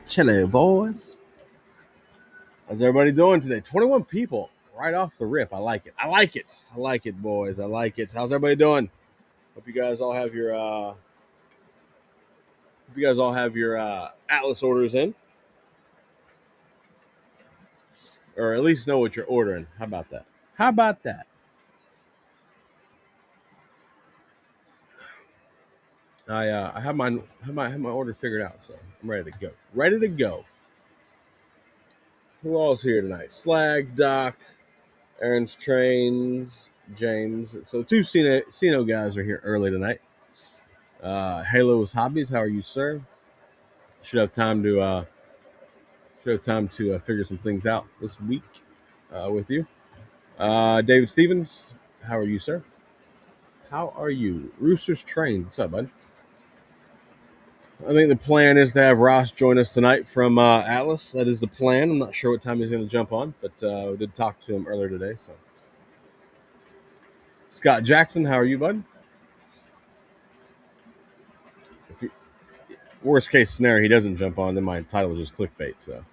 Chile boys. How's everybody doing today? 21 people right off the rip. I like it. I like it. I like it, boys. I like it. How's everybody doing? Hope you guys all have your Atlas orders in, or at least know what you're ordering. How about that? How about that? I have my order figured out, so I'm ready to go. Ready to go. Who all's here tonight? Slag, Doc, Aaron's Trains, James. So two Cino guys are here early tonight. Halo's Hobbies. How are you, sir? Should have time to figure some things out this week with you. David Stevens. How are you, sir? How are you? Rooster's Train. What's up, bud? I think the plan is to have Ross join us tonight from Atlas. That is the plan. I'm not sure what time he's going to jump on, but we did talk to him earlier today. So, Scott Jackson, how are you, bud? Worst case scenario, he doesn't jump on, then my title was just clickbait. So,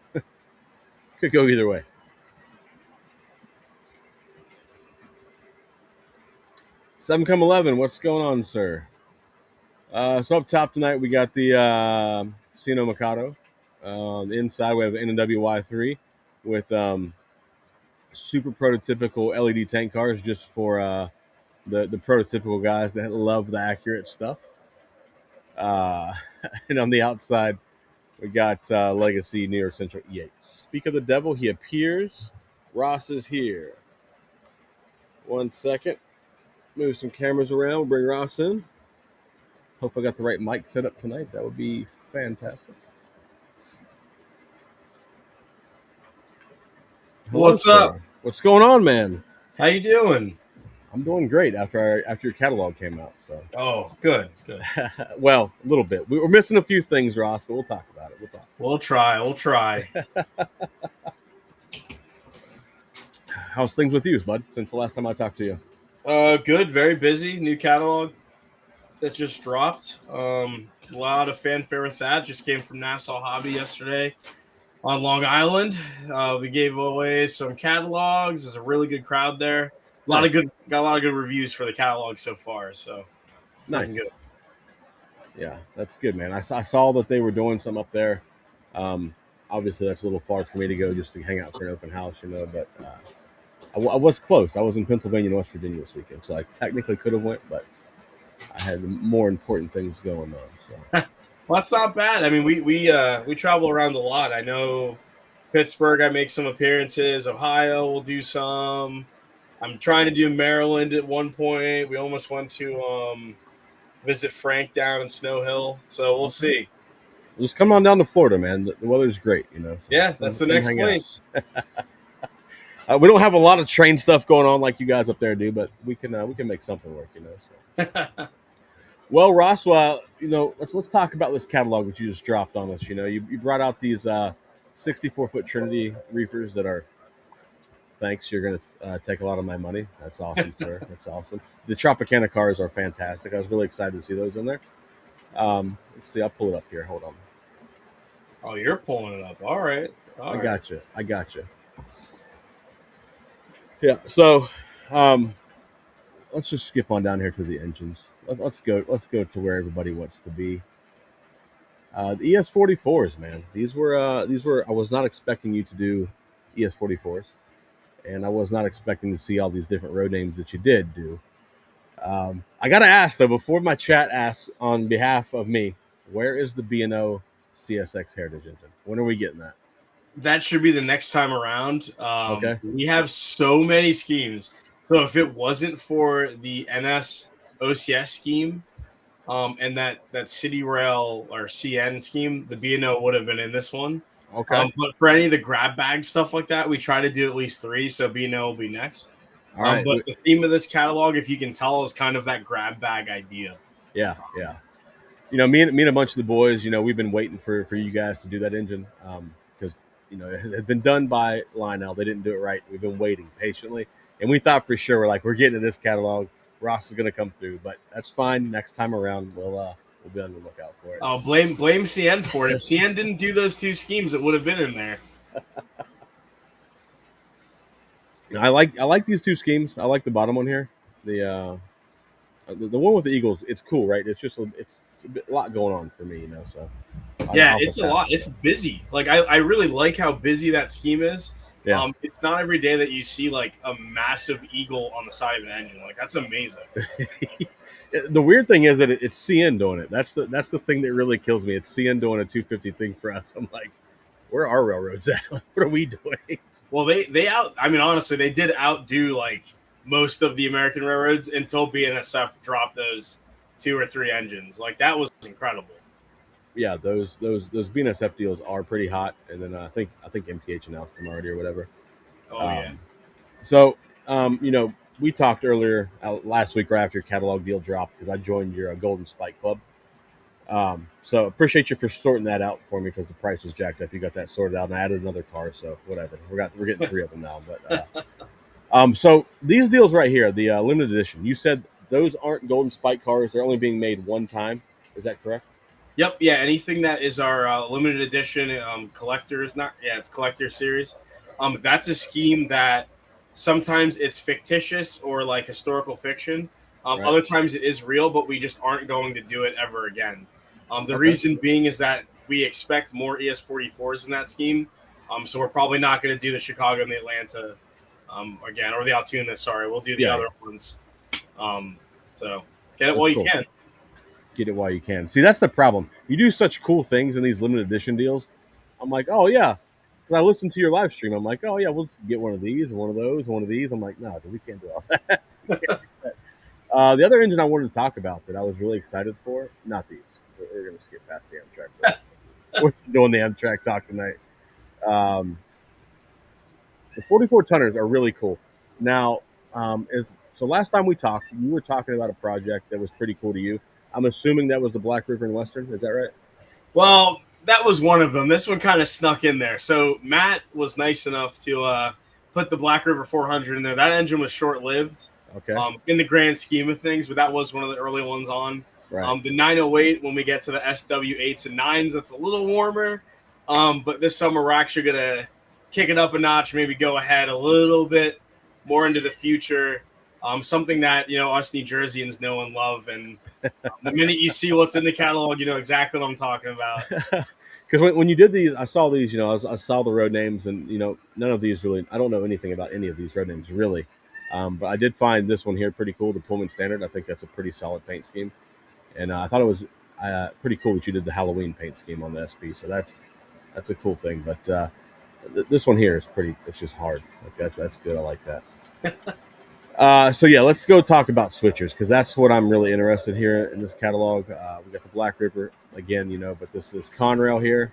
could go either way. Seven come 11. What's going on, sir? So up top tonight, we got the Cino Mikado. The inside, we have an NWY3 with super prototypical LED tank cars just for the prototypical guys that love the accurate stuff. And on the outside, we got Legacy New York Central E8. Speak of the devil, he appears. Ross is here. 1 second. Move some cameras around. We'll bring Ross in. Hope I got the right mic set up tonight. That would be fantastic. Hello, what's up? What's going on, man? How you doing? I'm doing great after your catalog came out. So. Oh, good. Well, a little bit. We were missing a few things, Ross, but we'll talk about it. We'll try. How's things with you, bud? Since the last time I talked to you. Good. Very busy. New catalog that just dropped. A lot of fanfare with that. Just came from Nassau Hobby yesterday on Long Island. We gave away some catalogs. There's a really good crowd there. Got a lot of good reviews for the catalog so far. So nice. Good. Yeah, that's good, man. I saw that they were doing some up there. Obviously, that's a little far for me to go just to hang out for an open house, but I was close. I was in Pennsylvania and West Virginia this weekend, so I technically could have went, but I had more important things going on. So, well, that's not bad. I mean, we travel around a lot. I know Pittsburgh. I make some appearances. Ohio, we'll do some. I'm trying to do Maryland at one point. We almost went to visit Frank down in Snow Hill, so we'll see. Just come on down to Florida, man. The weather's great, So yeah, that's the next place. We don't have a lot of train stuff going on like you guys up there do, but we can make something work, So. Well, Ross, let's talk about this catalog that you just dropped on us. You brought out these 64-foot Trinity reefers that are. Thanks. You're going to take a lot of my money. That's awesome, sir. That's awesome. The Tropicana cars are fantastic. I was really excited to see those in there. Let's see. I'll pull it up here. Hold on. Oh, you're pulling it up. All right. I got you. Yeah. So let's just skip on down here to the engines. Let's go to where everybody wants to be. The ES44s, man. These were I was not expecting you to do ES44s, and I was not expecting to see all these different road names that you did do. I gotta ask though, before my chat asks on behalf of me, where is the B&O CSX Heritage Engine? When are we getting that? That should be the next time around. Okay. We have so many schemes. So if it wasn't for the NS OCS scheme, and that City Rail or CN scheme, the B&O would have been in this one. Okay. But for any of the grab bag stuff like that, we try to do at least 3, so B&O will be next. All right. But the theme of this catalog, if you can tell, is kind of that grab bag idea. Yeah. Yeah. Me and a bunch of the boys, we've been waiting for you guys to do that engine because it had been done by Lionel. They didn't do it right. We've been waiting patiently, and we thought for sure we're getting to this catalog. Ross is going to come through, but that's fine. Next time around, we'll be on the lookout for it. Oh, blame CN for it. If CN didn't do those 2 schemes, it would have been in there. I like these 2 schemes. I like the bottom one here. The one with the Eagles. It's cool, right? It's just it's a lot going on for me, So yeah, it's a lot. It's busy. Like I really like how busy that scheme is. Yeah. It's not every day that you see like a massive eagle on the side of an engine. Like that's amazing. The weird thing is that it's CN doing it. That's the thing that really kills me. It's CN doing a 250 thing for us. I'm like, where are railroads at? What are we doing? Well, honestly, they did outdo like most of the American railroads until BNSF dropped those 2 or 3 engines. Like that was incredible. Yeah, those BNSF deals are pretty hot, and then I think MTH announced them already or whatever. Oh yeah. So we talked earlier last week right after your catalog deal dropped because I joined your Golden Spike Club. So appreciate you for sorting that out for me because the price was jacked up. You got that sorted out, and I added another car, so whatever. We're getting 3 of them now. But so these deals right here, the limited edition. You said those aren't Golden Spike cars; they're only being made one time. Is that correct? Yep. Yeah. Anything that is our limited edition it's collector series. That's a scheme that sometimes it's fictitious or like historical fiction. Right. Other times it is real, but we just aren't going to do it ever again. The reason being is that we expect more ES44s in that scheme. So we're probably not going to do the Chicago and the Atlanta again, or the Altoona. Sorry, we'll do the other ones. So get it while you can. Get it while you can. See, that's the problem. You do such cool things in these limited edition deals. I'm like, oh yeah. Because I listened to your live stream. I'm like, oh yeah, we'll just get one of these, one of those, one of these. I'm like, no, we can't do all that. The other engine I wanted to talk about that I was really excited for, not these. We're going to skip past the Amtrak. We're doing the Amtrak talk tonight. The 44 tonners are really cool. Now, so last time we talked, you were talking about a project that was pretty cool to you. I'm assuming that was the Black River and Western. Is that right? Well, that was one of them. This one kind of snuck in there. So Matt was nice enough to put the Black River 400 in there. That engine was short-lived in the grand scheme of things, but that was one of the early ones on. Right. The 908, when we get to the SW8s and 9s, that's a little warmer. But this summer, we're actually going to kick it up a notch, maybe go ahead a little bit more into the future. Something that, us New Jerseyans know and love. And the minute you see what's in the catalog, you know exactly what I'm talking about. Because when you did these, I saw these, I saw the road names, and, none of these really, I don't know anything about any of these road names, really. But I did find this one here pretty cool, the Pullman Standard. I think that's a pretty solid paint scheme. And I thought it was pretty cool that you did the Halloween paint scheme on the SB. So that's a cool thing. But this one here is it's just hard. Like that's good. I like that. So yeah, let's go talk about switchers because that's what I'm really interested here in this catalog. We got the Black River again, but this Conrail here.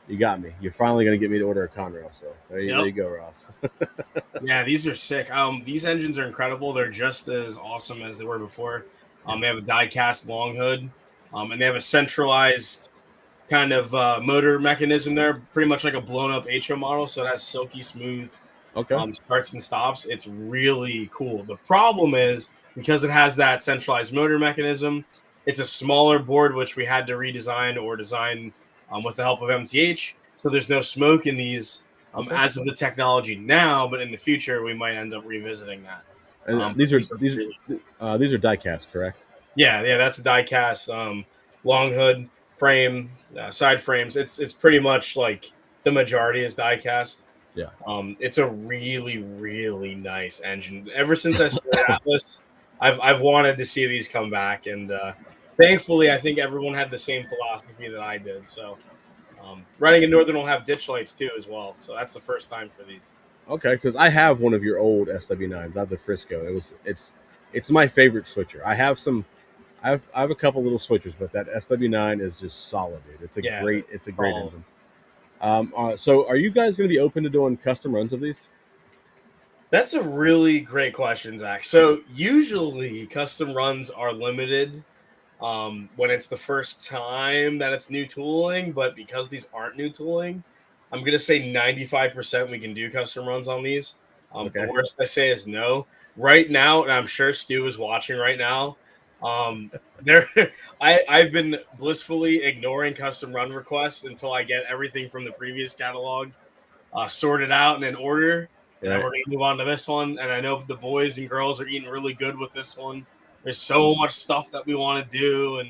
You got me. You're finally going to get me to order a Conrail. So there you go, Ross. Yeah, these are sick. These engines are incredible. They're just as awesome as they were before. They have a die-cast long hood, and they have a centralized kind of motor mechanism there, pretty much like a blown-up HO model. So it has silky smooth starts and stops. It's really cool. The problem is because it has that centralized motor mechanism, it's a smaller board, which we had to redesign or design with the help of MTH. So there's no smoke in these as of the technology now, but in the future we might end up revisiting that. And these are die cast, correct? Yeah, that's a die cast long hood. frame, side frames. It's pretty much like the majority is die cast. Yeah. It's a really, really nice engine. Ever since I saw Atlas, I've wanted to see these come back, and thankfully, I think everyone had the same philosophy that I did. So, Riding in Northern will have ditch lights too as well. So that's the first time for these. Okay, because I have one of your old SW9s. I have the Frisco. It's my favorite switcher. I have some. I have a couple little switchers, but that SW9 is just solid, dude. It's a great engine. So are you guys going to be open to doing custom runs of these? That's a really great question, Zach. So usually custom runs are limited when it's the first time that it's new tooling, but because these aren't new tooling, I'm gonna say 95% we can do custom runs on these. Okay. The worst I say is no. Right now, and I'm sure Stu is watching right now. There, I've been blissfully ignoring custom run requests until I get everything from the previous catalog sorted out and in order. And then we're going to move on to this one. And I know the boys and girls are eating really good with this one. There's so much stuff that we want to do. And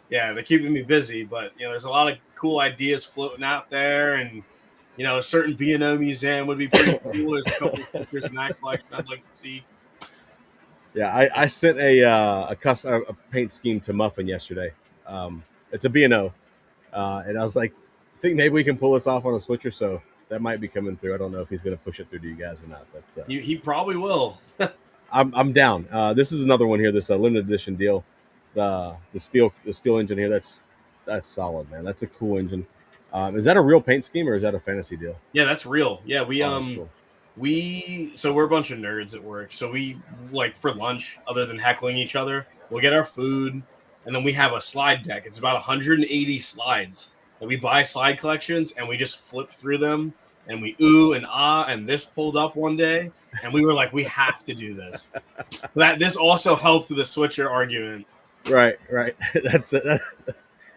yeah, they're keeping me busy. But, there's a lot of cool ideas floating out there. And, a certain B&O museum would be pretty cool. There's a couple of pictures in that collection I'd like to see. Yeah, I sent a paint scheme to Muffin yesterday. It's a B&O. And I was like, I think maybe we can pull this off on a switcher. So that might be coming through. I don't know if he's going to push it through to you guys or not, but he probably will. I'm down. This is another one here. This limited edition deal. The steel engine here. That's solid, man. That's a cool engine. Is that a real paint scheme or is that a fantasy deal? Yeah, that's real. Yeah, we cool. So we're a bunch of nerds at work. So we for lunch, other than heckling each other, we'll get our food, and then we have a slide deck. It's about 180 slides. And we buy slide collections and we just flip through them and we ooh and ah, and this pulled up one day and we were like, we have to do this. This also helped the switcher argument. Right. That's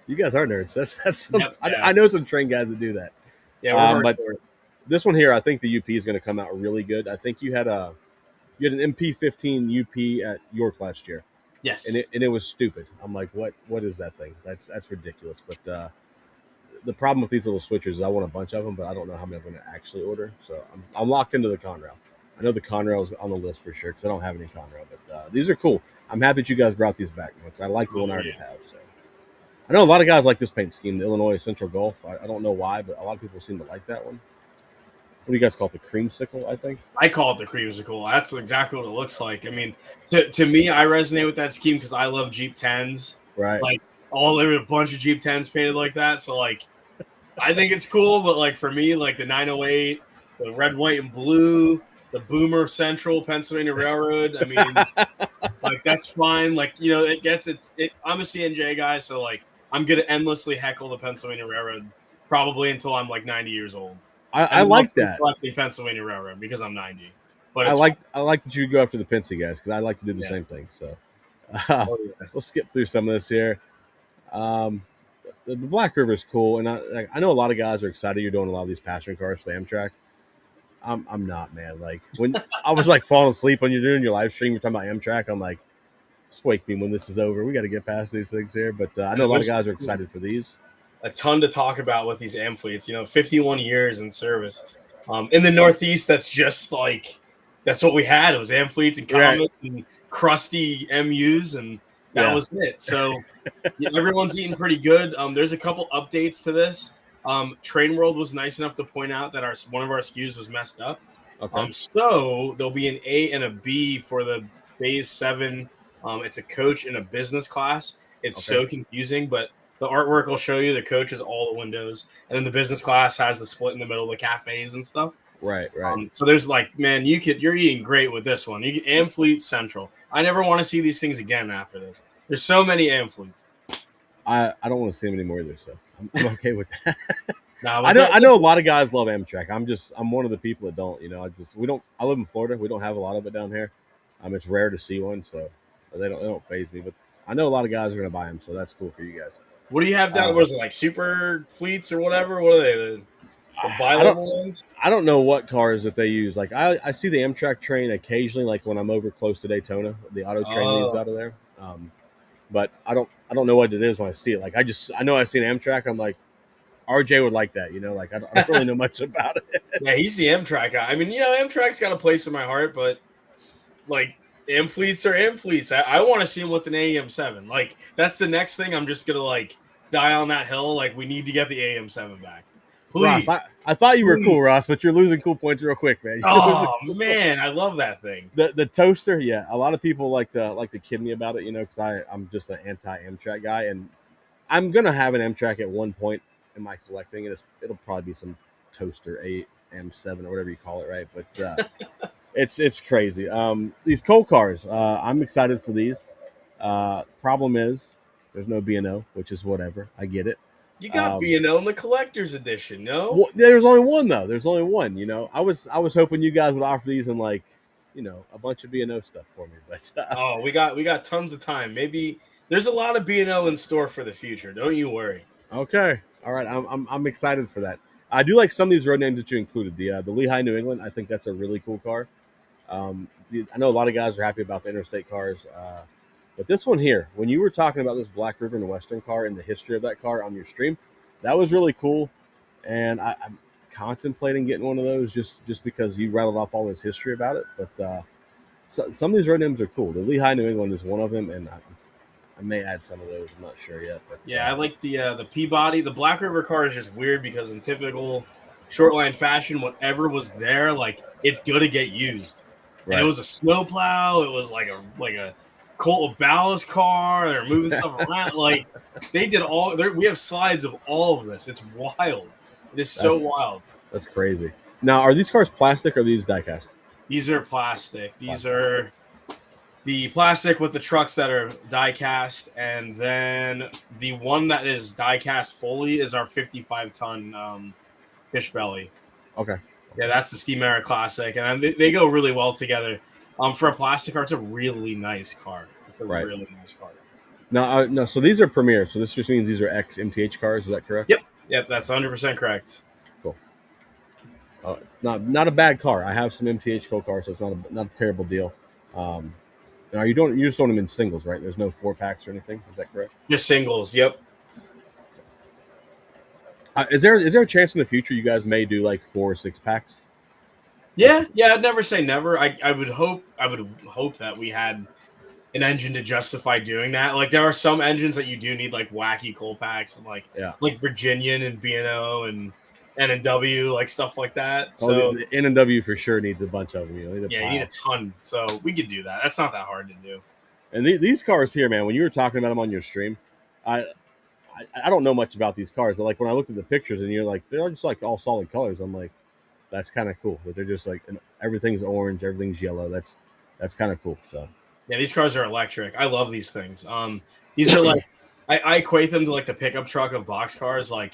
you guys are nerds. That's some, yep, yeah. I know some train guys that do that. Yeah, but this one here, I think the UP is going to come out really good. I think you had an MP15 UP at York last year. Yes, and it was stupid. I'm like, what is that thing? That's ridiculous. But the problem with these little switchers is I want a bunch of them, but I don't know how many I'm going to actually order. So I'm locked into the Conrail. I know the Conrail is on the list for sure because I don't have any Conrail. But these are cool. I'm happy that you guys brought these back because I like the one I already have. So I know a lot of guys like this paint scheme, the Illinois Central Gulf. I don't know why, but a lot of people seem to like that one. What do you guys call it? The creamsicle, I think? I call it the creamsicle. That's exactly what it looks like. I mean, to me, I resonate with that scheme because I love Jeep 10s. Right. Like, there were a bunch of Jeep 10s painted like that. So, I think it's cool. But, for me, the 908, the red, white, and blue, the Boomer Central Pennsylvania Railroad, I mean, that's fine. It gets it. I'm a CNJ guy, so, I'm going to endlessly heckle the Pennsylvania Railroad probably until I'm, 90 years old. I like that. Collecting Pennsylvania Railroad because I'm 90. But I like that you go after the Pennsy guys because I like to do the same thing. So we'll skip through some of this here. The Black River is cool, and I know a lot of guys are excited you're doing a lot of these passenger cars for Amtrak. I'm not, man. When I was falling asleep when you're doing your live stream, you're talking about Amtrak. I'm like, just wake me when this is over. We got to get past these things here. But I know a lot of guys are excited for these. A ton to talk about with these AM fleets. 51 years in service. In the Northeast, that's just that's what we had. It was AM fleets and Comets and crusty MUs, and that was it. So everyone's eating pretty good. There's a couple updates to this. Train World was nice enough to point out that one of our SKUs was messed up. Okay. So there'll be an A and a B for the Phase 7. It's a coach and a business class. It's so confusing, but the artwork will show you the coach is all the windows, and then the business class has the split in the middle of the cafes and stuff. Right. So there's man, you're eating great with this one. You get Amfleet Central. I never want to see these things again after this. There's so many Amfleets. I don't want to see them anymore either, so I'm okay with that. I know a lot of guys love Amtrak. I'm one of the people that don't. I live in Florida. We don't have a lot of it down here. It's rare to see one, so they don't faze me. But I know a lot of guys are going to buy them, so that's cool for you guys. What do you have down? What is it, super fleets or whatever? What are they? The bi-level ones? I don't know what cars that they use. I see the Amtrak train occasionally, when I'm over close to Daytona. The auto train leaves out of there. but I don't know what it is when I see it. Like I know I see an Amtrak. I'm like, RJ would like that, Like I don't really know much about it. Yeah, he's the Amtrak guy. I mean, Amtrak's got a place in my heart, but like M fleets are M fleets. I want to see him with an AM7. Like that's the next thing. I'm just gonna like die on that hill. Like we need to get the AM7 back, Ross, please. I thought you were Please. cool, Ross, but you're losing cool points real quick, man. Oh man, I love that thing. The toaster, yeah. A lot of people like to kid me about it, because I'm just an anti Amtrak guy, and I'm gonna have an Amtrak at one point in my collecting, and it'll probably be some toaster AM7 or whatever you call it, right? But it's crazy. These coal cars, I'm excited for these. Problem is, there's no B&O, which is whatever. I get it. You got B&O in the collector's edition, no? Well, there's only one though. There's only one. I was hoping you guys would offer these in like, a bunch of B&O stuff for me. But oh, we got tons of time. Maybe there's a lot of B&O in store for the future. Don't you worry. Okay, all right. I'm excited for that. I do like some of these road names that you included. The Lehigh New England. I think that's a really cool car. I know a lot of guys are happy about the interstate cars. But this one here, when you were talking about this Black River and Western car and the history of that car on your stream, that was really cool. And I'm contemplating getting one of those just because you rattled off all this history about it. But some of these road names are cool. The Lehigh New England is one of them, and I may add some of those. I'm not sure yet. But yeah, I like the Peabody. The Black River car is just weird because in typical short line fashion, whatever was there, like it's gonna get used. Right. And it was a snowplow. It was like a Colt ballast car. They're moving stuff around. Like they did all. We have slides of all of this. It's wild. It is so wild. That's crazy. Now, are these cars plastic or are these die-cast? These are plastic. These are the plastic with the trucks that are die-cast, and then the one that is die-cast fully is our 55-ton fish belly. Okay. Yeah, that's the Steam Era Classic, and they go really well together. For a plastic car, it's a really nice car. It's a really nice car. Now, no, so these are Premier, so this just means these are ex-MTH cars, is that correct? Yep, that's 100% correct. Cool. Not a bad car. I have some MTH coal cars, so it's not a terrible deal. Now, you just own them in singles, right? There's no 4-packs or anything, is that correct? Just singles, yep. Is there a chance in the future you guys may do like 4 or 6-packs? Yeah, I'd never say never. I would hope that we had an engine to justify doing that. Like there are some engines that you do need like wacky coal packs and like Virginian and B&O and N&W, like stuff like that. So the N&W for sure needs a bunch of them. You need a ton. So we could do that. That's not that hard to do. And these cars here, man, when you were talking about them on your stream, I don't know much about these cars, but like when I looked at the pictures and you're like, they're just like all solid colors. I'm like, that's kind of cool that they're just like everything's orange, everything's yellow. That's kind of cool. So yeah, these cars are electric. I love these things. These are like I equate them to like the pickup truck of box cars. Like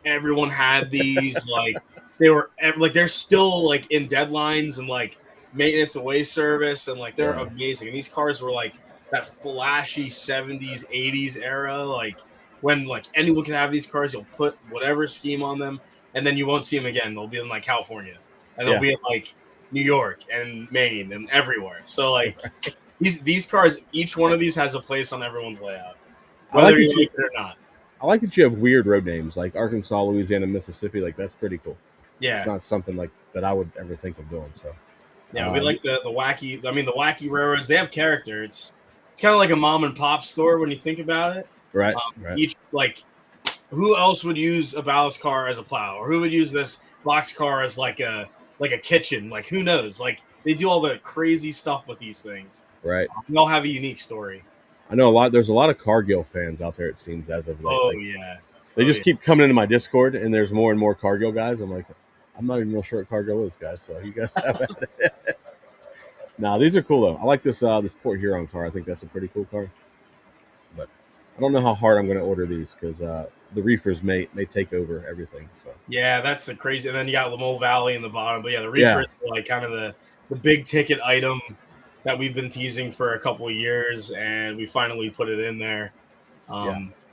everyone had these. Like they're still like in deadlines and like maintenance away service and like they're amazing. And these cars were like that flashy 70s, 80s era. Like when like anyone can have these cars, you'll put whatever scheme on them. And then you won't see them again. They'll be in like California, and they'll be in like New York and Maine and everywhere. So like these cars, each one of these has a place on everyone's layout, whether you like it or not. I like that you have weird road names like Arkansas, Louisiana, Mississippi. Like that's pretty cool. Yeah, it's not something like that I would ever think of doing. So yeah, we like the wacky. I mean, the wacky railroads. They have character. It's kind of like a mom and pop store when you think about it. Right. Each like. Who else would use a ballast car as a plow, or who would use this box car as like a kitchen? Like who knows? Like they do all the crazy stuff with these things. Right. They all have a unique story. I know there's a lot of Cargill fans out there. It seems as of late. Oh yeah. They just keep coming into my Discord, and there's more and more Cargill guys. I'm like, I'm not even real sure what Cargill is, guys. So you guys have at it. Nah, these are cool though. I like this Port Huron car. I think that's a pretty cool car. But I don't know how hard I'm going to order these because the reefers may take over everything. So yeah, that's the crazy. And then you got Lamole Valley in the bottom. But yeah, the reefers are like kind of the big ticket item that we've been teasing for a couple of years, and we finally put it in there.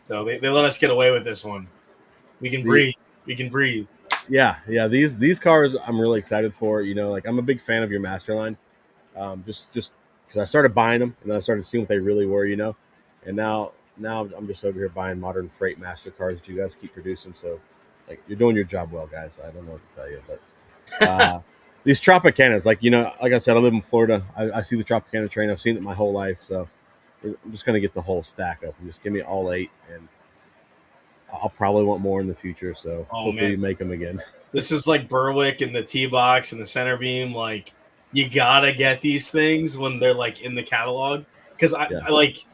So they let us get away with this one. We can breathe. We can breathe. Yeah. These cars I'm really excited for. Like I'm a big fan of your Masterline. Just because I started buying them and then I started seeing what they really were. And now I'm just over here buying modern freight master cars that you guys keep producing. So like you're doing your job well, guys. I don't know what to tell you, but these Tropicanas, like like I said, I live in Florida. I see the Tropicana train. I've seen it my whole life, so I'm just gonna get the whole stack up and just give me all 8, and I'll probably want more in the future. So Oh hopefully man, you make them again. this is like Berwick and the T box and the center beam. Like you gotta get these things when they're like in the catalog because Yeah, I like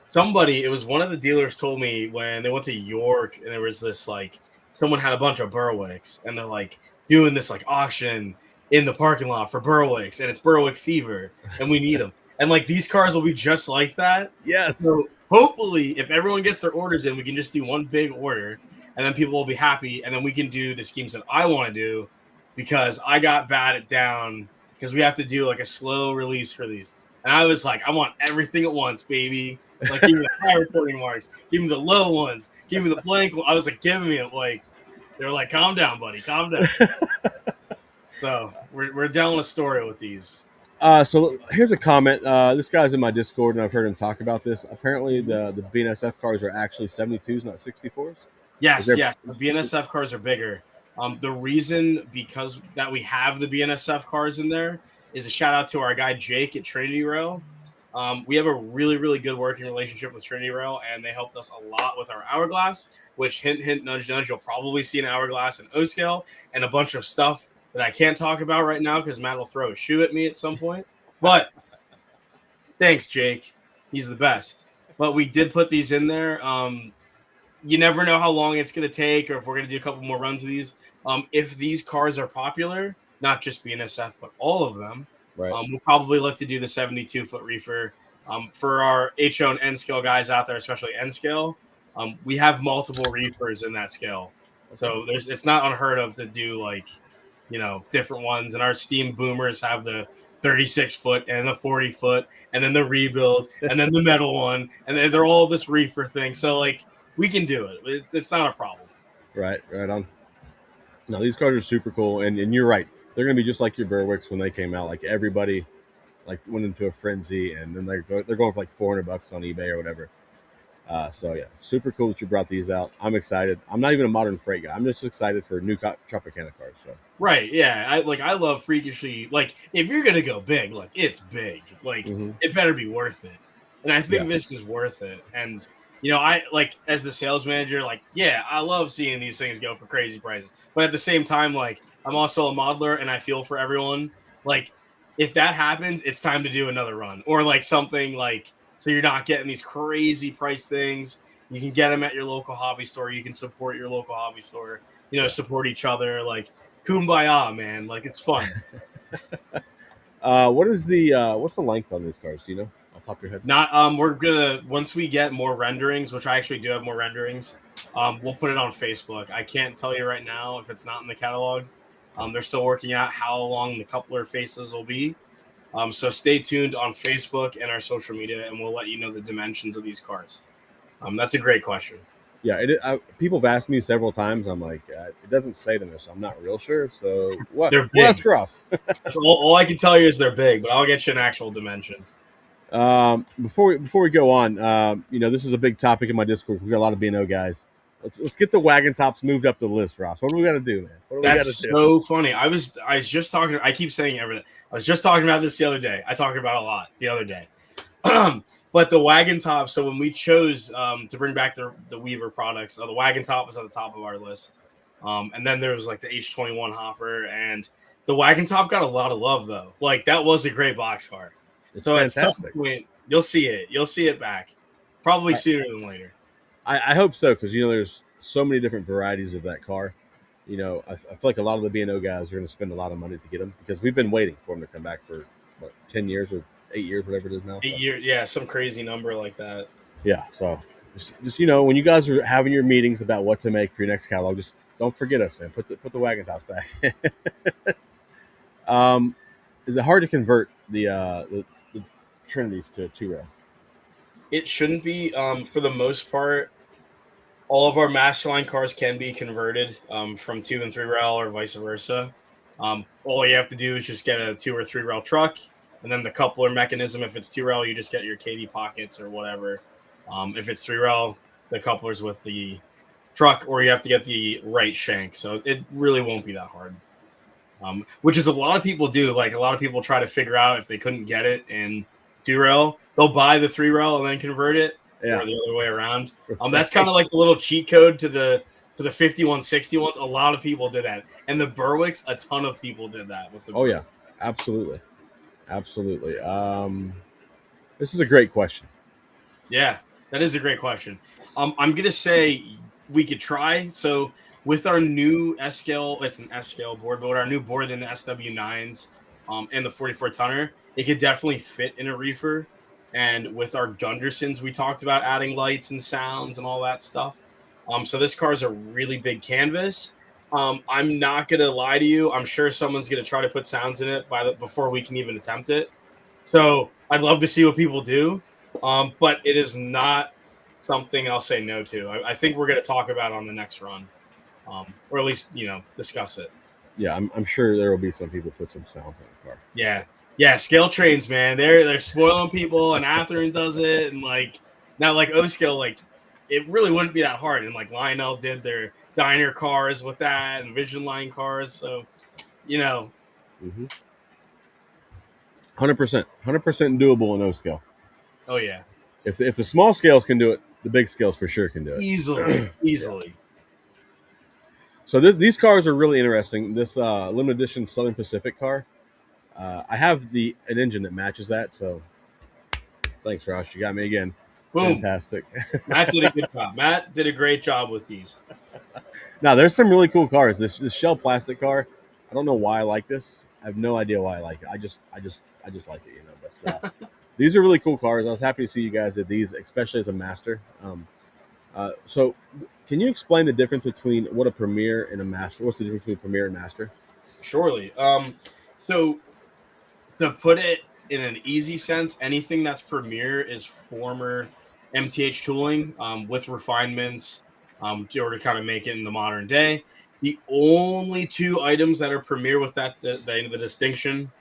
somebody. It was one of the dealers told me when they went to York and there was this like someone had a bunch of Berwicks and they're like doing this like auction in the parking lot for Berwicks and it's Berwick fever and we need them and like these cars will be just like that. yes, So hopefully, if everyone gets their orders in, we can just do one big order and then people will be happy, and then we can do the schemes that I want to do because I got bad at down because we have to do like a slow release for these. And I was like, I want everything at once, baby. Like, give me the high reporting marks, give me the low ones, give me the blank one. I was like, giving me it. Like, they were like, calm down, buddy, calm down. So we're down a story with these. So here's a comment. This guy's in my Discord, and I've heard him talk about this. Apparently, the BNSF cars are actually 72s, not 64s. Is Yes, there? yes. The BNSF cars are bigger. The reason because that we have the BNSF cars in there is a shout out to our guy Jake at Trinity Rail. We have a really, really good working relationship with Trinity Rail, and they helped us a lot with our hourglass. Which hint, hint, nudge, nudge. You'll probably see an hourglass in O scale and a bunch of stuff that I can't talk about right now because Matt will throw a shoe at me at some point. But thanks, Jake. He's the best. But we did put these in there. You never know how long it's going to take or if we're going to do a couple more runs of these. If these cars are popular, not just BNSF, but all of them, Right. we'll probably look to do the 72-foot reefer. For our HO and N scale guys out there, especially N scale, we have multiple reefers in that scale. Okay. So it's not unheard of to do like, different ones. And our steam boomers have the 36-foot and the 40-foot and then the rebuild and then the metal one. And then they're all this reefer thing. So like, we can do it. It's not a problem. Right on. No, these cars are super cool, and you're right. They're gonna be just like your Berwicks when they came out. Like everybody, like went into a frenzy, and then they're going for like $400 on eBay or whatever. So yeah, super cool that you brought these out. I'm excited. I'm not even a modern freight guy. I'm just excited for new Tropicana cars. So Right, yeah. I love freakishly, like, if you're gonna go big, like, it's big. Like, it better be worth it. And I think this is worth it. And I like as the sales manager, like, yeah, I love seeing these things go for crazy prices. But at the same time, like, I'm also a modeler and I feel for everyone. Like, if that happens, it's time to do another run. Or like something like so you're not getting these crazy price things. You can get them at your local hobby store. You can support your local hobby store, support each other. Like kumbaya, man. Like it's fun. what's the length on these cars? Do you know off the top of your head? Not we're gonna once we get more renderings, which I actually do have more renderings, we'll put it on Facebook. I can't tell you right now if it's not in the catalog. They're still working out how long the coupler faces will be. So stay tuned on Facebook and our social media, and we'll let you know the dimensions of these cars. That's a great question. Yeah, people have asked me several times. I'm like, it doesn't say them, so I'm not real sure. So what? They're What's big. cross? That's all I can tell you is they're big, but I'll get you an actual dimension. Before we go on, this is a big topic in my Discord. We got a lot of B&O guys. Let's get the wagon tops moved up the list, Ross. What do we got to do, man? What do we That's so funny. I was just talking. I keep saying everything. I was just talking about this the other day. I talked about it a lot the other day. But the wagon top. So when we chose to bring back the Weaver products, the wagon top was at the top of our list. And then there was like the H21 hopper, and the wagon top got a lot of love though. Like that was a great box car. It's so fantastic. At some point, you'll see it. You'll see it back, probably sooner than later. I hope so because there's so many different varieties of that car. I feel like a lot of the B&O guys are going to spend a lot of money to get them because we've been waiting for them to come back for 10 years or 8 years, whatever it is now. 8 years, yeah, some crazy number like that. Yeah, so just when you guys are having your meetings about what to make for your next catalog, just don't forget us, man. Put the wagon tops back. Is it hard to convert the Trinities to 2-rail? It shouldn't be. For the most part, all of our Masterline cars can be converted from 2 and 3 rail or vice versa. All you have to do is just get a 2 or 3 rail truck, and then the coupler mechanism. If it's 2 rail, you just get your KD pockets or whatever. If it's 3 rail, the couplers with the truck, or you have to get the right shank. So it really won't be that hard. Which is a lot of people do. Like a lot of people try to figure out if they couldn't get it in 2 rail, they'll buy the 3 rail and then convert it, Yeah. or the other way around. That's Right. kind of like the little cheat code to the 5160 ones. A lot of people did that, and the Berwicks, a ton of people did that with the. Oh yeah, absolutely, absolutely. This is a great question. Yeah, that is a great question. I'm gonna say we could try. So with our new S scale, it's an S scale board, but with our new board in the SW9s, and the 44 tonner, it could definitely fit in a reefer. And with our Gundersons, we talked about adding lights and sounds and all that stuff. So this car is a really big canvas. I'm not gonna lie to you. I'm sure someone's gonna try to put sounds in it before we can even attempt it. So I'd love to see what people do, but it is not something I'll say no to. I think we're going to talk about it on the next run, or at least discuss it. Yeah, I'm sure there will be some people put some sounds on the car. Yeah, yeah. Scale trains, man. They're spoiling people, and Athearn does it, and like now, like O scale, like it really wouldn't be that hard. And like Lionel did their diner cars with that, and Vision Line cars. So 100%, 100% doable in O scale. Oh yeah. If the small scales can do it, the big scales for sure can do it Easily. Yeah. So these cars are really interesting. This limited edition Southern Pacific car, I have an engine that matches that. So thanks, Ross. You got me again. Boom. Fantastic. Matt did a good job. Matt did a great job with these. Now there's some really cool cars. This shell plastic car, I don't know why I like this. I have no idea why I like it. I just like it, But these are really cool cars. I was happy to see you guys did these, especially as a master. So can you explain the difference between what a Premier and a Master? What's the difference between Premier and Master? Surely. So to put it in an easy sense, anything that's Premier is former MTH tooling with refinements to kind of make it in the modern day. The only two items that are Premier with the distinction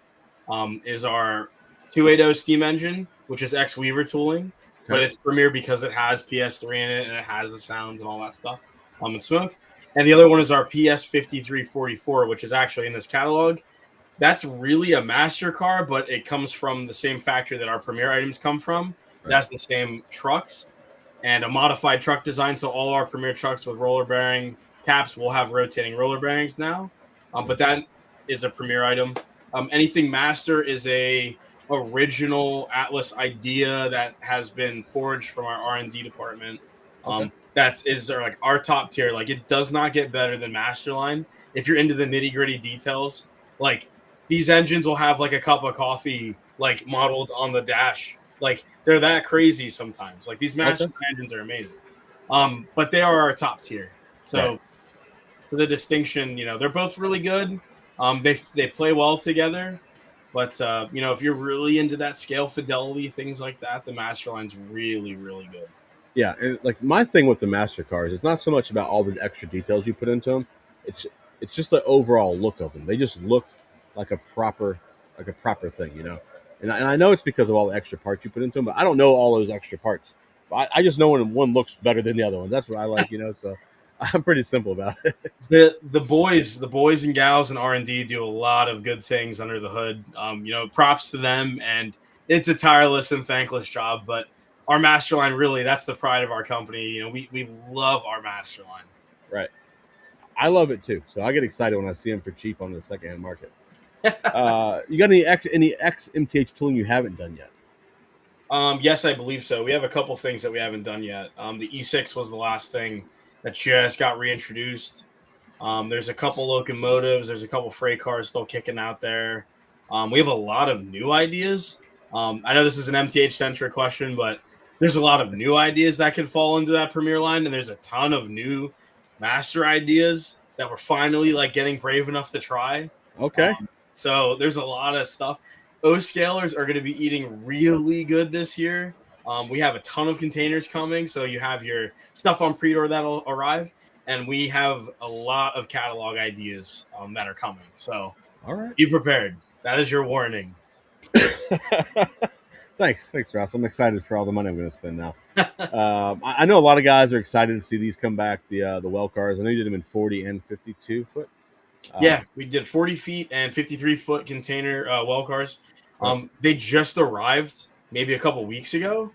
is our 280 steam engine, which is ex-Weaver tooling, but it's Premier because it has PS3 in it and it has the sounds and all that stuff and smoke. And the other one is our PS5344, which is actually in this catalog. That's really a master car, but it comes from the same factory that our Premier items come from. Right. That's the same trucks and a modified truck design. So all our Premier trucks with roller bearing caps will have rotating roller bearings now. But that is a Premier item. Anything master is a original Atlas idea that has been forged from our R&D department. That's like our top tier. Like it does not get better than Masterline. If you're into the nitty gritty details, like these engines will have like a cup of coffee like modeled on the dash. Like they're that crazy sometimes. Like these Masterline engines are amazing. But they are our top tier. So the distinction, they're both really good. They play well together. But if you're really into that scale fidelity, things like that, the Masterline's really, really good. Yeah, and like my thing with the master cars, it's not so much about all the extra details you put into them. It's just the overall look of them. They just look like a proper thing, And I know it's because of all the extra parts you put into them, but I don't know all those extra parts. But I just know when one looks better than the other one. That's what I like, So I'm pretty simple about it. The boys and gals in R&D do a lot of good things under the hood. Props to them, and it's a tireless and thankless job. But our Masterline, really, that's the pride of our company. We love our Masterline. Right. I love it too. So I get excited when I see them for cheap on the secondhand market. You got any X MTH tooling you haven't done yet? Yes, I believe so. We have a couple things that we haven't done yet. The E6 was the last thing that just got reintroduced. There's a couple locomotives. There's a couple freight cars still kicking out there. We have a lot of new ideas. I know this is an MTH-centric question, but there's a lot of new ideas that could fall into that Premier line, and there's a ton of new master ideas that we're finally getting brave enough to try. Okay. So there's a lot of stuff. O-scalers are going to be eating really good this year. We have a ton of containers coming, so you have your stuff on pre-order that'll arrive, and we have a lot of catalog ideas that are coming. So all right, be prepared. That is your warning. Thanks, Ross. I'm excited for all the money I'm going to spend now. I know a lot of guys are excited to see these come back. The well cars. I know you did them in 40 and 52 foot. Yeah, we did 40 feet and 53-foot container well cars. Right. They just arrived maybe a couple weeks ago.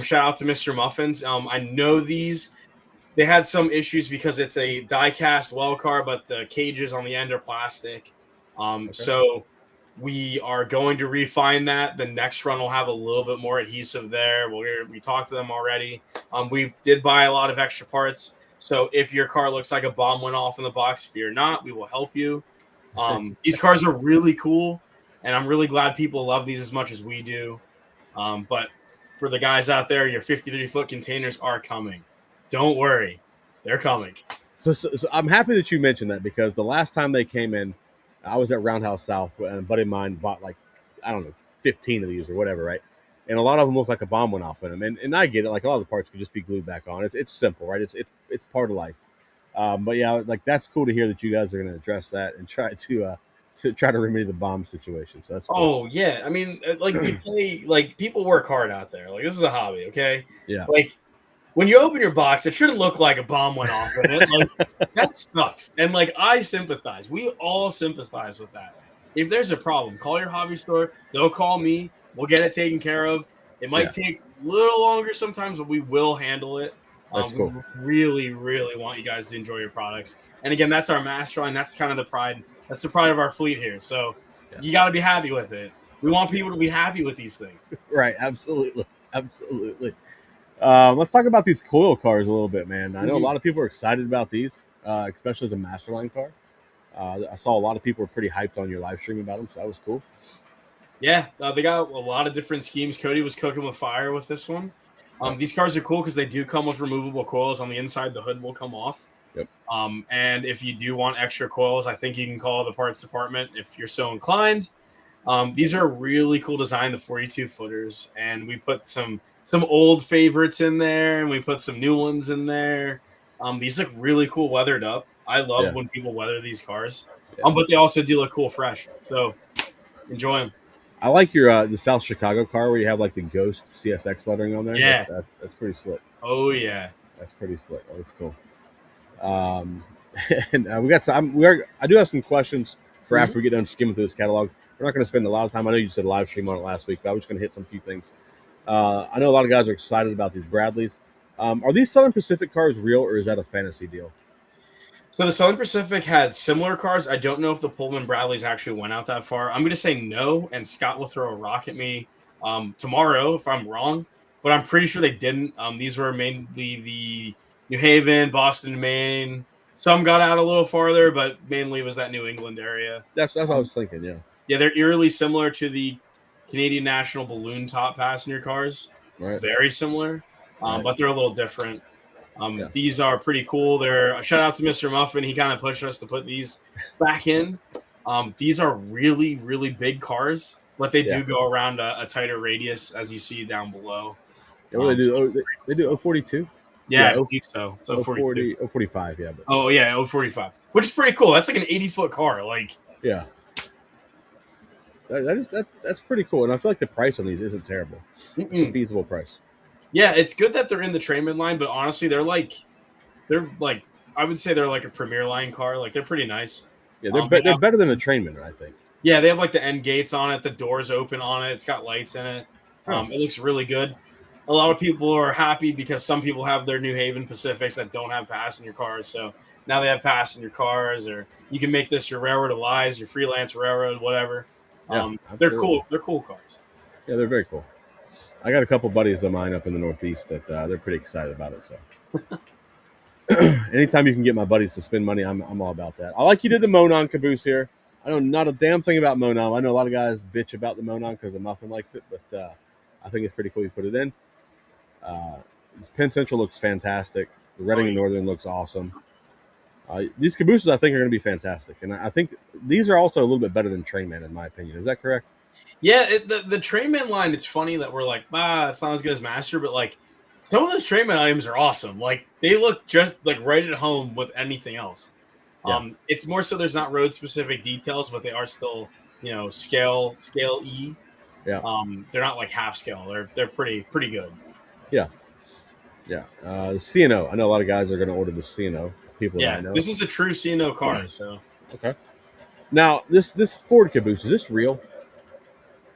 Shout out to Mr. Muffins. I know these. They had some issues because it's a die-cast well car, but the cages on the end are plastic. Okay. So we are going to refine that. The next run will have a little bit more adhesive there. We talked to them already. We did buy a lot of extra parts. So if your car looks like a bomb went off in the box, fear not, we will help you. These cars are really cool, and I'm really glad people love these as much as we do. But for the guys out there, your 53-foot containers are coming. Don't worry, they're coming. So I'm happy that you mentioned that because the last time they came in, I was at Roundhouse South and a buddy of mine bought like, I don't know, 15 of these or whatever, right? And a lot of them look like a bomb went off in them. And I get it. Like a lot of the parts could just be glued back on. It's simple, right? It's part of life. But yeah, like that's cool to hear that you guys are going to address that and try to remedy the bomb situation. So that's cool. Oh yeah, I mean, like we play, like people work hard out there. Like this is a hobby, okay? Yeah. Like when you open your box, it shouldn't look like a bomb went off in it. Like that sucks. And like I sympathize. We all sympathize with that. If there's a problem, call your hobby store. They'll call me. We'll get it taken care of. It might take a little longer sometimes, but we will handle it. That's We cool. really, really want you guys to enjoy your products. And again, that's our Masterline. That's kind of the pride. That's the pride of our fleet here. So you got to be happy with it. We want people to be happy with these things. Right. Absolutely. Absolutely. Let's talk about these Coil cars a little bit, man. I know a lot of people are excited about these, especially as a Masterline car. I saw a lot of people were pretty hyped on your live stream about them, so that was cool. Yeah, they got a lot of different schemes. Cody was cooking with fire with this one. These cars are cool because they do come with removable coils on the inside. The hood will come off. Yep. And if you do want extra coils, I think you can call the parts department if you're so inclined. These are really cool design, the 42 footers, and we put some old favorites in there, and we put some new ones in there. These look really cool weathered up. I love when people weather these cars. But they also do look cool fresh. So enjoy them. I like your the South Chicago car where you have like the Ghost CSX lettering on there. Yeah, that's pretty slick. Oh yeah, that's pretty slick. Oh, that's cool. And we got some. I do have some questions for after we get done skimming through this catalog. We're not going to spend a lot of time. I know you said live stream on it last week, but I was just going to hit some few things. I know a lot of guys are excited about these Bradleys. Are these Southern Pacific cars real, or is that a fantasy deal? So the Southern Pacific had similar cars. I don't know if the Pullman Bradleys actually went out that far. I'm going to say no, and Scott will throw a rock at me tomorrow if I'm wrong. But I'm pretty sure they didn't. These were mainly the New Haven, Boston, Maine. Some got out a little farther, but mainly it was that New England area. That's what I was thinking, yeah. Yeah, they're eerily similar to the Canadian National balloon top passenger cars. Right. Very similar, but they're a little different. Yeah. These are pretty cool. They're shout out to Mr. Muffin. He kind of pushed us to put these back in. These are really, really big cars, but they do go around a tighter radius, as you see down below. Yeah, what do they do? They do 042? Yeah, I think so. So 040, 045, yeah. But. Oh, yeah, 045, which is pretty cool. That's like an 80-foot car. Like, yeah. That's pretty cool. And I feel like the price on these isn't terrible. It's a feasible price. Yeah, it's good that they're in the Trainman line, but honestly, they're like I would say they're like a premier line car. Like they're pretty nice. Yeah, they're better than a Trainman, I think. Yeah, they have like the end gates on it, the doors open on it, it's got lights in it. It looks really good. A lot of people are happy because some people have their New Haven Pacifics that don't have passenger cars, so now they have passenger cars, or you can make this your railroad of lies, your freelance railroad, whatever. They're cool. They're cool cars. Yeah, they're very cool. I got a couple buddies of mine up in the Northeast that they're pretty excited about it. So, anytime you can get my buddies to spend money, I'm all about that. I like you did the Monon Caboose here. I know not a damn thing about Monon. I know a lot of guys bitch about the Monon because the Muffin likes it, but I think it's pretty cool you put it in. This Penn Central looks fantastic. The Reading and Northern looks awesome. These Cabooses, I think, are going to be fantastic, and I think these are also a little bit better than Trainman, in my opinion. Is that correct? Yeah, the Trainman line, it's funny that we're like, it's not as good as Master, but like some of those Trainman items are awesome. Like they look just like right at home with anything else. Yeah. It's more so there's not road specific details, but they are still, scale E. Yeah. They're not like half scale. They're pretty good. Yeah. Yeah, the CNO. I know a lot of guys are going to order the CNO. People that I Yeah, know. this is a true C&O car. So Okay. Now this Ford Caboose, is this real?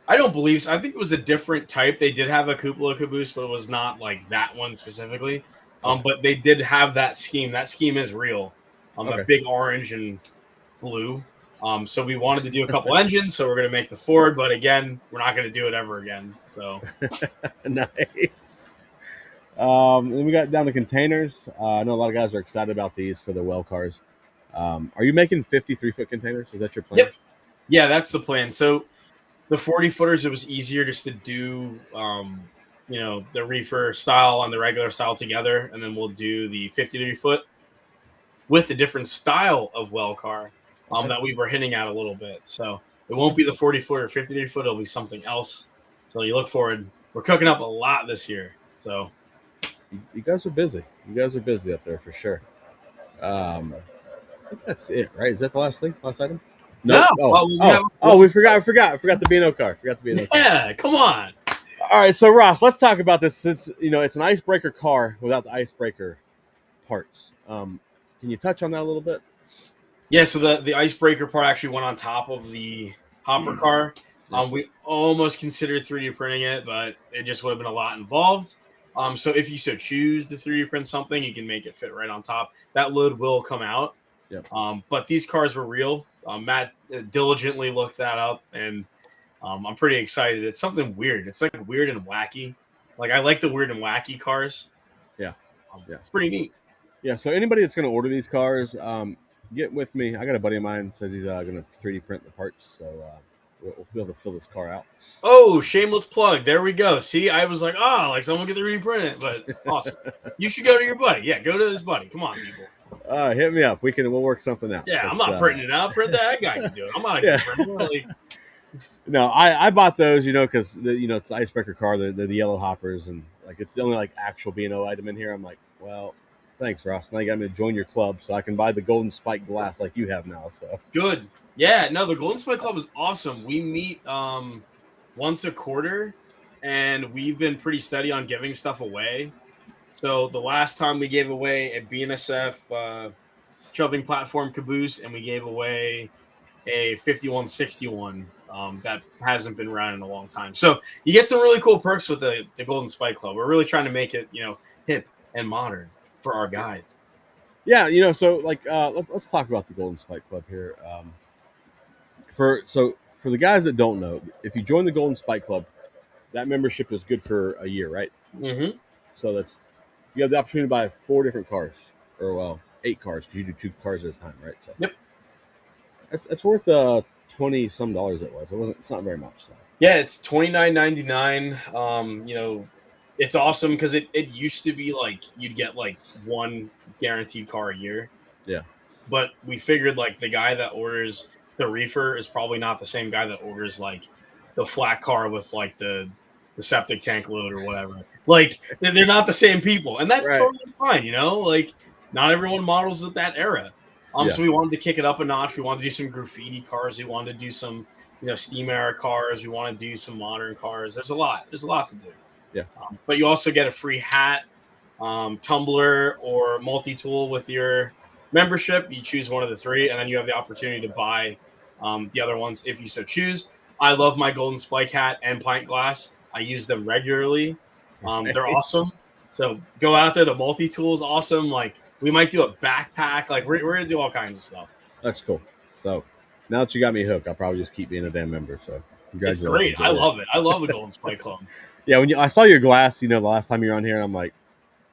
I don't believe so. I think it was a different type. They did have a cupola caboose, but it was not like that one specifically. Okay. But they did have that scheme. That scheme is real. The Okay. big orange and blue. So we wanted to do a couple engines, so we're going to make the Ford, but again, we're not going to do it ever again. So Nice. Then we got down to containers. I know a lot of guys are excited about these for the well cars. Are you making 53-foot containers? Is that your plan? yep, yeah, that's the plan. So the 40 footers, it was easier just to do, the reefer style and the regular style together, and then we'll do the 53-foot with a different style of well car Okay. that we were hinting at a little bit. So it won't be the 40 foot or 53 foot; it'll be something else. So you look forward. We're cooking up a lot this year. So You guys are busy. You guys are busy up there for sure. I think that's it, right? Is that the last thing? Last item? no, Nope. Oh, well, we have oh, oh! We forgot. I forgot the B&O car. Forgot the B&O car. yeah. Come on. All right, so Ross, let's talk about this. Since it's an icebreaker car without the icebreaker parts. Can you touch on that a little bit? Yeah, so the icebreaker part actually went on top of the hopper car. We almost considered 3D printing it, but it just would have been a lot involved. So if you so choose to 3D print something, you can make it fit right on top. That load will come out. Yep. But these cars were real. Matt diligently looked that up, and I'm pretty excited. It's something weird. It's like weird and wacky. Like I like the weird and wacky cars. Yeah. Yeah. It's pretty neat. Yeah. So anybody that's going to order these cars, get with me. I got a buddy of mine says he's going to 3D print the parts, so we'll be able to fill this car out. Oh, shameless plug. There we go. See, I was like, oh, like someone get the reprint it, but awesome. You should go to your buddy. Yeah, go to this buddy. Come on, people. Hit me up. We'll work something out. Yeah, But, I'm not printing it out. Print that guy can do it. I'm not a Yeah. printer. Like, No, I bought those, because it's the icebreaker car. They're the yellow hoppers, and like it's the only like actual B&O item in here. I'm like, well, thanks, Ross. Now you got me to join your club, so I can buy the golden spike glass like you have now. So good. Yeah, no, the Golden Spike Club is awesome. We meet once a quarter, and we've been pretty steady on giving stuff away. So the last time we gave away a BNSF shoving platform caboose, and we gave away a 5161 that hasn't been around in a long time. So you get some really cool perks with the Golden Spike Club. We're really trying to make it, hip and modern for our guys. yeah, so like let's talk about the golden spike club here. For the guys that don't know, if you join the golden spike club, that membership is good for a year, right? Mm-hmm. So you have the opportunity to buy 4 different cars, or 8 cars because you do 2 cars at a time, right? So Yep. It's worth $20 some dollars. It's not very much. So. Yeah, it's $29.99. It's awesome because it used to be like you'd get like one guaranteed car a year. Yeah. But we figured like the guy that orders the reefer is probably not the same guy that orders like the flat car with like the septic tank load or whatever. Like they're not the same people, and that's Right. totally fine. Like not everyone models at that era. Yeah. So we wanted to kick it up a notch. We wanted to do some graffiti cars. We wanted to do some steam era cars. We want to do some modern cars. There's a lot to do. Yeah. But you also get a free hat, tumbler, or multi-tool with your membership. You choose one of the 3, and then you have the opportunity to buy the other ones if you so choose. I love my golden spike hat and pint glass. I use them regularly. They're awesome. So go out there. The multi-tool is awesome. Like we might do a backpack. Like we're gonna do all kinds of stuff. That's cool. So now that you got me hooked, I'll probably just keep being a damn member. So It's congratulations. great. I love it. I love the Golden Spike Club. Yeah, when I saw your glass, the last time you were on here, I'm like,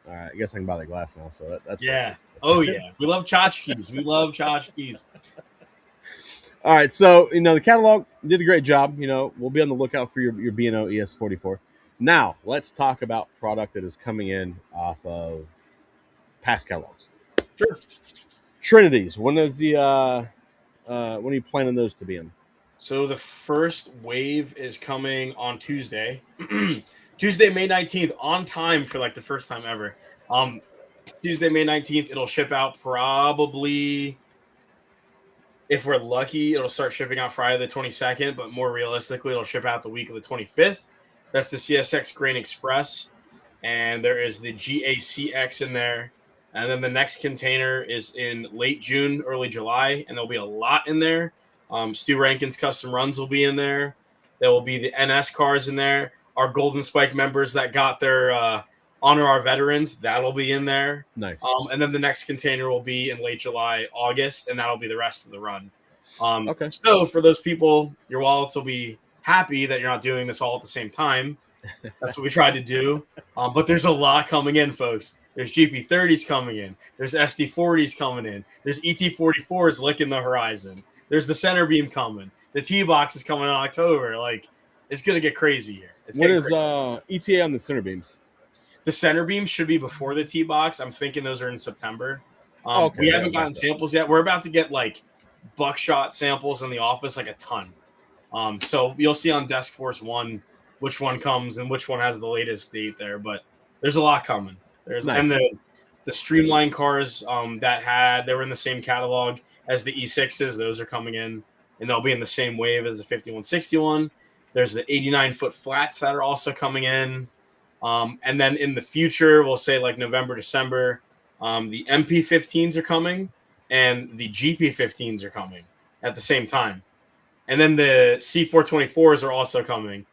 all right, I guess I can buy the glass now. So that's yeah. Oh yeah, we love tchotchkes. We love tchotchkes. All right, so the catalog did a great job. We'll be on the lookout for your B&O ES44. Now let's talk about product that is coming in off of past catalogs. Sure. Trinities. When are you planning those to be in? So the first wave is coming on Tuesday. Tuesday, May 19th, on time for like the first time ever. Tuesday, May 19th, it'll ship out probably, if we're lucky, it'll start shipping out Friday the 22nd, but more realistically, it'll ship out the week of the 25th. That's the CSX Grain Express. and there is the GACX in there. And then the next container is in late June, early July, and there'll be a lot in there. Stu Rankin's custom runs will be in there. There will be the NS cars in there. Our Golden Spike members that got their Honor Our Veterans, that'll be in there. Nice. And then the next container will be in late July, August, and that'll be the rest of the run. Okay. So for those people, your wallets will be happy that you're not doing this all at the same time. That's what we tried to do. But there's a lot coming in, folks. There's GP30s coming in. There's SD40s coming in. There's ET44s licking the horizon. There's the center beam coming. The T-box is coming in October. Like, it's going to get crazy here. What is ETA on the center beams? The center beams should be before the T-box. I'm thinking those are in September. Okay. We haven't gotten samples yet. We're about to get, like, buckshot samples in the office, like a ton. So you'll see on Desk Force 1 which one comes and which one has the latest date there. But there's a lot coming. There's nice. And the Streamline cars they were in the same catalog as the E6s. Those are coming in, and they'll be in the same wave as the 5161. There's the 89-foot flats that are also coming in. And then in the future, we'll say like November, December, the MP15s are coming and the GP15s are coming at the same time. And then the C424s are also coming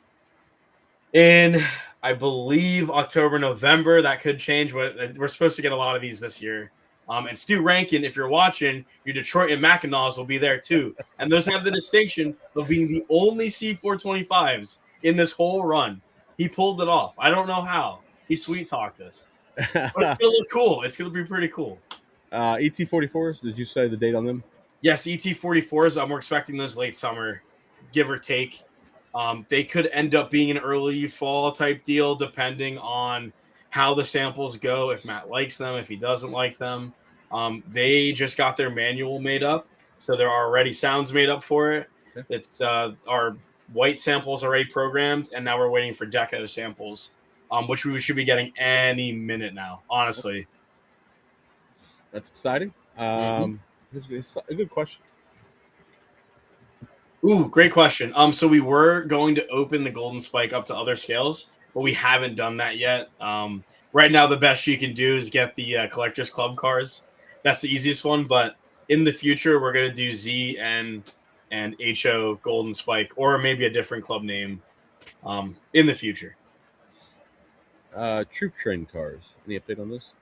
in, I believe, October, November. That could change, but we're supposed to get a lot of these this year. And Stu Rankin, if you're watching, your Detroit and Mackinaws will be there too. And those have the distinction of being the only C425s in this whole run. He pulled it off. I don't know how. He sweet-talked us. But it's going to look cool. It's going to be pretty cool. ET44s, did you say the date on them? Yes, ET44s. We're expecting those late summer, give or take. They could end up being an early fall type deal, depending on how the samples go, if Matt likes them, if he doesn't like them. They just got their manual made up, so there are already sounds made up for it. Okay. It's our white samples already programmed, and now we're waiting for Deco samples, which we should be getting any minute now, honestly. That's exciting. Here's a good question. Ooh, great question. So we were going to open the Golden Spike up to other scales, but we haven't done that yet. Right now, the best you can do is get the Collectors Club cars. That's the easiest one, but in the future, we're going to do Z and HO Golden Spike, or maybe a different club name in the future. Troop Train cars. Any update on this?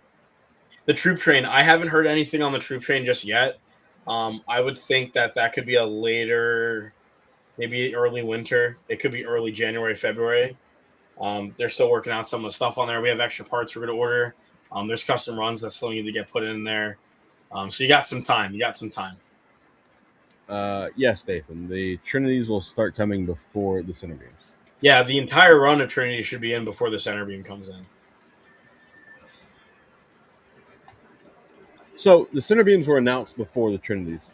The Troop Train. I haven't heard anything on the Troop Train just yet. I would think that could be a later, maybe early winter. It could be early January, February. They're still working out some of the stuff on there. We have extra parts we're going to order. There's custom runs that still need to get put in there. So you got some time. Yes, Dathan. The Trinities will start coming before the center beams. Yeah, the entire run of Trinity should be in before the center beam comes in. So the center beams were announced before the Trinities.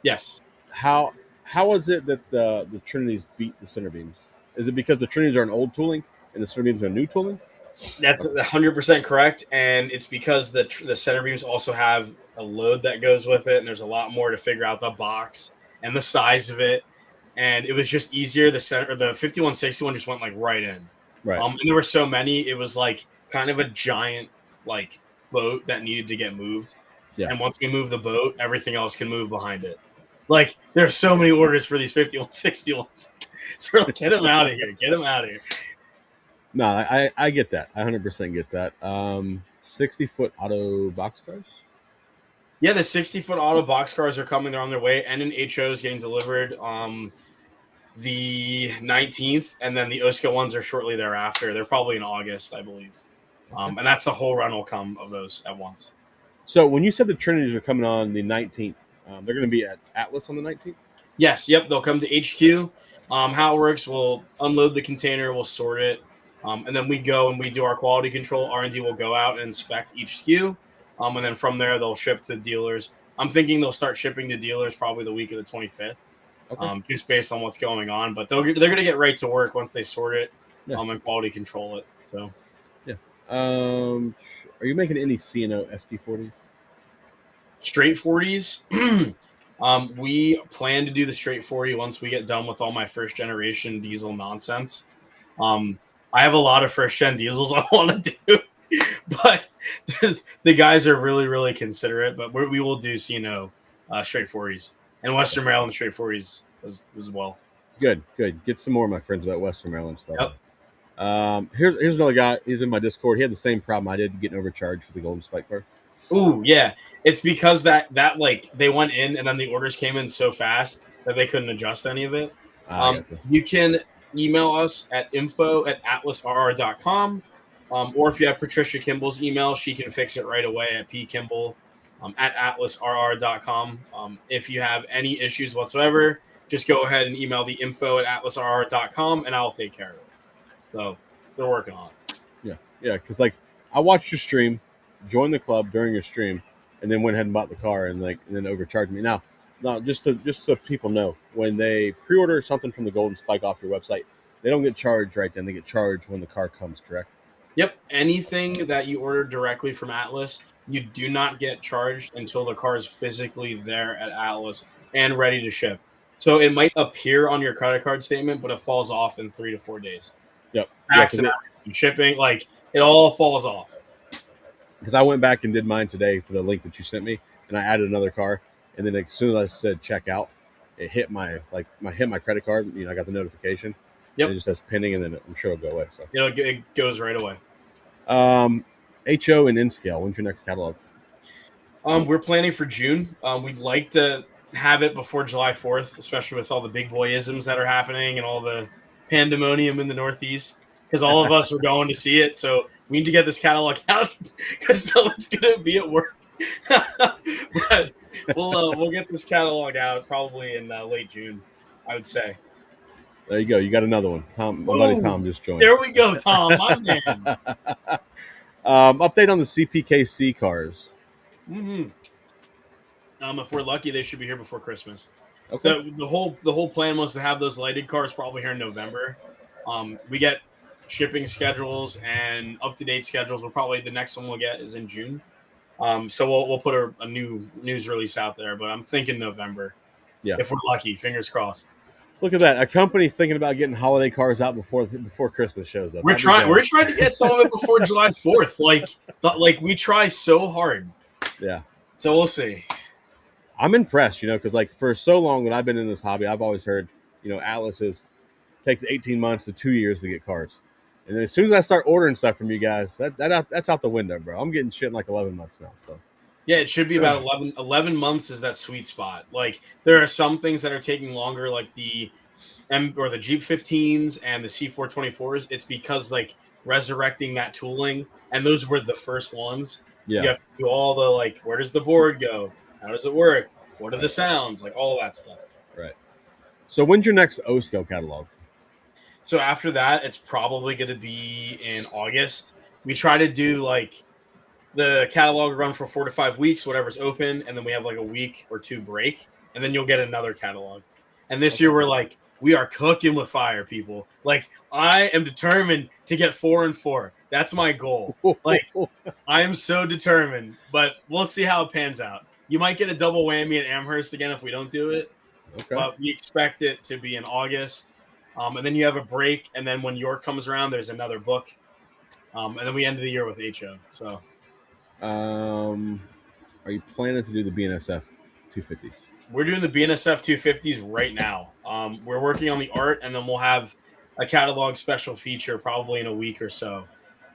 Yes. How is it that the Trinities beat the center beams? Is it because the Trinities are an old tooling and the center beams are new tooling? That's 100% correct, and it's because the center beams also have a load that goes with it, and there's a lot more to figure out the box and the size of it, and it was just easier. The 5161 just went like right in, right? And there were so many, it was like kind of a giant like boat that needed to get moved. Yeah. And once we move the boat, everything else can move behind it. Like, there's so many orders for these 5161s. So get them out of here. Get them out of here. No, I get that. I 100% get that. 60-foot auto boxcars? Yeah, the 60-foot auto boxcars are coming. They're on their way. And an HO is getting delivered the 19th. And then the OSCA ones are shortly thereafter. They're probably in August, I believe. Okay. And that's the whole run will come of those at once. So when you said the Trinities are coming on the 19th, they're going to be at Atlas on the 19th? Yes. Yep. They'll come to HQ. How it works, we'll unload the container, we'll sort it, and then we go and we do our quality control. R&D will go out and inspect each SKU, and then from there they'll ship to dealers. I'm thinking they'll start shipping to dealers probably the week of the 25th, okay. Just based on what's going on. But they're going to get right to work once they sort it, and quality control it. So, yeah. Are you making any C&O SD40s? Straight 40s? We plan to do the straight 40 once we get done with all my first generation diesel nonsense. I have a lot of first gen diesels I want to do, but the guys are really, really considerate. But we will do straight 40s and Western Maryland straight 40s as well. Good. Get some more of my friends with that Western Maryland stuff. Yep. Here's another guy. He's in my Discord. He had the same problem I did, getting overcharged for the Golden Spike car. Ooh, yeah. It's because that like they went in and then the orders came in so fast that they couldn't adjust any of it. You can email us at info@atlasrr.com. Or if you have Patricia Kimball's email, she can fix it right away at pkimball at atlasrr.com. If you have any issues whatsoever, just go ahead and email the info@atlasrr.com and I'll take care of it. So they're working on it. Yeah, because like I watched your stream, joined the club during your stream, and then went ahead and bought the car and then overcharged me. Now, just so people know, when they pre-order something from the Golden Spike off your website, they don't get charged right then. They get charged when the car comes, correct? Yep. Anything that you order directly from Atlas, you do not get charged until the car is physically there at Atlas and ready to ship. So it might appear on your credit card statement, but it falls off in 3 to 4 days. Yep. Accident, shipping, like it all falls off. Because I went back and did mine today for the link that you sent me, and I added another car, and then as soon as I said check out, it hit my credit card. I got the notification. Yep. It just says pending, and then I'm sure it'll go away. So it goes right away. HO and N-Scale. When's your next catalog? We're planning for June. We'd like to have it before July 4th, especially with all the big boy-isms that are happening and all the pandemonium in the Northeast, because all of us are going to see it. So we need to get this catalog out because no one's going to be at work. But we'll get this catalog out probably in late June, I would say. There you go. You got another one. My buddy Tom just joined. There we go, Tom. My man. Update on the CPKC cars. Mm-hmm. If we're lucky, they should be here before Christmas. Okay. The whole plan was to have those lighted cars probably here in November. We get shipping schedules and up-to-date schedules. The next one we'll get is in June. So we'll put a new news release out there, but I'm thinking November. Yeah. If we're lucky, fingers crossed. Look at that. A company thinking about getting holiday cars out before Christmas shows up. We're trying to get some of it before July 4th. Like we try so hard. Yeah. So we'll see. I'm impressed, because like for so long that I've been in this hobby, I've always heard, Atlas takes 18 months to 2 years to get cars. And then as soon as I start ordering stuff from you guys, that's out the window, bro. I'm getting shit in like 11 months now. So yeah, it should be about 11 months is that sweet spot. Like there are some things that are taking longer, like the Jeep 15s and the C424s. It's because like resurrecting that tooling, and those were the first ones. Yeah. You have to do all the like, where does the board go? How does it work? What are the sounds? Like all that stuff. Right. So when's your next O-Scale catalog? So after that, it's probably going to be in August. We try to do like the catalog run for 4 to 5 weeks, whatever's open, and then we have like a week or two break, and then you'll get another catalog. And this year we're like, we are cooking with fire, people. Like I am determined to get 4 and 4. That's my goal. Like I am so determined, but we'll see how it pans out. You might get a double whammy at Amherst again if we don't do it. Okay. But we expect it to be in August. And then you have a break, and then when York comes around, there's another book. And then we end the year with HO. So are you planning to do the BNSF 250s? We're doing the BNSF 250s right now. We're working on the art, and then we'll have a catalog special feature probably in a week or so.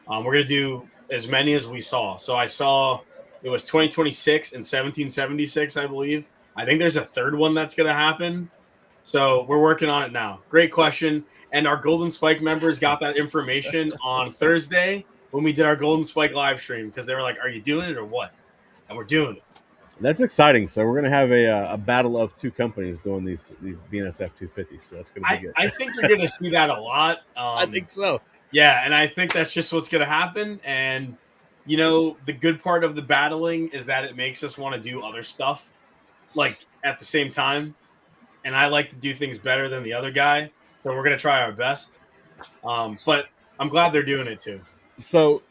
We're going to do as many as we saw. So I saw it was 2026 and 1776, I believe. I think there's a third one that's going to happen. So we're working on it now. Great question. And our Golden Spike members got that information on Thursday when we did our Golden Spike live stream, because they were like, are you doing it or what? And we're doing it. That's exciting. So we're going to have a battle of two companies doing these BNSF 250s. So that's going to be good. I think you're going to see that a lot. I think so. Yeah, and I think that's just what's going to happen. And, the good part of the battling is that it makes us want to do other stuff, like, at the same time. And I like to do things better than the other guy. So we're going to try our best. But I'm glad they're doing it too. So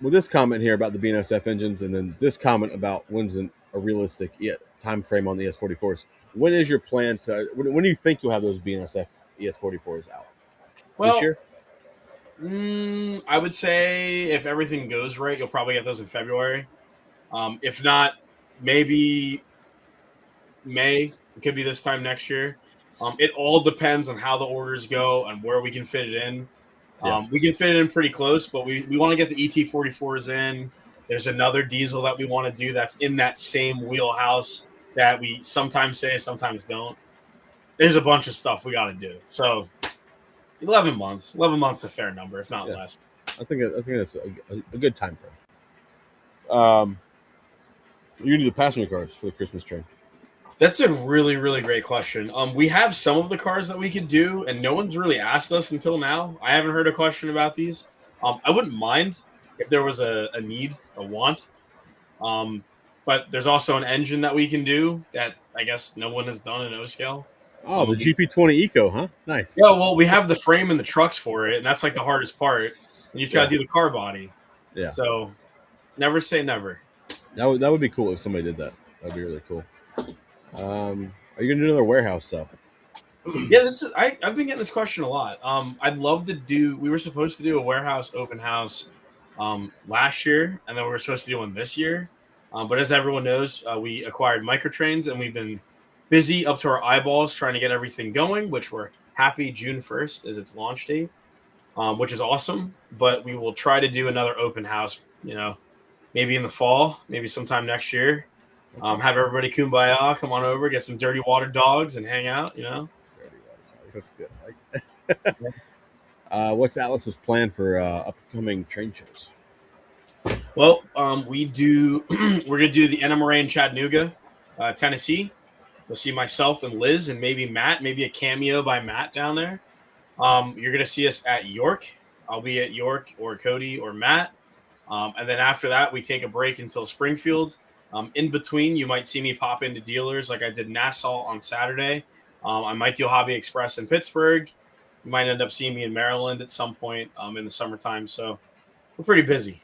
with this comment here about the BNSF engines, and then this comment about when's a realistic time frame on the ES44s, when is your plan when do you think you'll have those BNSF ES44s out? Well, this year? I would say if everything goes right, you'll probably get those in February. If not, maybe May. It could be this time next year. It all depends on how the orders go and where we can fit it in. Yeah. We can fit it in pretty close, but we want to get the ET44s in. There's another diesel that we want to do that's in that same wheelhouse that we sometimes say, sometimes don't. There's a bunch of stuff we got to do. So 11 months. 11 months is a fair number, if not Yeah. less. I think that's a good time frame. You're gonna do the passenger cars for the Christmas train. That's a really, really great question. We have some of the cars that we could do, and no one's really asked us until now. I haven't heard a question about these. I wouldn't mind if there was a need, a want. Um, but there's also an engine that we can do that I guess no one has done in O scale. Oh, the GP20 Eco, huh? Nice. Yeah, well, we have the frame and the trucks for it, and that's like the hardest part. And you just got to Yeah. do the car body. Yeah. So never say never. That would be cool if somebody did that. That'd be really cool. Are you gonna do another warehouse stuff? Yeah, I've been getting this question a lot. I'd love to do. We were supposed to do a warehouse open house last year, and then we were supposed to do one this year. But as everyone knows, we acquired microtrains, and we've been busy up to our eyeballs trying to get everything going. Which we're happy June 1st is its launch date, which is awesome. But we will try to do another open house. Maybe in the fall, maybe sometime next year. Have everybody kumbaya, come on over, get some dirty water dogs, and hang out. That's good. What's Atlas's plan for upcoming train shows? Well, we're gonna do the NMRA in Chattanooga, Tennessee. You'll see myself and Liz and maybe Matt, maybe a cameo by Matt down there. You're gonna see us at York. I'll be at York or Cody or Matt. And then after that, we take a break until Springfield. In between, you might see me pop into dealers like I did Nassau on Saturday. I might do Hobby Express in Pittsburgh. You might end up seeing me in Maryland at some point in the summertime. So we're pretty busy.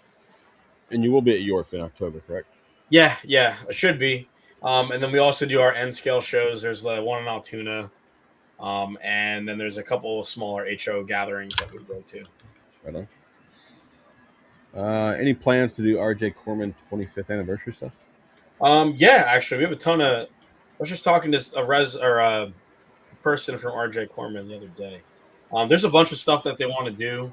And you will be at York in October, correct? Yeah, it should be. And then we also do our N scale shows. There's the one in Altoona, and then there's a couple of smaller HO gatherings that we go to. Right on. Any plans to do RJ Corman 25th anniversary stuff? Yeah, actually, we have a ton of. I was just talking to a person from RJ Corman the other day. There's a bunch of stuff that they want to do,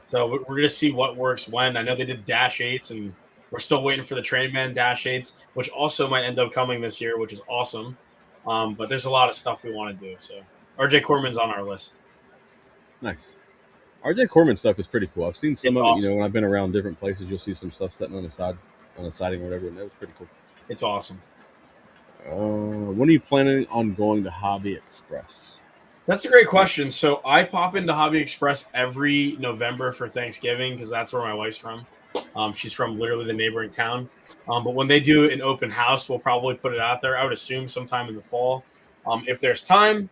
so we're gonna see what works when. I know they did Dash 8s, and we're still waiting for the Trainman Dash 8s, which also might end up coming this year, which is awesome. But there's a lot of stuff we want to do, so RJ Corman's on our list. Nice. RJ Corman stuff is pretty cool. I've seen some It's of awesome. it. When I've been around different places, you'll see some stuff sitting on the siding or whatever, and that was pretty cool. It's awesome. When are you planning on going to Hobby Express? That's a great question. So I pop into Hobby Express every November for Thanksgiving because that's where my wife's from. She's from literally the neighboring town. But when they do an open house, we'll probably put it out there. I would assume sometime in the fall. If there's time,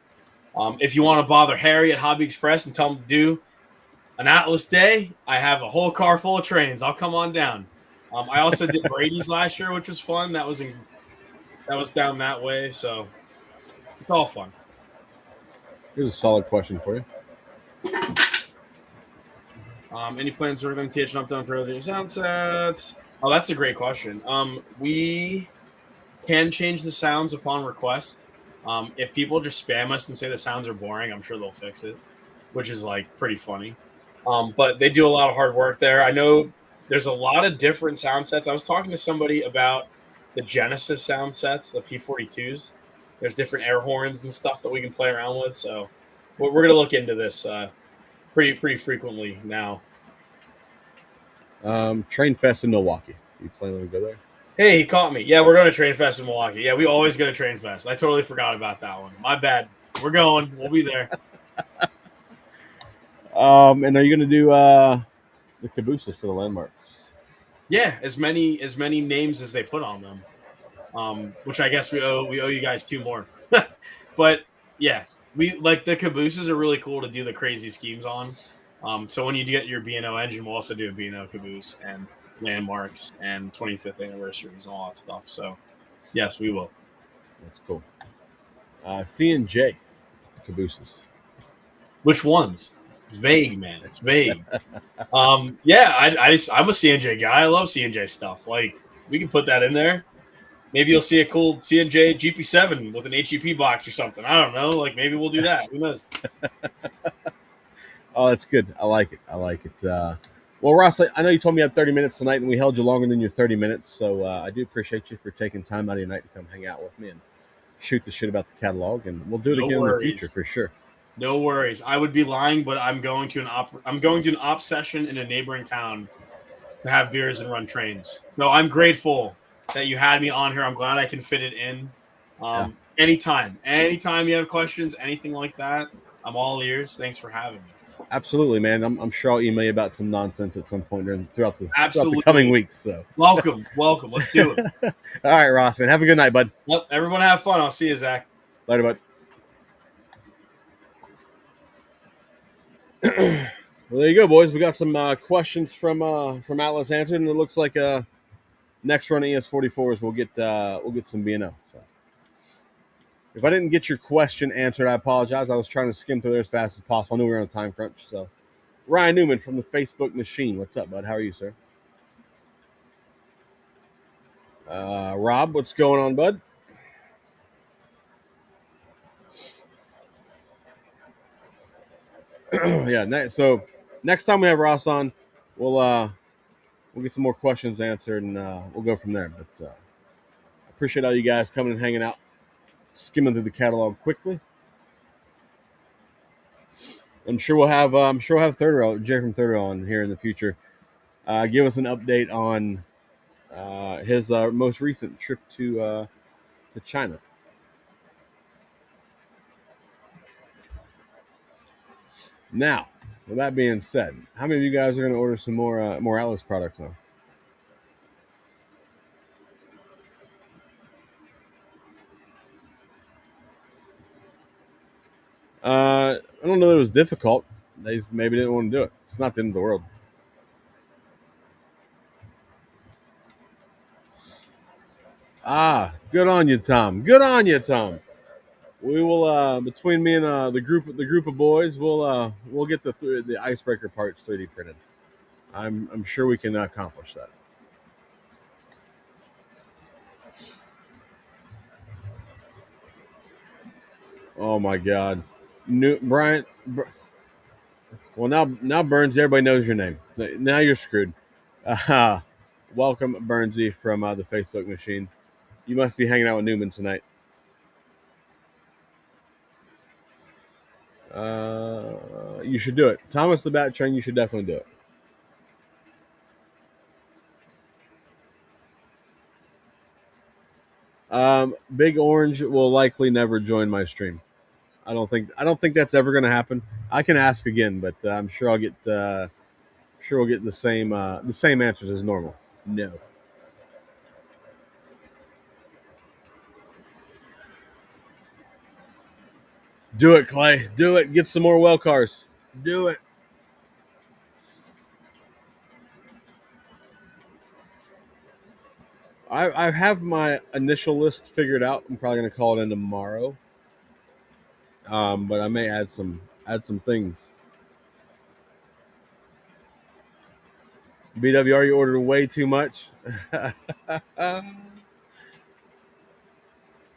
if you want to bother Harry at Hobby Express and tell him to do an Atlas Day, I have a whole car full of trains. I'll come on down. I also did Brady's last year, which was fun. That was down that way, so it's all fun. Here's a solid question for you. Any plans for MTH and Uptown for other sound sets? Oh, that's a great question. We can change the sounds upon request. If people just spam us and say the sounds are boring, I'm sure they'll fix it, which is like pretty funny. But they do a lot of hard work there. I know there's a lot of different sound sets. I was talking to somebody about the Genesis sound sets, the P42s. There's different air horns and stuff that we can play around with. So we're going to look into this pretty frequently now. Train Fest in Milwaukee. You planning to go there? Hey, he caught me. Yeah, we're going to Train Fest in Milwaukee. Yeah, we always go to Train Fest. I totally forgot about that one. My bad. We're going. We'll be there. And are you going to do the cabooses for the landmarks? Yeah, as many names as they put on them. Which I guess we owe you guys 2 more. But yeah, we like the cabooses are really cool to do the crazy schemes on. So when you get your B&O engine, we'll also do a B&O caboose and landmarks and 25th anniversaries and all that stuff. So yes, we will. That's cool. C and J cabooses. Which ones? It's vague, man. It's vague. Yeah, I'm a CNJ guy. I love CNJ stuff. Like, we can put that in there. Maybe you'll see a cool CNJ GP7 with an HEP box or something. I don't know. Like, maybe we'll do that. Who knows? Oh, that's good. I like it. Well, Ross, I know you told me you had 30 minutes tonight, and we held you longer than your 30 minutes. So I do appreciate you for taking time out of your night to come hang out with me and shoot the shit about the catalog. And we'll do it No again in the future worries. for sure. No worries. I would be lying, but I'm going to an op session in a neighboring town to have beers and run trains. So I'm grateful that you had me on here. I'm glad I can fit it in. Yeah, Anytime you have questions, anything like that, I'm all ears. Thanks for having me. absolutely, man. I'm sure I'll email you about some nonsense at some point throughout the coming Absolutely. weeks. So, Welcome. Let's do it. all right, Ross, man. Have a good night, bud. Yep. Everyone have fun. I'll see you, Zach. Later, bud. Well, there you go, boys. We got some questions from Atlas answered, and it looks like next run of ES44s we'll get some B&O. So if I didn't get your question answered, I apologize. I was trying to skim through there as fast as possible. I knew we were on a time crunch. So Ryan Newman from the Facebook Machine. What's up, bud? How are you, sir? Rob, what's going on, bud? Yeah. So next time we have Ross on, we'll get some more questions answered, and we'll go from there. But I appreciate all you guys coming and hanging out, skimming through the catalog quickly. I'm sure we'll have Third Rail, Jay from Third Rail on here in the future. Give us an update on his most recent trip to China. Now, with that being said, how many of you guys are going to order some more Atlas products now? I don't know that it was difficult. They just maybe didn't want to do it. It's not the end of the world. Good on you, Tom. Good on you, Tom. We will between me and the group of boys, we'll get the icebreaker parts 3D printed. I'm sure we can accomplish that. Oh my God, Bryant. Well, now Burns, everybody knows your name. Now you're screwed. Uh, Welcome, Burnsy from the Facebook Machine. You must be hanging out with Newman tonight. You should do it, Thomas the Bat Train. You should definitely do it. Big Orange will likely never join my stream. I don't think that's ever going to happen. I can ask again, but I'm sure I'll get sure we'll get the same answers as normal. No. Do it, Clay. Do it. Get some more well cars. Do it. I have my initial list figured out. I'm probably going to call it in tomorrow. But I may add some things. BWR, you ordered way too much.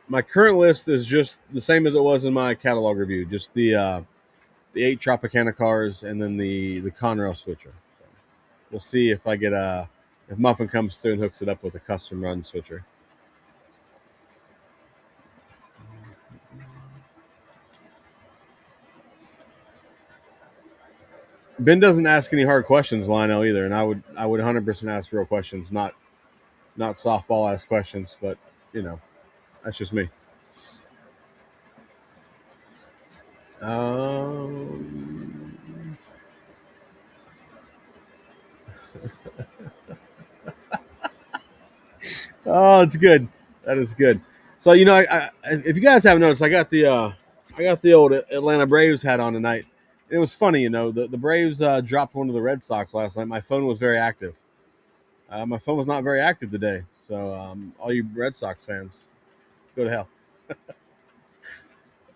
My current list is just the same as it was in my catalog review. Just the 8 Tropicana cars and then the Conrail switcher. So we'll see if I get if Muffin comes through and hooks it up with a custom run switcher. Ben doesn't ask any hard questions, Lionel, either, and I would 100% ask real questions, not softball ass questions, but that's just me. Oh, it's good. That is good. So if you guys haven't noticed, I got the old Atlanta Braves hat on tonight. It was funny, the Braves dropped one of the Red Sox last night. My phone was very active. My phone was not very active today. So all you Red Sox fans, go to hell.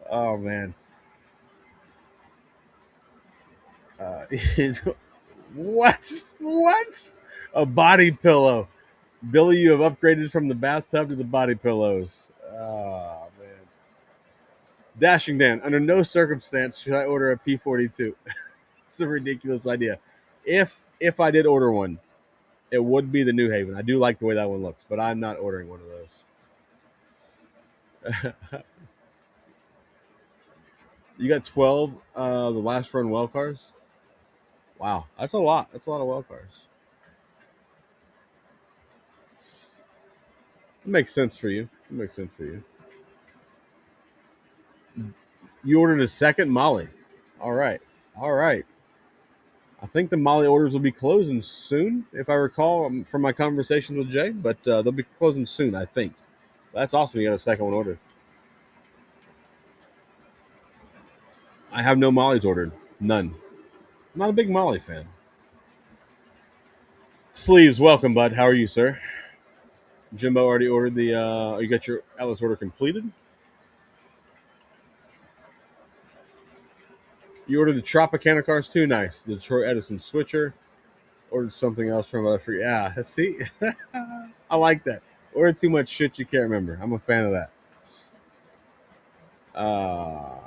Oh man. Uh, what? What? A body pillow. Billy, you have upgraded from the bathtub to the body pillows. Oh, man. Dashing Dan, under no circumstance should I order a P-42. It's a ridiculous idea. If I did order one, it would be the New Haven. I do like the way that one looks, but I'm not ordering one of those. You got 12 the last run well cars? Wow, that's a lot. That's a lot of well cars. It makes sense for you. It makes sense for you. You ordered a second Molly. All right. All right. I think the Molly orders will be closing soon, if I recall from my conversations with Jay, but they'll be closing soon, I think. That's awesome. You got a second one ordered. I have no Mollies ordered. None. I'm not a big Molly fan. Sleeves, welcome, bud. How are you, sir? Jimbo already ordered the. You got your Atlas order completed? You ordered the Tropicana cars too? Nice. The Detroit Edison switcher. Ordered something else from yeah, see? I like that. Ordered too much shit you can't remember. I'm a fan of that. Uh,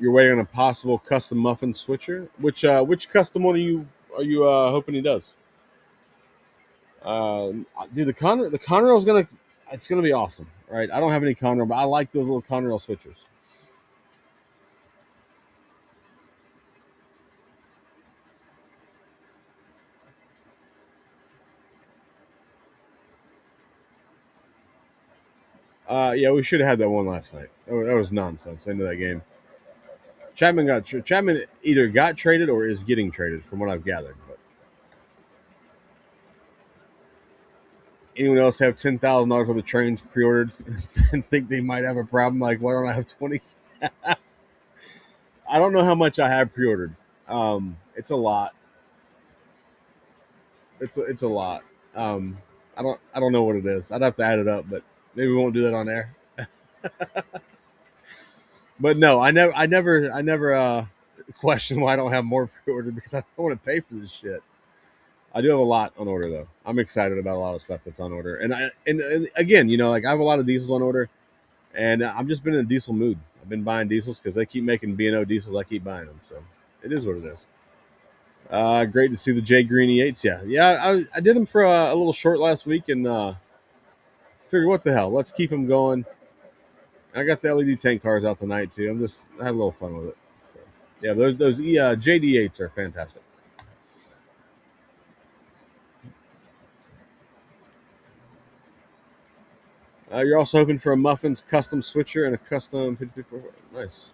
you're waiting on a possible custom muffin switcher. Which custom one are you hoping he does? Dude, the Conrail is gonna be awesome, right? I don't have any Conrail, but I like those little Conrail switchers. Yeah, we should have had that one last night. That was nonsense. End of that game. Chapman either got traded or is getting traded, from what I've gathered. But anyone else have $10,000 worth of trains pre-ordered and think they might have a problem? Like, why don't I have 20? I don't know how much I have pre-ordered. It's a lot. It's a lot. Um, I don't know what it is. I'd have to add it up, but maybe we won't do that on air. But no, I never question why I don't have more pre-ordered because I don't want to pay for this shit. I do have a lot on order though. I'm excited about a lot of stuff that's on order, and again, like I have a lot of diesels on order, and I've just been in a diesel mood. I've been buying diesels because they keep making B&O diesels. I keep buying them, so it is what it is. Great to see the Jay Green E8s. Yeah. I did them for a little short last week, and figured what the hell, let's keep them going. I got the LED tank cars out tonight too. I had a little fun with it. So yeah, those JD8s are fantastic. You're also hoping for a Muffins custom switcher and a custom 54. Nice.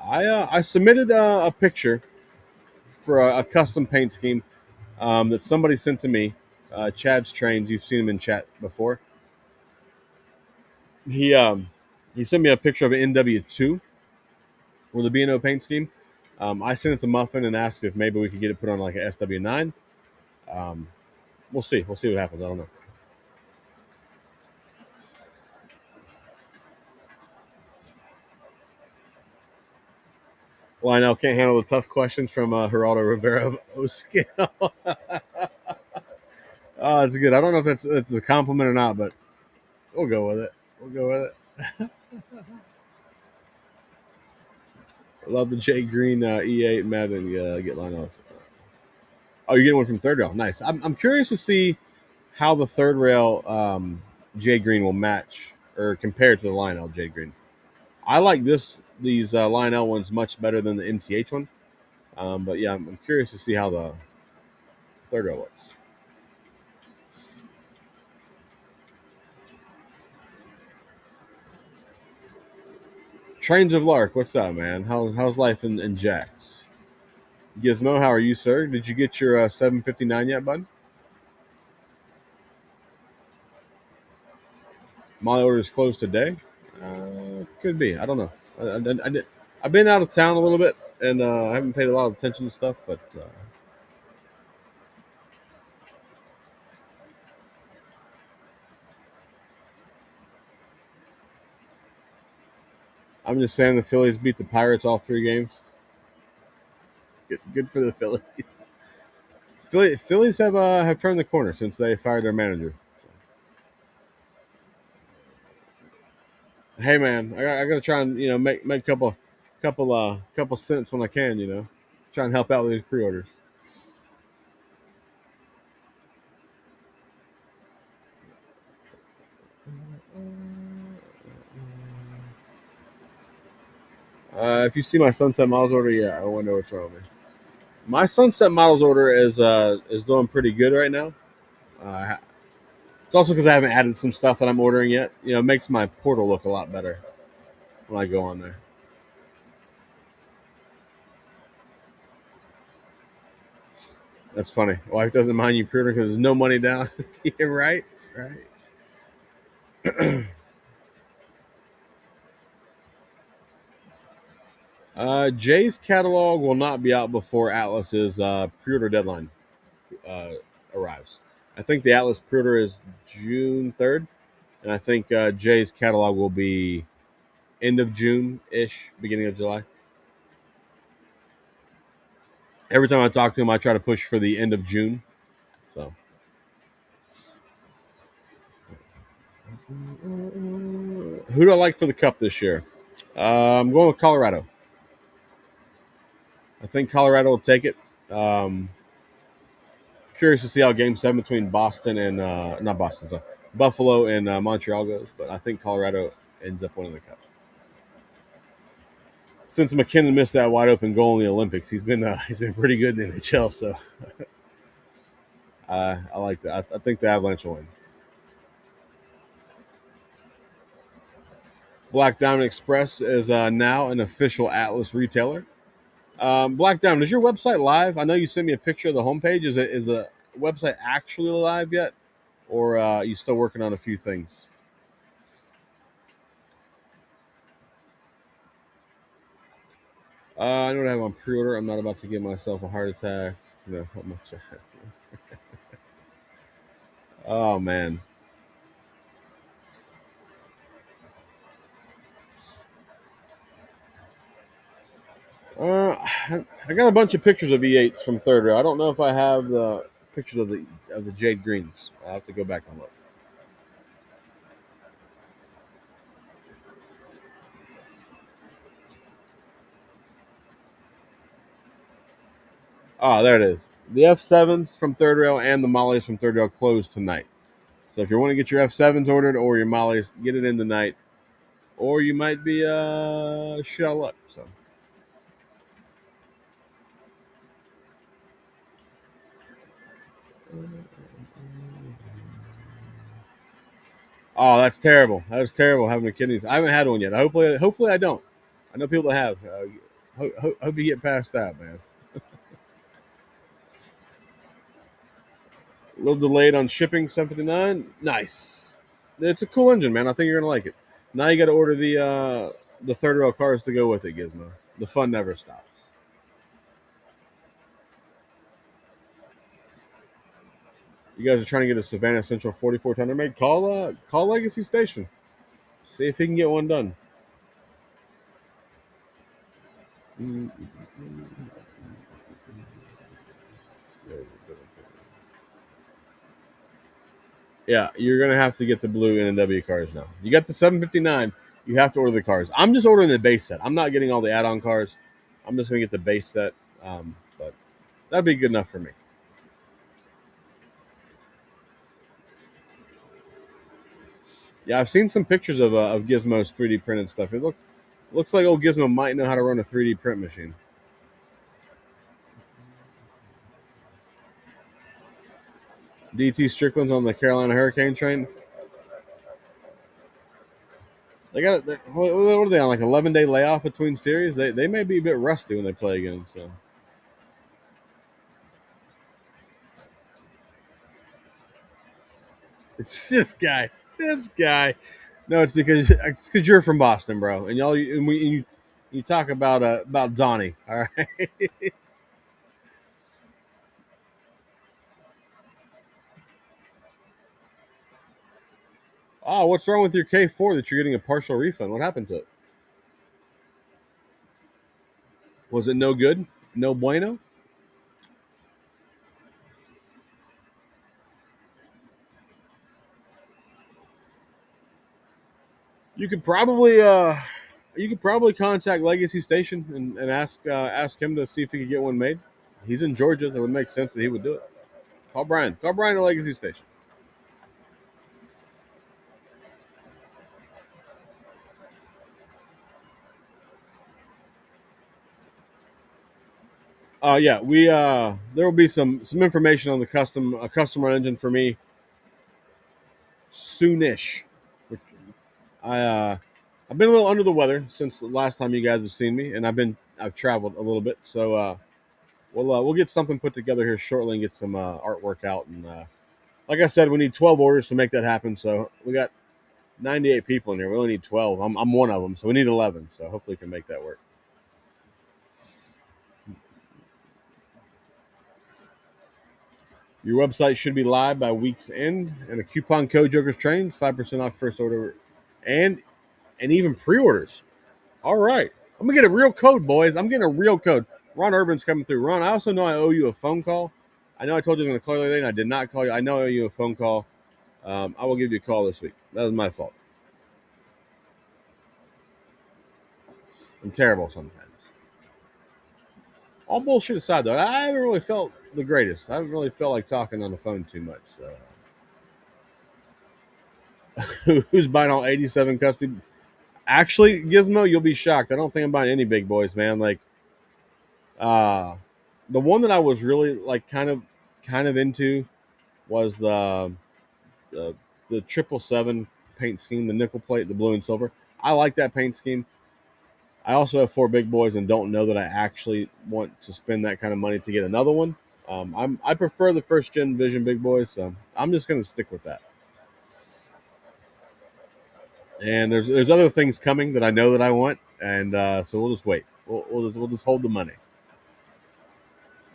I submitted a picture for a custom paint scheme that somebody sent to me. Chad's Trains. You've seen him in chat before. He um, he sent me a picture of an NW2 with a B&O paint scheme. I sent it to Muffin and asked if maybe we could get it put on like a SW9. Um, we'll see. We'll see what happens. I don't know. Well, I know can't handle the tough questions from Geraldo Rivera of O-Scale. Oh, that's good. I don't know if that's a compliment or not, but we'll go with it. We'll go with it. I love the Jay Green E8 Madden get line else. Oh, you're getting one from Third Rail. Nice. I'm curious to see how the Third Rail Jay Green will match or compare to the Lionel Jay Green. I like these Lionel ones much better than the MTH one. But yeah, I'm curious to see how the Third Rail looks. Trains of Lark, what's up, man? How's life in Jax? Gizmo, how are you, sir? Did you get your 759 yet, bud? My order is closed today. Could be. I don't know. I've been out of town a little bit, and I haven't paid a lot of attention to stuff. But I'm just saying the Phillies beat the Pirates all 3 games. Good for the Phillies. Phillies have turned the corner since they fired their manager. Hey man, I got to try and make a couple cents when I can. Try and help out with these pre-orders. If you see my Sunset Models order, yeah, I wonder what's wrong with me. My Sunset Models order is doing pretty good right now. Uh, it's also because I haven't added some stuff that I'm ordering yet. It makes my portal look a lot better when I go on there. That's funny. Wife doesn't mind you pre-order because there's no money down. Yeah, right, right. Jay's catalog will not be out before Atlas's pre-order deadline uh, arrives. I think the Atlas pre-order is June 3rd, and I think Jay's catalog will be end of June ish, beginning of July. Every time I talk to him, I try to push for the end of June. So, who do I like for the Cup this year? I'm going with Colorado. I think Colorado will take it. Um, Curious to see how Game 7 between Boston and not Boston, sorry, Buffalo and Montreal goes, but I think Colorado ends up winning the Cup. Since McKinnon missed that wide open goal in the Olympics, he's been pretty good in the NHL. So I like that. I think the Avalanche will win. Black Diamond Express is now an official Atlas retailer. Black Diamond, is your website live? I know you sent me a picture of the homepage. Is the website actually live yet, or are you still working on a few things? I know what I have on pre-order. I'm not about to give myself a heart attack. How much I have. Oh man. Uh, I got a bunch of pictures of E8s from third row. I don't know if I have the pictures of the Jade Greens. I'll have to go back and look. Oh, there it is. The F7s from third rail and the Mollies from third rail close tonight. So if you want to get your F7s ordered or your Mollies, get it in tonight, or you might be shit out of luck. So. Oh, that's terrible. That was terrible having the kidneys. I haven't had one yet. Hopefully I don't. I know people that have. Hope you get past that, man. A little delayed on shipping, 759. Nice. It's a cool engine, man. I think you're gonna like it. Now you got to order the third rail cars to go with it, Gizmo. The fun never stops. You guys are trying to get a Savannah Central 44 tonner made. Call Legacy Station. See if he can get one done. Yeah, you're gonna have to get the blue NW cars now. You got the 759. You have to order the cars. I'm just ordering the base set. I'm not getting all the add-on cars. I'm just gonna get the base set. But that'd be good enough for me. Yeah, I've seen some pictures of Gizmo's 3D printed stuff. Looks like old Gizmo might know how to run a 3D print machine. DT Strickland's on the Carolina Hurricane train. What are they on, like 11-day layoff between series? They may be a bit rusty when they play again. So it's this guy. This guy. No, it's because you're from Boston, bro, and you talk about Donnie. All right. Oh, what's wrong with your K4 that you're getting a partial refund? What happened to it? Was it no good? No bueno? You could probably contact Legacy Station and ask him to see if he could get one made. He's in Georgia. That would make sense that he would do it. Call Brian. Call Brian at Legacy Station. Yeah, we there will be some information on the custom run engine for me soonish. I've been a little under the weather since the last time you guys have seen me, and I've traveled a little bit, so we'll get something put together here shortly and get some artwork out. And like I said, we need 12 orders to make that happen. So we got 98 people in here. We only need 12. I'm one of them, so we need 11. So hopefully we can make that work. Your website should be live by week's end, and a coupon code Joker's Trains, 5% off first order, and even pre-orders. All right, I'm gonna get a real code, boys. I'm getting a real code. Ron Urban's coming through. Ron, I also know I owe you a phone call. I know I told you I was gonna call you today, and I did not call you. I know I owe you a phone call. I will give you a call this week. That was my fault. I'm terrible sometimes. All bullshit aside, though, I haven't really felt the greatest. I haven't really felt like talking on the phone too much. So. Who's buying all 87 custody? Actually, Gizmo, you'll be shocked. I don't think I'm buying any big boys, man. Like, the one that I was really like kind of into was the 777 paint scheme, the nickel plate, the blue and silver. I like that paint scheme. I also have 4 big boys and don't know that I actually want to spend that kind of money to get another one. I prefer the first gen Vision big boys, so I'm just going to stick with that. And there's other things coming that I know that I want, and so we'll just wait. We'll just hold the money.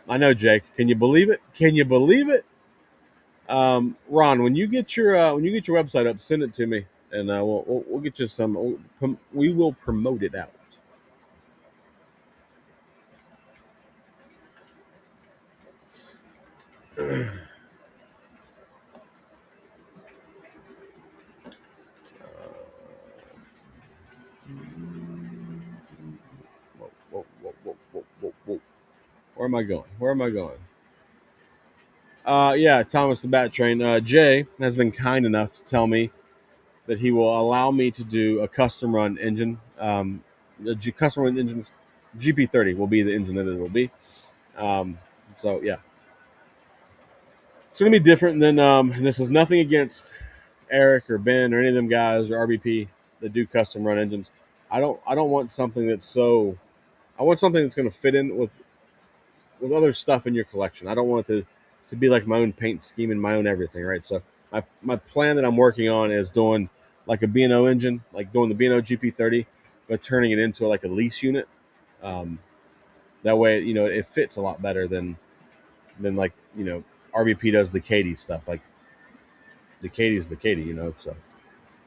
I know, Jake. Can you believe it? Can you believe it? Ron, when you get your website up, send it to me, and we'll get you some. We will promote it out. Whoa. Where am I going? Yeah, Thomas the Bat Train. Jay has been kind enough to tell me that he will allow me to do a custom run engine. Custom run engine GP30 will be the engine that it will be. So yeah, it's going to be different than. And this is nothing against Eric or Ben or any of them guys or RBP that do custom run engines. I don't want something that's so. I want something that's going to fit in with other stuff in your collection. I don't want it to be like my own paint scheme and my own everything, right? So my plan that I'm working on is doing like a B&O engine, like doing the B&O GP30, but turning it into like a lease unit. That way, it fits a lot better than like, RBP does the Katie stuff. Like the Katie is the Katie, So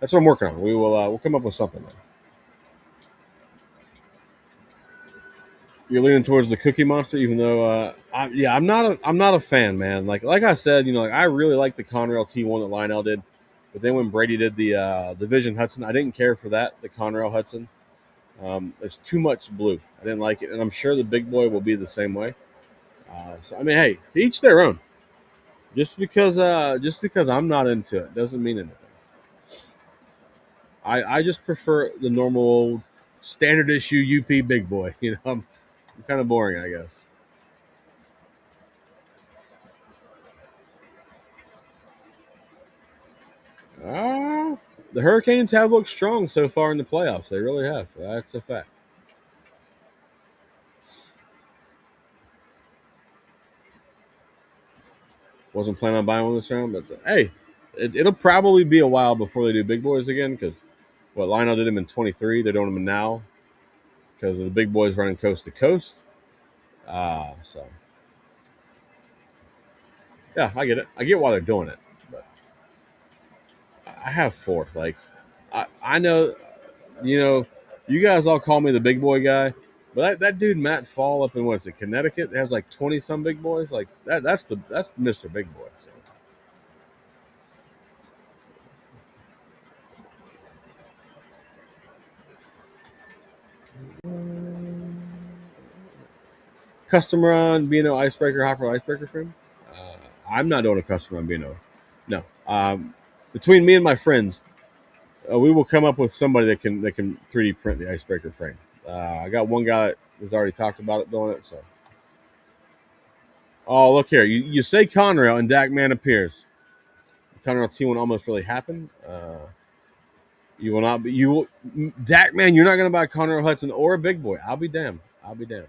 that's what I'm working on. We'll come up with something then. You're leaning towards the Cookie Monster, even though, I'm not a fan, man. Like I said, I really like the Conrail T1 that Lionel did, but then when Brady did the Vision Hudson, I didn't care for that. The Conrail Hudson, there's too much blue. I didn't like it, and I'm sure the big boy will be the same way. So I mean, hey, to each their own. Just because I'm not into it doesn't mean anything. I just prefer the normal old standard issue UP big boy. I'm kind of boring, I guess. The Hurricanes have looked strong so far in the playoffs. They really have. That's a fact. Wasn't planning on buying one this round, but hey, it'll probably be a while before they do big boys again because what Lionel did them in 23, they're doing them now because of the big boys running coast to coast. So yeah, I get it. I get why they're doing it, but I have 4. Like I know, you guys all call me the big boy guy. But that dude Matt Fall up in what's it, Connecticut has like 20 some big boys. Like that's the Mr. Big Boy. So. Custom run, B&O icebreaker, hopper icebreaker frame. I'm not doing a custom run B&O. No. Between me and my friends, we will come up with somebody that can 3D print the icebreaker frame. I got one guy that has already talked about it doing it. So, oh look here, you say Conrail and Dak Man appears. Conrail T won't almost really happen. You will not be Dak Man. You're not going to buy Conrail Hudson or a big boy. I'll be damned. I'll be damned.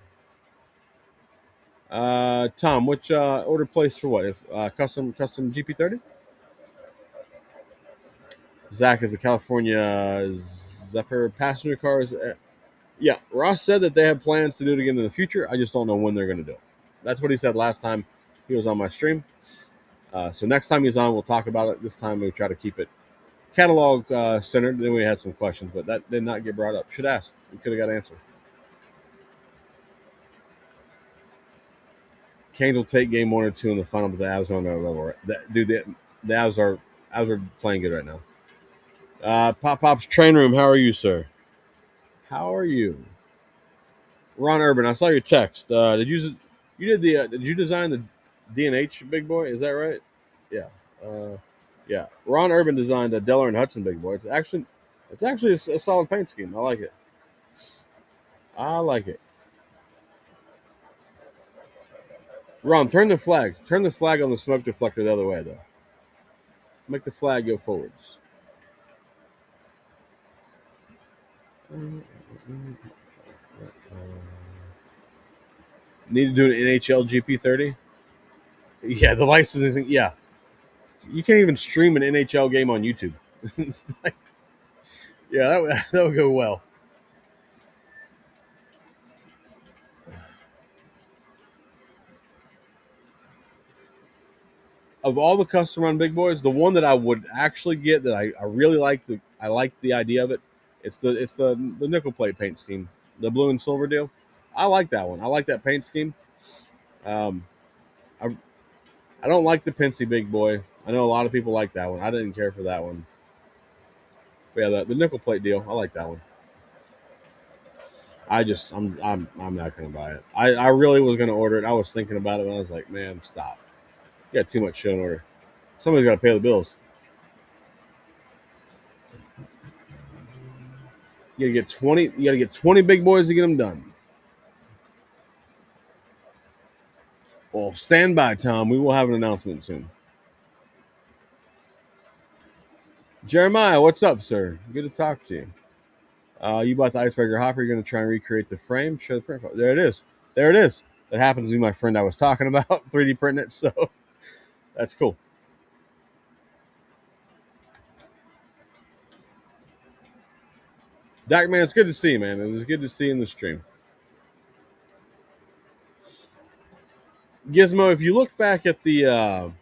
Tom, which order placed for what? If custom GP30? Zach is the California Zephyr passenger cars. Yeah, Ross said that they have plans to do it again in the future. I just don't know when they're going to do it. That's what he said last time he was on my stream. So next time he's on, we'll talk about it. This time we try to keep it catalog centered. Then we had some questions, but that did not get brought up. Should ask. We could have got answered. Canes will take game 1 or 2 in the final, but the Avs are on their level. Right? Dude, the Avs are playing good right now. Pop's train room. How are you, sir? How are you, Ron Urban? I saw your text. Did you design the D&H big boy? Is that right? Yeah. Yeah. Ron Urban designed a Delaware and Hudson big boy. It's actually a solid paint scheme. I like it. I like it. Ron, turn the flag. Turn the flag on the smoke deflector the other way, though. Make the flag go forwards. Need to do an NHL GP30? Yeah, the licensing. Yeah. You can't even stream an NHL game on YouTube. Yeah, that would go well. Of all the custom run big boys, the one that I would actually get that I really like the idea of it. It's the nickel plate paint scheme, the blue and silver deal. I like that one. I like that paint scheme. Um, I I don't like the Pensy big boy. I know a lot of people like that one. I didn't care for that one. But yeah, the nickel plate deal. I like that one. I'm not gonna buy it. I really was gonna order it. I was thinking about it, and I was like, man, stop. You got too much show in order. Somebody's got to pay the bills. You gotta get 20. You gotta get 20 big boys to get them done. Well, stand by, Tom. We will have an announcement soon. Jeremiah, what's up, sir? Good to talk to you. You bought the icebreaker hopper. You're gonna try and recreate the frame. Show the print. There it is. There it is. That happens to be my friend I was talking about. 3D printing it. So that's cool. Dak, man, it's good to see you, man. It was good to see you in the stream. Gizmo, if you look back at the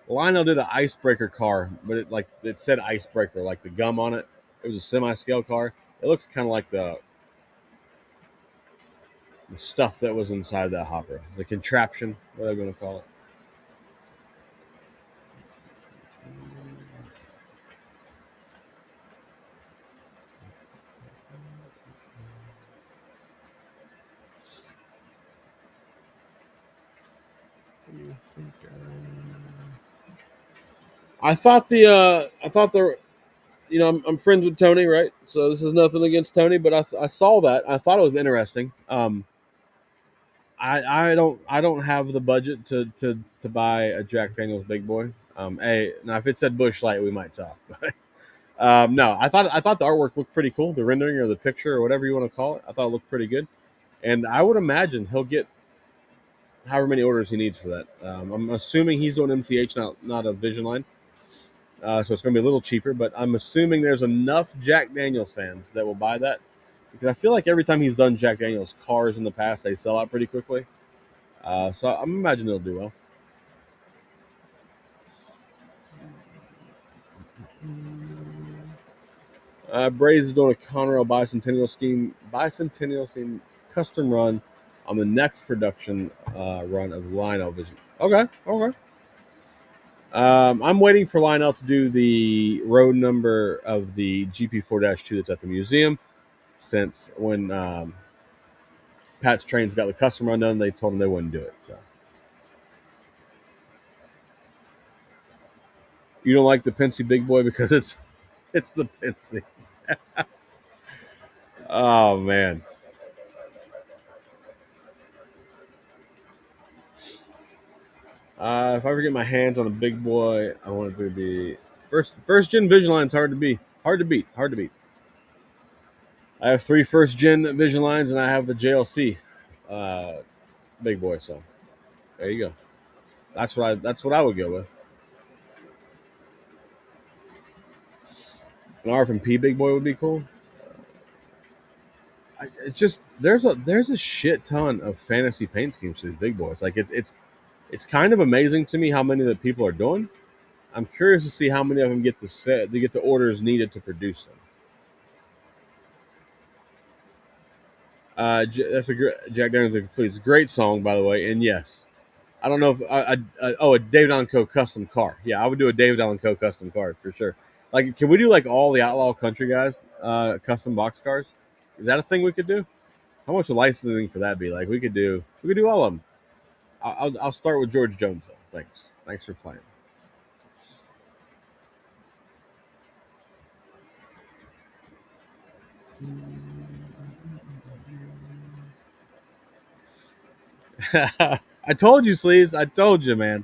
Lionel did an icebreaker car, but it said icebreaker, like the gum on it. It was a semi-scale car. It looks kind of like the stuff that was inside that hopper, the contraption, what I'm going to call it. I thought I'm friends with Tony, right? So this is nothing against Tony, but I saw that. I thought it was interesting. I don't have the budget to buy a Jack Daniel's Big Boy. Now if it said Busch Light, we might talk. No, I thought the artwork looked pretty cool, the rendering or the picture or whatever you want to call it. I thought it looked pretty good, and I would imagine he'll get however many orders he needs for that. I'm assuming he's doing MTH, not a Vision Line. So it's going to be a little cheaper, but I'm assuming there's enough Jack Daniels fans that will buy that, because I feel like every time he's done Jack Daniels cars in the past, they sell out pretty quickly. So I'm imagining it'll do well. Braze is doing a Conrail bicentennial scheme custom run on the next production run of Lionel Vision. Okay, okay. I'm waiting for Lionel to do the road number of the GP4-2 that's at the museum. Since when Pat's Trains got the custom run done, they told him they wouldn't do it. So you don't like the Pensy Big Boy because it's the Pensy. Oh man. If I ever get my hands on a big boy, I want it to be first gen Vision Line's hard to beat. I have 3 first gen Vision Lines and I have the JLC uh, big boy. So there you go. That's what I would go with. An RF&P big boy would be cool. It's just there's a shit ton of fantasy paint schemes for these big boys. Like it's kind of amazing to me how many that people are doing. I'm curious to see how many of them get the set they get the orders needed to produce them. That's a great Jack Daniels, please. Great song, by the way. And yes, I don't know if a David Allen Co. custom car. Yeah, I would do a David Allen Co. custom car for sure. Like, can we do like all the Outlaw Country guys custom box cars? Is that a thing we could do? How much would licensing for that be? Like, we could do all of them. I'll start with George Jones though. Thanks for playing. I told you, Sleeves. I told you, man.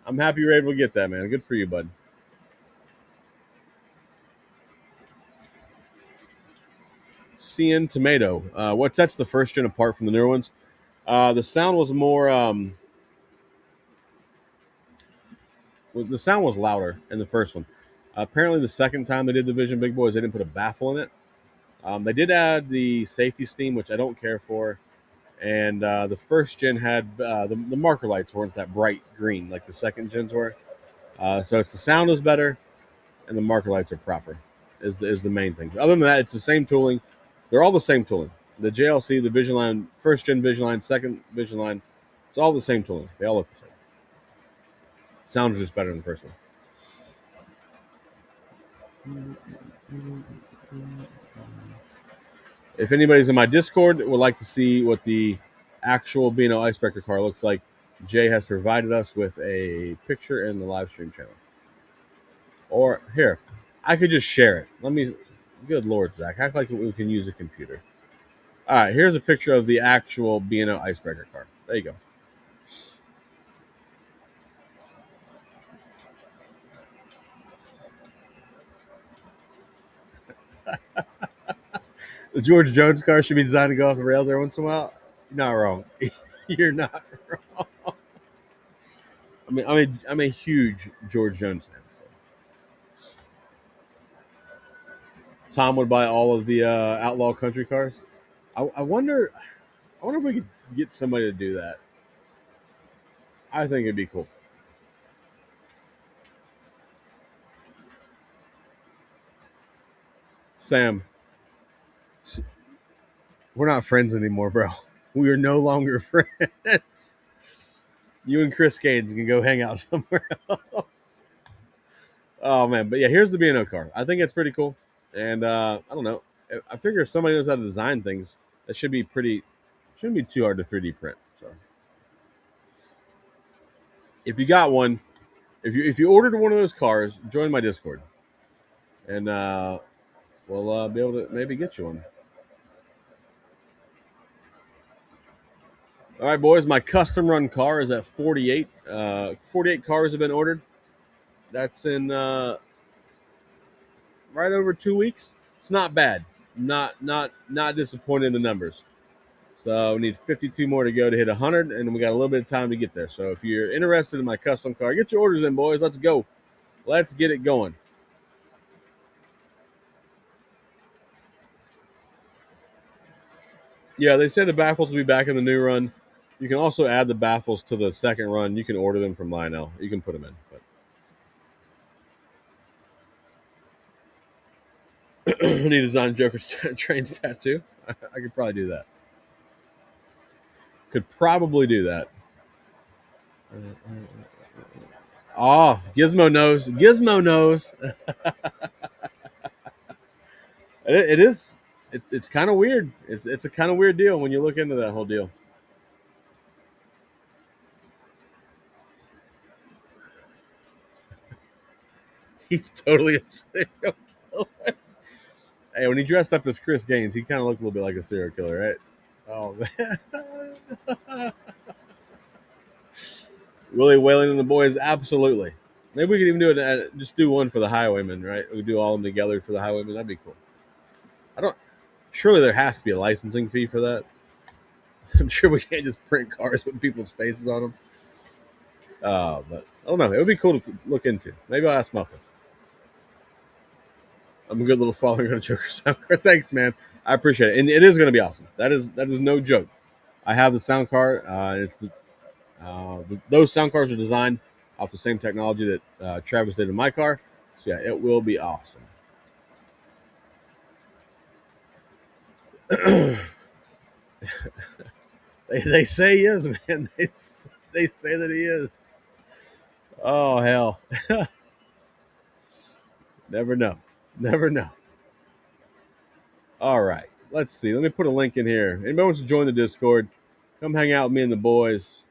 I'm happy you're able to get that, man. Good for you, bud. CN Tomato. What sets the first gen apart from the newer ones? The sound was more. The sound was louder in the first one. Apparently, the second time they did the Vision Big Boys, they didn't put a baffle in it. They did add the safety steam, which I don't care for. And the first gen had the marker lights weren't that bright green like the second gens were. So it's the sound is better, and the marker lights are proper. Is the main thing. Other than that, it's the same tooling. They're all the same tooling. The JLC, the Vision Line, first gen Vision Line, second Vision Line, it's all the same tooling. They all look the same. Sound is just better than the first one. If anybody's in my Discord would like to see what the actual B&O icebreaker car looks like, Jay has provided us with a picture in the live stream channel. Or here, I could just share it. Let me. Good Lord, Zach, act like we can use a computer. All right, here's a picture of the actual B&O icebreaker car. There you go. The George Jones car should be designed to go off the rails every once in a while. You're not wrong. You're not wrong. I'm a huge George Jones fan. So. Tom would buy all of the outlaw country cars. I wonder. I wonder if we could get somebody to do that. I think it'd be cool. Sam, we're not friends anymore, bro. We are no longer friends. You and Chris Cage can go hang out somewhere else. Oh man, but yeah, here's the B&O car. I think it's pretty cool, and I don't know. I figure if somebody knows how to design things, that should be pretty. Shouldn't be too hard to 3D print. So, if you got one, if you ordered one of those cars, join my Discord, and we'll be able to maybe get you one. All right, boys, my custom run car is at 48. 48 cars have been ordered. That's in right over 2 weeks. It's not bad. Not disappointed in the numbers. So we need 52 more to go to hit 100, and we got a little bit of time to get there. So if you're interested in my custom car, get your orders in, boys. Let's go. Let's get it going. Yeah, they say the baffles will be back in the new run. You can also add the baffles to the second run. You can order them from Lionel. You can put them in. But I need to design Joker's trains tattoo. I could probably do that. Could probably do that. Oh, Gizmo knows. Gizmo knows. It is. It's kind of weird. It's a kind of weird deal when you look into that whole deal. He's totally a serial killer. Hey, when he dressed up as Chris Gaines, he kind of looked a little bit like a serial killer, right? Oh man. Willie Whalen and the boys, absolutely. Maybe we could even do it. Just do one for the Highwaymen, right? We do all of them together for the Highwaymen. That'd be cool. I don't. Surely there has to be a licensing fee for that. I'm sure we can't just print cars with people's faces on them. But I don't know. It would be cool to look into. Maybe I'll ask Muffin. I'm a good little follower on Joker sound card. Thanks, man. I appreciate it, and it is going to be awesome. That is no joke. I have the sound card. Those sound cards are designed off the same technology that Travis did in my car. So yeah, it will be awesome. they say he is, man. They say that he is. Oh hell. Never know. Never know. All right. Let's see. Let me put a link in here. Anybody wants to join the Discord? Come hang out with me and the boys.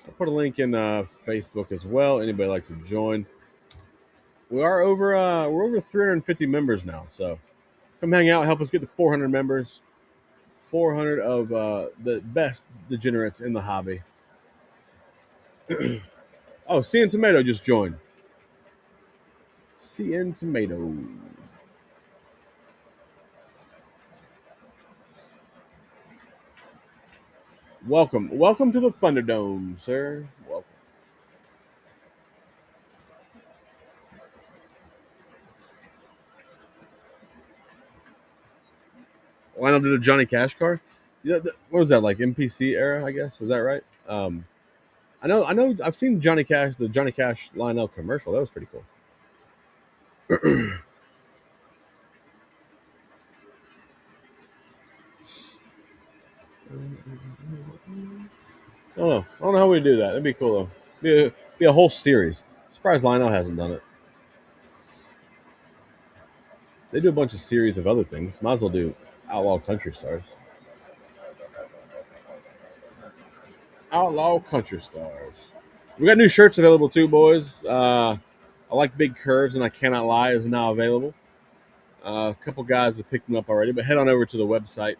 I'll put a link in Facebook as well. Anybody like to join? We're over 350 members now, so come hang out, help us get to 400 members. 400 of the best degenerates in the hobby. Oh, CN Tomato just joined. CN Tomato. Welcome to the Thunderdome, sir. Welcome. Lionel did a Johnny Cash car. Yeah, what was that, like MPC era? I guess, was that right? I know. I've seen the Johnny Cash Lionel commercial. That was pretty cool. I don't know how we do that. That'd be cool though. Be a whole series. Surprised Lionel hasn't done it. They do a bunch of series of other things. Might as well do Outlaw Country Stars. Outlaw Country Stars. We got new shirts available too, boys. I like big curves, and I cannot lie is now available. A couple guys have picked them up already, but head on over to the website.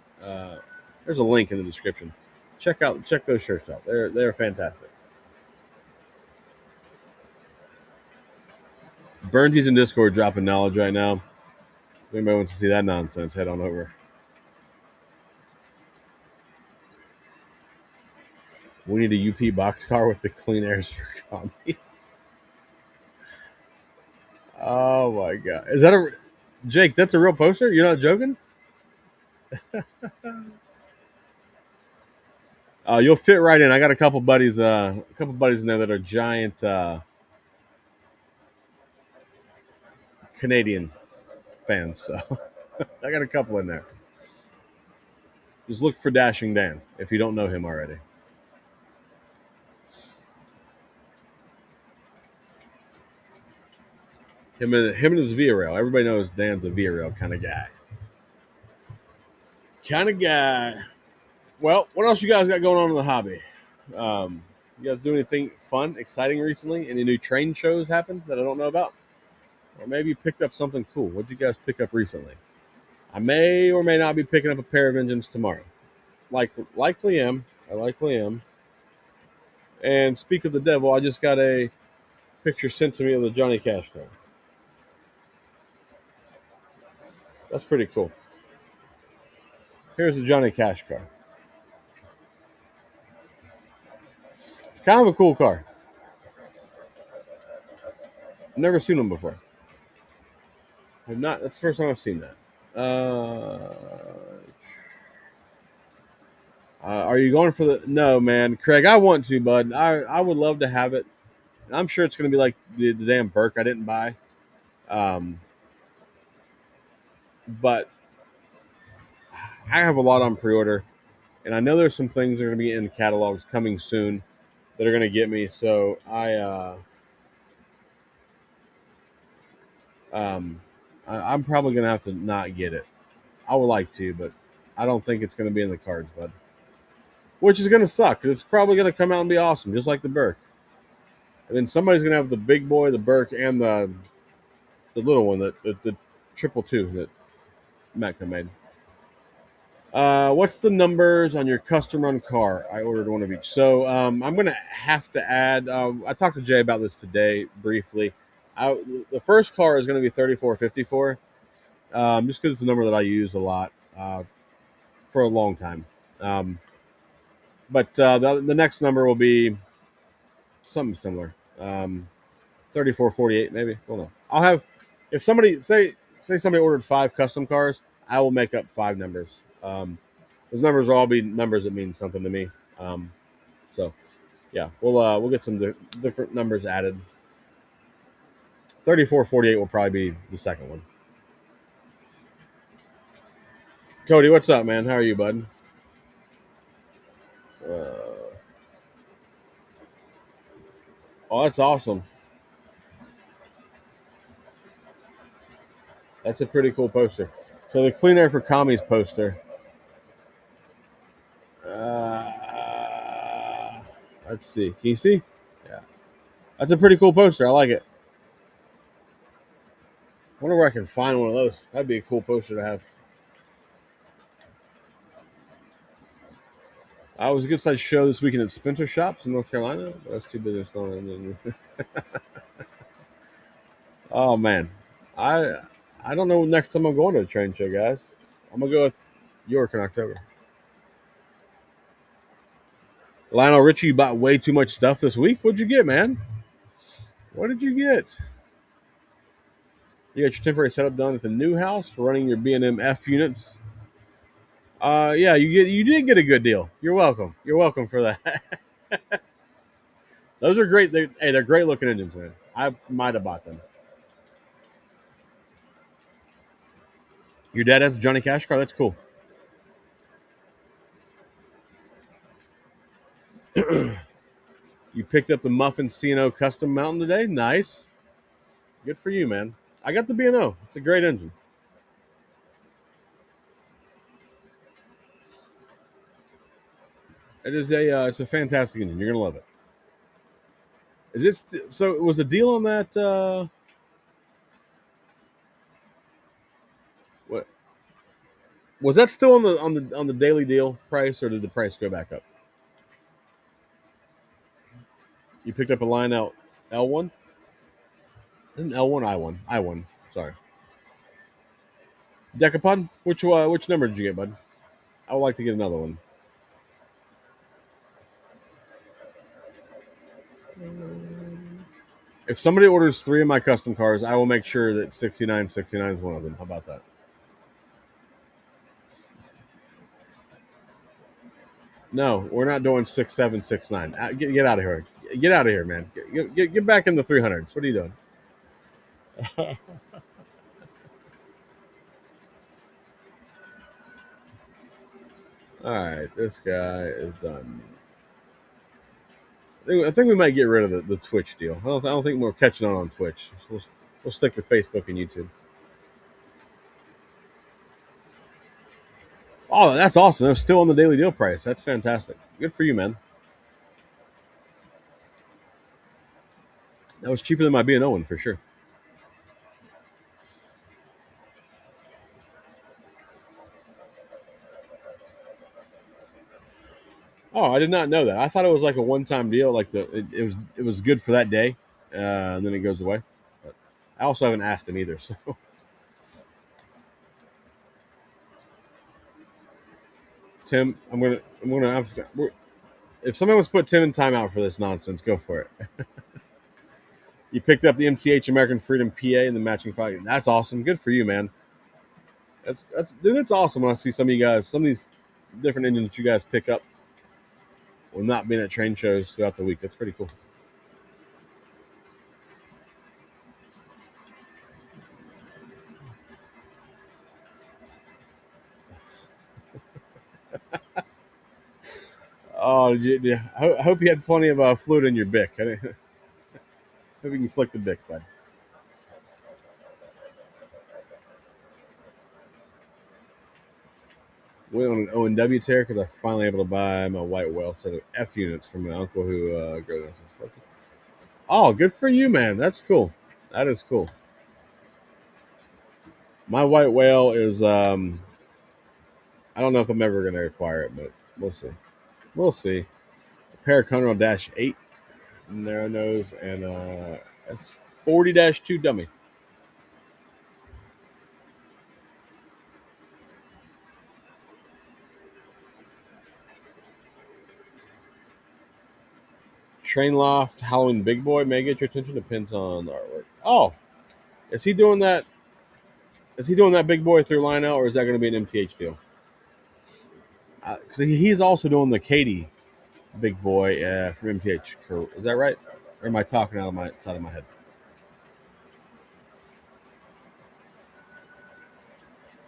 There's a link in the description. Check those shirts out. They're fantastic. Burnsies in Discord dropping knowledge right now. So if anybody wants to see that nonsense, head on over. We need a UP boxcar with the clean airs for commies. Oh my god. Is that a Jake, that's a real poster? You're not joking? You'll fit right in. I got a couple buddies in there that are giant Canadian fans, so I got a couple in there. Just look for Dashing Dan if you don't know him already. Him and his Via Rail. Everybody knows Dan's a Via Rail kind of guy. Well, what else you guys got going on in the hobby? You guys do anything fun, exciting recently? Any new train shows happen that I don't know about? Or maybe you picked up something cool. What'd you guys pick up recently? I may or may not be picking up a pair of engines tomorrow. Likely am. I likely am. And speak of the devil, I just got a picture sent to me of the Johnny Cash car. That's pretty cool. Here's the Johnny Cash car. It's kind of a cool car. I've never seen one before. I've not. That's the first time I've seen that. Are you going for the? No, man, Craig. I want to, bud. I would love to have it. And I'm sure it's going to be like the damn Burke I didn't buy. Um, but I have a lot on pre-order, and I know there's some things that are going to be in catalogs coming soon that are going to get me. So um, I'm probably going to have to not get it. I would like to, but I don't think it's going to be in the cards, bud. Which is going to suck because it's probably going to come out and be awesome, just like the Burke. And then somebody's going to have the big boy, the Burke, and the little one, the triple two that Metca made. What's the numbers on your custom run car? I ordered one of each. So I'm going to have to add. I talked to Jay about this today briefly. The first car is going to be 3454, just because it's a number that I use a lot for a long time. But the next number will be something similar. 3448 maybe. Hold on. I'll have if somebody say somebody ordered 5 custom cars, I will make up 5 numbers. Those numbers will all be numbers that mean something to me. So yeah, we'll get some different numbers added. 3448 will probably be the second one. Cody, what's up, man? How are you, bud? Oh, that's awesome. That's a pretty cool poster. So the Clean Air for Commies poster. Let's see. Can you see? Yeah, that's a pretty cool poster. I like it. I wonder where I can find one of those. That'd be a cool poster to have. I was a good sized show this weekend at Spencer Shops in North Carolina. That's too busy. Oh man, I I don't know next time I'm going to a train show, guys. I'm gonna go with York in October. Lionel Richie, you bought way too much stuff this week. What'd you get, man? What did you get? You got your temporary setup done at the new house, running your B&M F units. Yeah, you did get a good deal. You're welcome. You're welcome for that. Those are great. They're great looking engines, man. I might have bought them. Your dad has a Johnny Cash car. That's cool. You picked up the Muffin C&O Custom Mountain today. Nice. Good for you, man. I got the B&O. It's a great engine. It's a fantastic engine. You're gonna love it. Is it so? It was a deal on that. What was that still on the daily deal price, or did the price go back up? You picked up a line out L1, L1 I1. Sorry, Decapod. Which number did you get, bud? I would like to get another one. If somebody orders 3 of my custom cars, I will make sure that 6969 is one of them. How about that? No, we're not doing 6769. Get out of here. Get out of here, man. Get back in the 300s. What are you doing? All right, this guy is done. I think we might get rid of the Twitch deal. I don't think we're catching on Twitch. So we'll stick to Facebook and YouTube. Oh, that's awesome. They're still on the daily deal price. That's fantastic. Good for you, man. That was cheaper than my B&O one for sure. Oh, I did not know that. I thought it was like a one-time deal. Like it was good for that day, and then it goes away. But I also haven't asked him either. So Tim, if somebody wants to put Tim in timeout for this nonsense, go for it. You picked up the MCH American Freedom PA and the matching fight. That's awesome. Good for you, man. That's awesome when I see some of you guys, some of these different engines that you guys pick up while not being at train shows throughout the week. That's pretty cool. Oh, I hope you had plenty of fluid in your bic. Hope you can flick the bic, bud. Went on an O&W tear because I finally able to buy my white whale set of F units from my uncle who grows them. Oh, good for you, man. That's cool. That is cool. My white whale is I don't know if I'm ever going to acquire it, but we'll see. We'll see. Paraconral Dash 8 narrow nose and S 40-2 dummy. Train Loft Halloween Big Boy may get your attention. Depends on the artwork. Oh, is he doing that? Is he doing that Big Boy through Lionel, or is that going to be an MTH deal? Because he's also doing the Katie Big Boy from MTH. Is that right? Or am I talking out of my side of my head?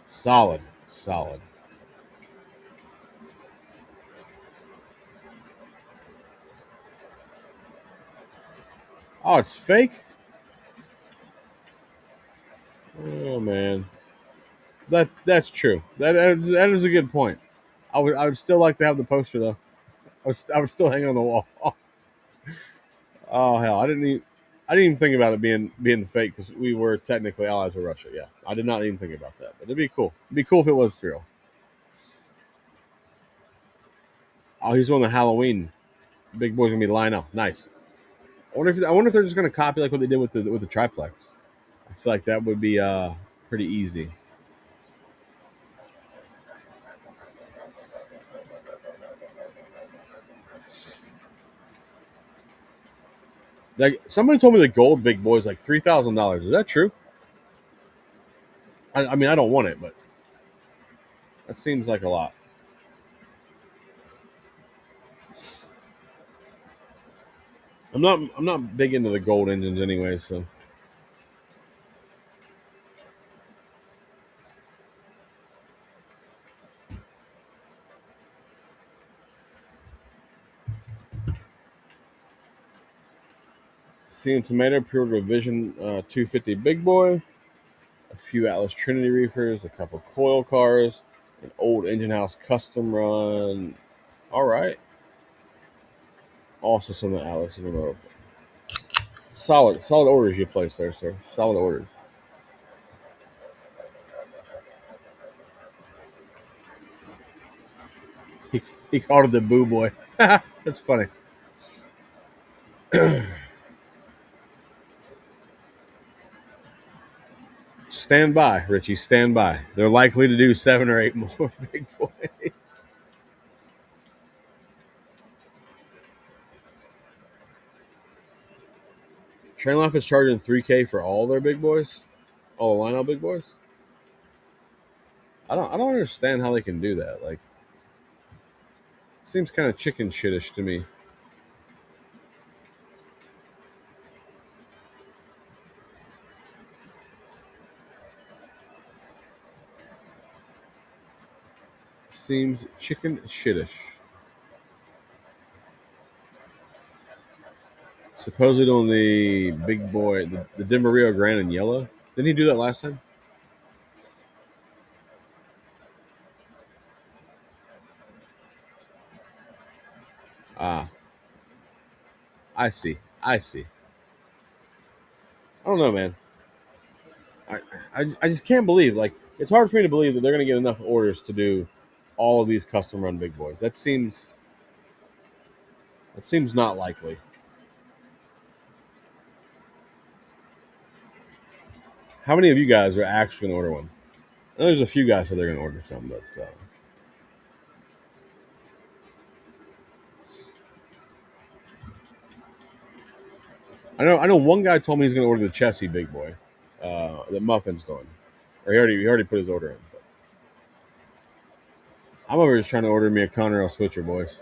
Solid, solid. Oh, it's fake. Oh man, that's true. That is a good point. I would still like to have the poster though. I would still hang it on the wall. Oh hell, I didn't even think about it being fake because we were technically allies with Russia. Yeah, I did not even think about that. But it'd be cool. It'd be cool if it was real. Oh, he's doing the Halloween. Big Boy's gonna be Lionel. Nice. I wonder if they're just gonna copy like what they did with the triplex. I feel like that would be pretty easy. Like somebody told me the gold Big Boy is like $3,000. Is that true? I mean, I don't want it, but that seems like a lot. I'm not big into the gold engines anyway, so seeing tomato pre-order revision 250 Big Boy, a few Atlas Trinity reefers, a couple Coil cars, an old engine house custom run. All right. Also some of the Atlas remote. Solid orders you placed there, sir. Solid orders. He called it the Boo Boy. That's funny. Stand by, Richie. Stand by. They're likely to do 7 or 8 more Big Boys. Trainlife is charging $3K for all their Big Boys, all the Lionel Big Boys. I don't understand how they can do that. Like, it seems kind of chicken shitish to me. Seems chicken shitish. Supposedly on the Big Boy, the Denver Rio Grande in yellow. Didn't he do that last time? Ah, I see. I see. I don't know, man. I just can't believe, like, it's hard for me to believe that they're going to get enough orders to do all of these custom run Big Boys. That seems not likely. How many of you guys are actually going to order one? I know there's a few guys that they're going to order some, but I know one guy told me he's going to order the Chessie Big Boy that Muffin's doing, or he already put his order in. But I'm over just trying to order me a Conrail switcher, boys.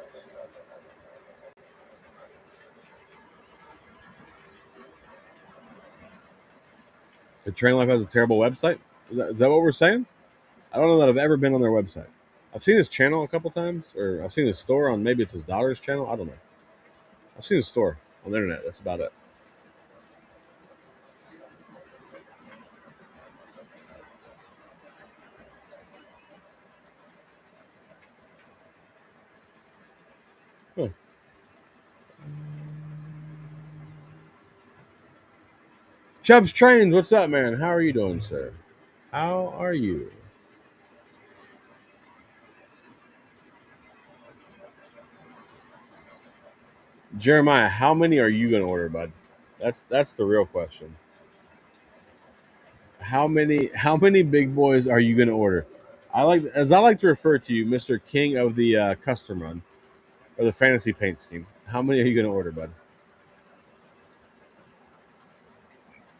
The Train Life has a terrible website. Is that what we're saying? I don't know that I've ever been on their website. I've seen his channel a couple times, or I've seen his store on maybe it's his daughter's channel. I don't know. I've seen his store on the internet. That's about it. Huh. Chubbs Trains, what's up, man? How are you doing, sir? How are you? Jeremiah, how many are you gonna order, bud? That's the real question. How many big boys are you gonna order? I like to refer to you, Mr. King of the custom run or the fantasy paint scheme. How many are you gonna order, bud?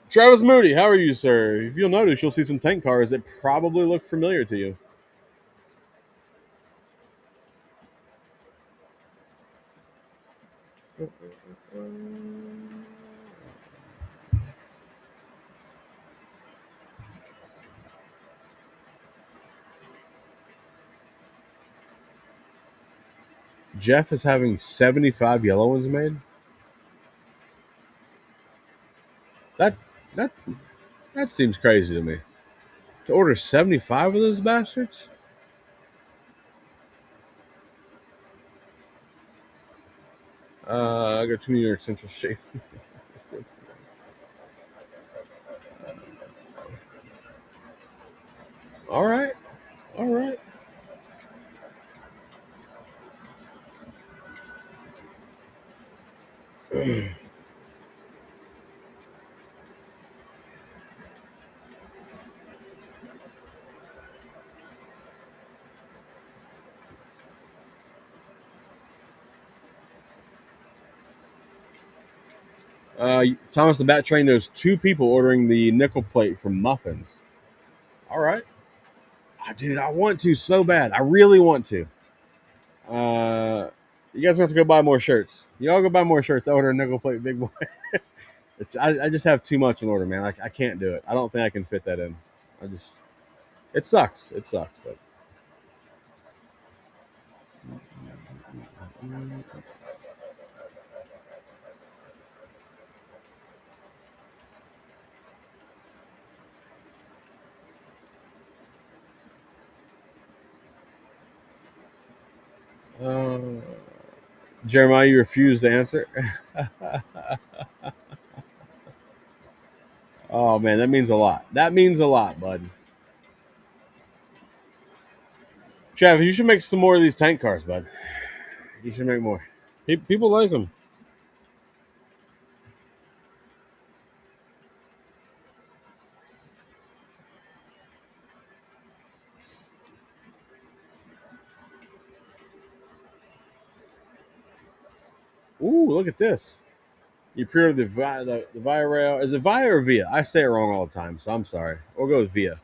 Travis Moody, how are you, sir? If you'll notice, you'll see some tank cars that probably look familiar to you. Jeff is having 75 yellow ones made. That that that seems crazy to me. To order 75 of those bastards? I got 2 New York Central Street. All right, all right. Thomas the Bat Train knows 2 people ordering the nickel plate from Muffins. All right. Dude, I want to so bad. I really want to. You guys have to go buy more shirts. You all go buy more shirts. I order a nickel plate big boy. I just have too much in order, man. I can't do it. I don't think I can fit that in. I just it sucks. It sucks, but Jeremiah, you refuse to answer. Oh man, that means a lot. That means a lot, bud. Travis, you should make some more of these tank cars, bud. You should make more. People like them. Ooh, look at this. You pre-ordered the Via Rail. Is it Via or Via? I say it wrong all the time, so I'm sorry. We'll go with Via.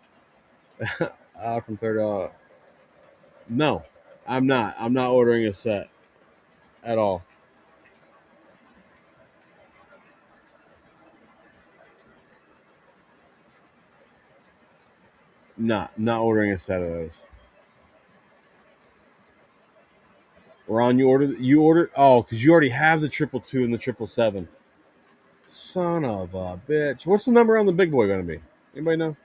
From third. No, I'm not. I'm not ordering a set at all. Not ordering a set of those. Ron, you ordered. Oh, because you already have the 222 and the 777. Son of a bitch. What's the number on the big boy going to be? Anybody know?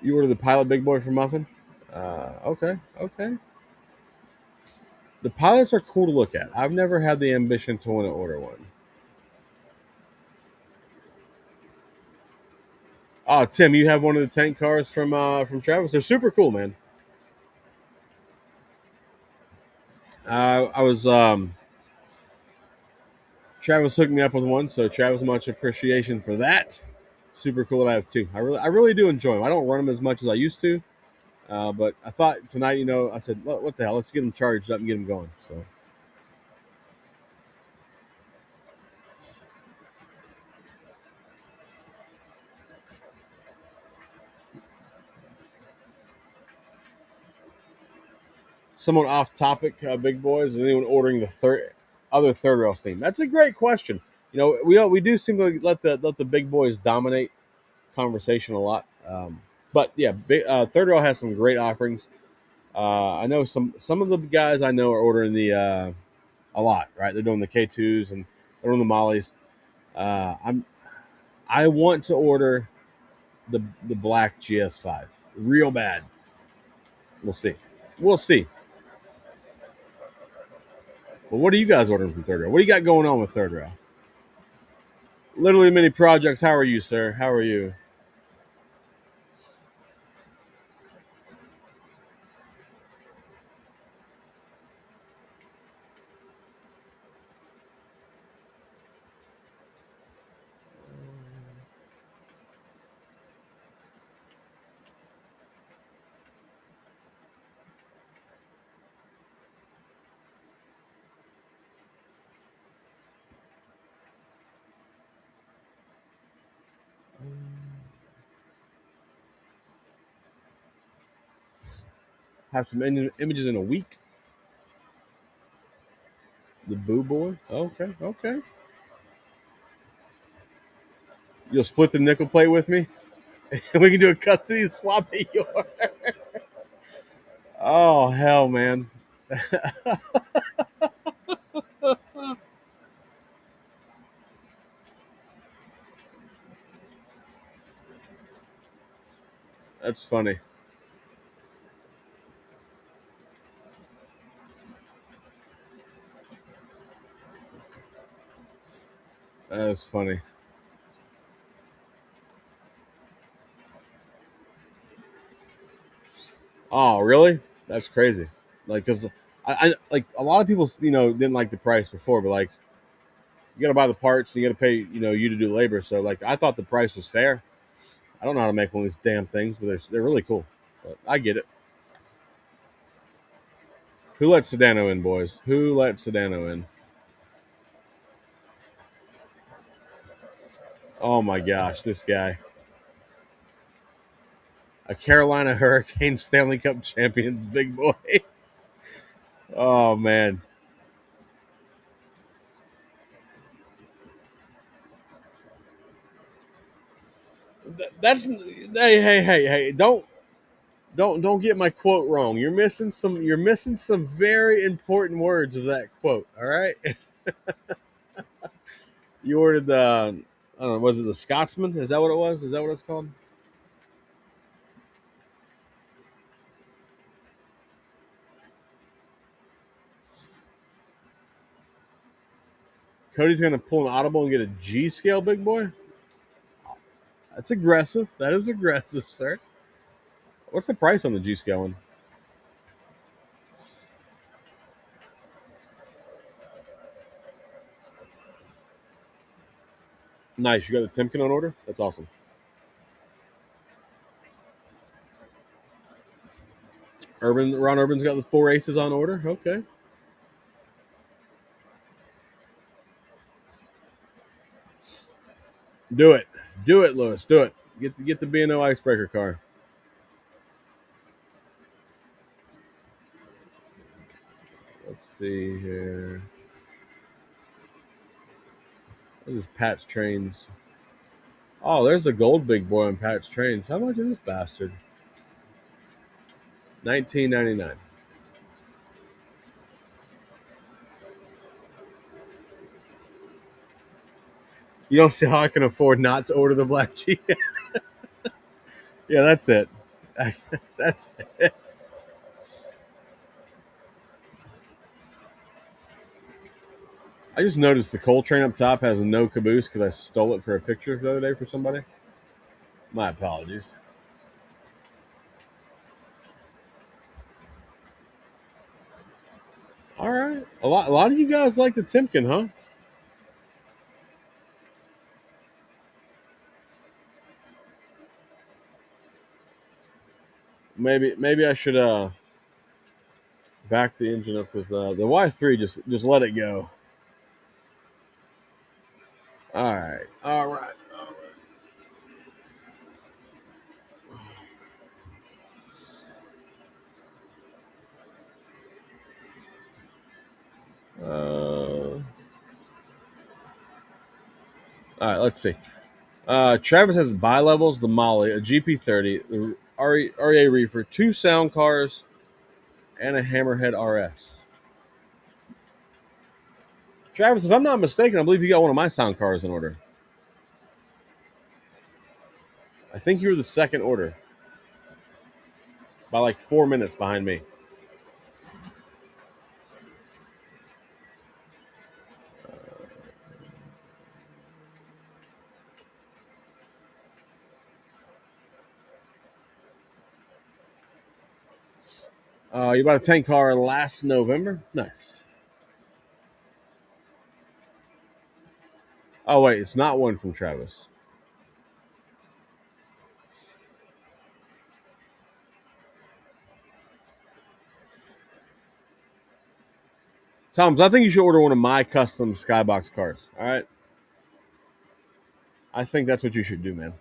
You ordered the pilot big boy for Muffin? Okay, okay. The pilots are cool to look at. I've never had the ambition to want to order one. Oh, Tim, you have one of the tank cars from Travis. They're super cool, man. I was Travis hooked me up with one, so Travis, much appreciation for that. Super cool that I have two. I really do enjoy them. I don't run them as much as I used to, but I thought tonight, I said, what the hell? Let's get them charged up and get them going. So somewhat off topic, big boys. Is anyone ordering the other third rail steam? That's a great question. We do seem to let the big boys dominate conversation a lot. But yeah, Third Rail has some great offerings. I know some of the guys I know are ordering the a lot. Right, they're doing the K2s and they're doing the mollies. I want to order the black GS5 real bad. We'll see. We'll see. But what are you guys ordering from Third Rail? What do you got going on with Third Rail? Literally mini projects. How are you, sir? How are you? Have some images in a week. The Boo Boy. Okay, okay. You'll split the nickel plate with me, and we can do a custody swap of yours. Oh hell, man. That's funny. That's funny. Oh, really? That's crazy. Like, cause I like a lot of people, didn't like the price before, but like you got to buy the parts, and you got to pay, you to do labor. So like, I thought the price was fair. I don't know how to make one of these damn things, but they're really cool. But I get it. Who let Sedano in, boys? Who let Sedano in? Oh my gosh, this guy. A Carolina Hurricanes Stanley Cup champions, big boy. Oh man. That's hey, don't get my quote wrong. You're missing some very important words of that quote, all right? You ordered the I don't know, was it the Scotsman? Is that what it was? Is that what it's called? Cody's gonna pull an audible and get a G scale, big boy. That's aggressive. That is aggressive, sir. What's the price on the G scale one? Nice. You got the Timken on order? That's awesome. Ron Urban's got the four aces on order. Okay. Do it. Do it, Lewis. Do it. Get the B&O icebreaker car. Let's see here. This is Pat's Trains. Oh, there's the gold big boy on Pat's Trains. How much is this bastard? $19.99. You don't see how I can afford not to order the black G. Yeah, that's it. That's it. I just noticed the coal train up top has no caboose because I stole it for a picture the other day for somebody. My apologies. All right, a lot of you guys like the Timken, huh? Maybe I should back the engine up with the Y3. Just let it go. All right, all right. All right, let's see. Travis has bi-levels, the Molly, a GP30, REA reefer, 2 sound cars, and a Hammerhead RS. Travis, if I'm not mistaken, I believe you got one of my sound cars in order. I think you were the second order by like 4 minutes behind me. You bought a tank car last November? Nice. Oh, wait, it's not one from Travis. Thomas, I think you should order one of my custom Skybox cars. All right? I think that's what you should do, man.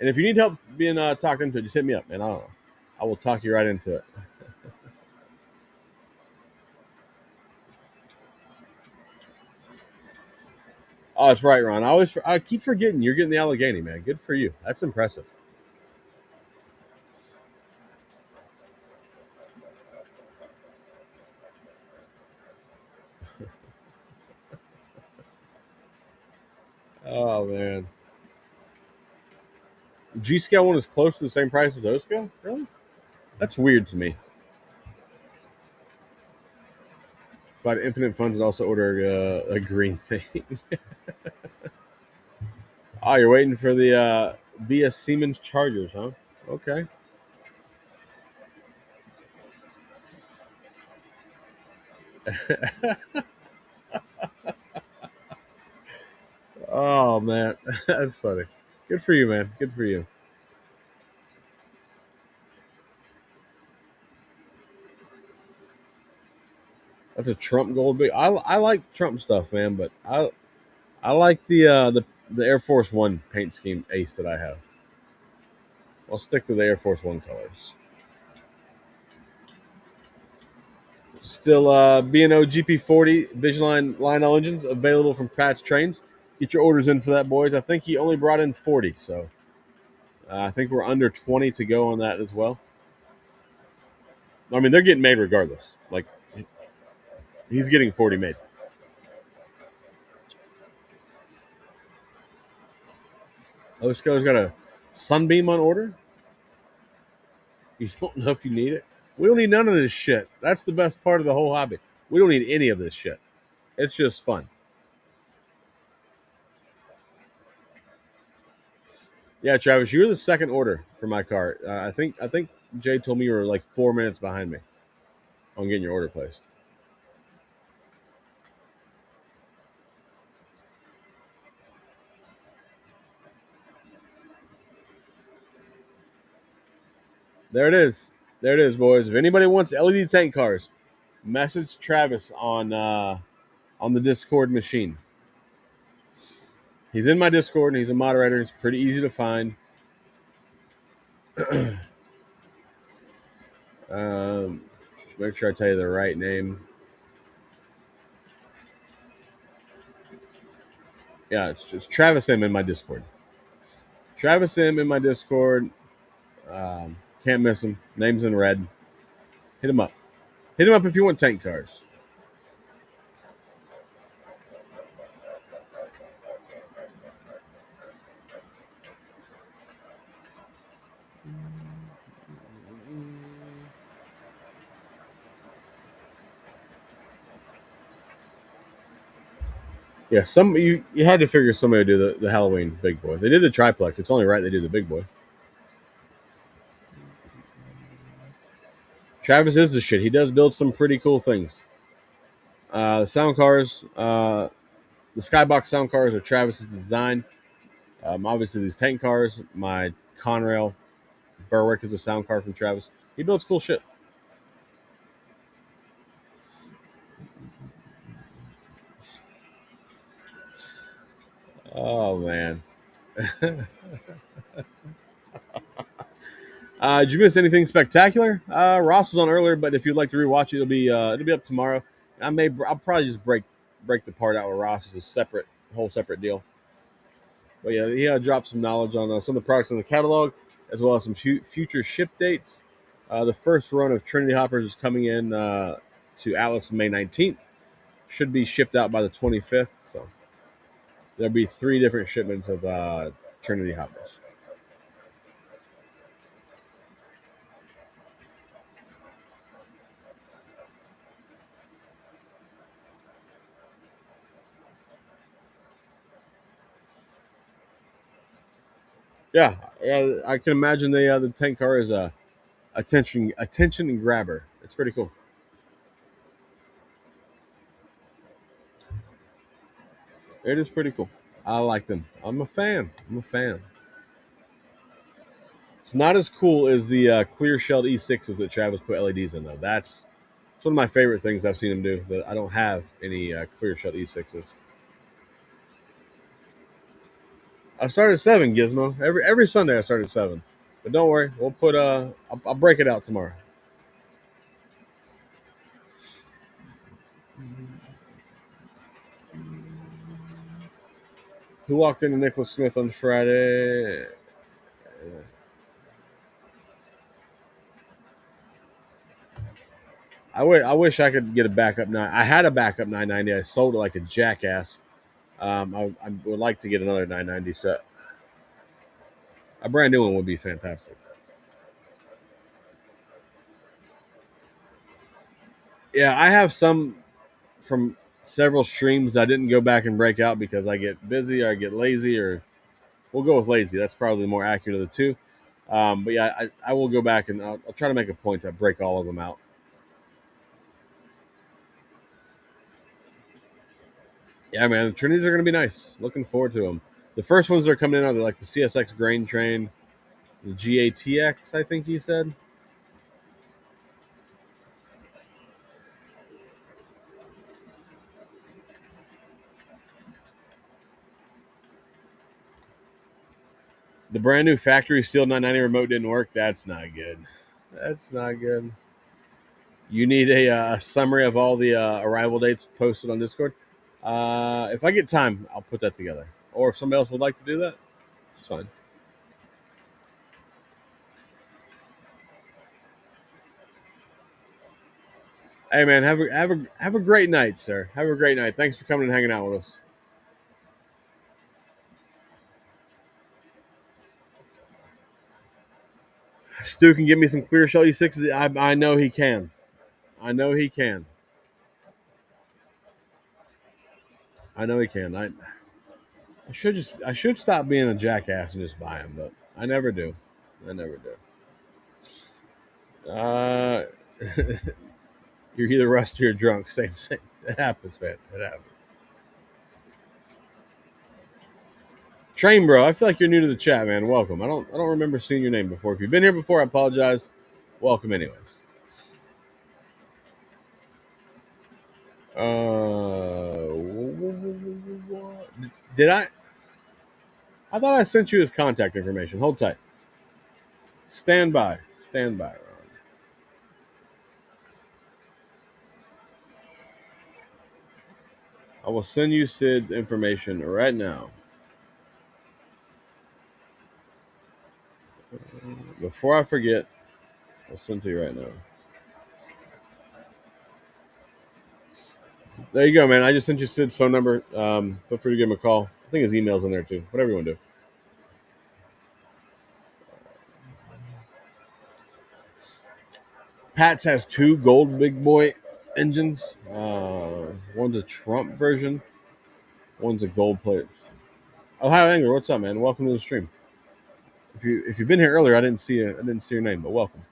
And if you need help being talked into it, just hit me up, man. I will talk you right into it. Oh, that's right, Ron. I keep forgetting you're getting the Allegheny, man. Good for you. That's impressive. Oh man, G scale one is close to the same price as O scale. Really? That's weird to me. If I had infinite funds, I'd also order a green thing. Oh, you're waiting for the via Siemens Chargers, huh? Okay. Oh man, that's funny. Good for you, man. Good for you. That's a Trump gold big. I like Trump stuff, man, but I like the Air Force One paint scheme ace that I have. I'll stick to the Air Force One colors. Still B&O GP40 Visionline Lionel engines available from Pat's Trains. Get your orders in for that, boys. I think he only brought in 40, so I think we're under 20 to go on that as well. I mean, they're getting made regardless. Like, he's getting 40 made. Osco's got a Sunbeam on order. You don't know if you need it. We don't need none of this shit. That's the best part of the whole hobby. We don't need any of this shit. It's just fun. Yeah, Travis, you're the second order for my car. I think Jay told me you were like 4 minutes behind me on getting your order placed. There it is. There it is, boys. If anybody wants LED tank cars, message Travis on the Discord machine. He's in my Discord and he's a moderator. It's pretty easy to find. Just make sure I tell you the right name. Yeah, it's Travis M in my Discord. Travis M in my Discord. Can't miss him. Name's in red. Hit him up. Hit him up if you want tank cars. Yeah, you had to figure somebody would do the Halloween big boy. They did the triplex. It's only right they do the big boy. Travis is the shit. He does build some pretty cool things. The sound cars, the Skybox sound cars are Travis's design. Obviously, these tank cars, my Conrail Berwick is a sound car from Travis. He builds cool shit. Oh man. Did you miss anything spectacular? Ross was on earlier, but if you'd like to rewatch it, it'll be up tomorrow. I'll probably just break the part out with Ross as a whole separate deal. But yeah, he dropped some knowledge on some of the products in the catalog, as well as some future ship dates. The first run of Trinity hoppers is coming in to Atlas May 19th. Should be shipped out by the 25th. So there'll be 3 different shipments of Trinity hoppers. Yeah, I can imagine the tank car is a attention and grabber. It's pretty cool. It is pretty cool. I like them. I'm a fan. It's not as cool as the clear shelled E6s that Travis put LEDs in, though. It's one of my favorite things I've seen him do. That I don't have any clear shelled E6s. I started at 7, Gizmo. Every Sunday I started at 7. But don't worry, we'll put I'll break it out tomorrow. Who walked into Nicholas Smith on Friday? I wish I could get a backup 9. I had a backup 990. I sold it like a jackass. I would like to get another 990 set. A brand new one would be fantastic. Yeah, I have some from several streams that I didn't go back and break out because I get busy or I get lazy, or we'll go with lazy. That's probably the more accurate of the two. But yeah, I will go back and I'll try to make a point to break all of them out. Yeah, man, the Trinities are going to be nice. Looking forward to them. The first ones that are coming in are like the CSX Grain Train, the GATX, I think he said. The brand new factory sealed 990 remote didn't work. That's not good. That's not good. You need a summary of all the arrival dates posted on Discord. If I get time, I'll put that together. Or if somebody else would like to do that, it's fine. Hey man, have a great night, sir. Have a great night. Thanks for coming and hanging out with us. Stu can give me some clear shell E6s. I know he can. I know he can. I know he can. I should stop being a jackass and just buy them, but I never do. I never do. You're either rusty or drunk. Same. It happens, man. It happens. Train bro, I feel like you're new to the chat, man. Welcome. I don't remember seeing your name before. If you've been here before, I apologize. Welcome, anyways. Did I? I thought I sent you his contact information. Hold tight. Stand by. Stand by, Ron. I will send you Sid's information right now. Before I forget, I'll send it to you right now. There you go, man. I just sent you Sid's phone number. Feel free to give him a call. I think his email's in there too. Whatever you want to do. Pat's has 2 gold big boy engines. One's a Trump version. One's a gold plate. Ohio Angler, what's up, man? Welcome to the stream. If you've been here earlier, I didn't see your name, but welcome.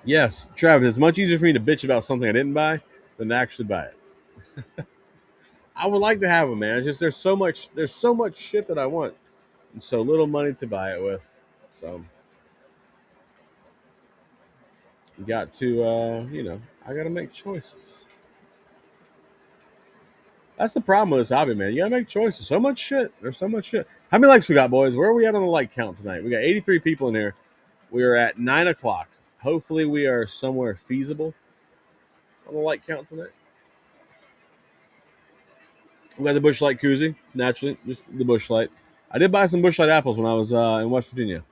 Yes, Travis, it's much easier for me to bitch about something I didn't buy than to actually buy it. I would like to have them, man. It's just there's so much shit that I want and so little money to buy it with. So you got to I gotta make choices. That's the problem with this hobby, man. You gotta make choices. So much shit. There's so much shit. How many likes we got, boys? Where are we at on the like count tonight? We got 83 people in here. We are at 9 o'clock. Hopefully we are somewhere feasible on the like count tonight. We got the Bush Light koozie, naturally, just the Bush Light. I did buy some Bush Light apples when I was in West Virginia.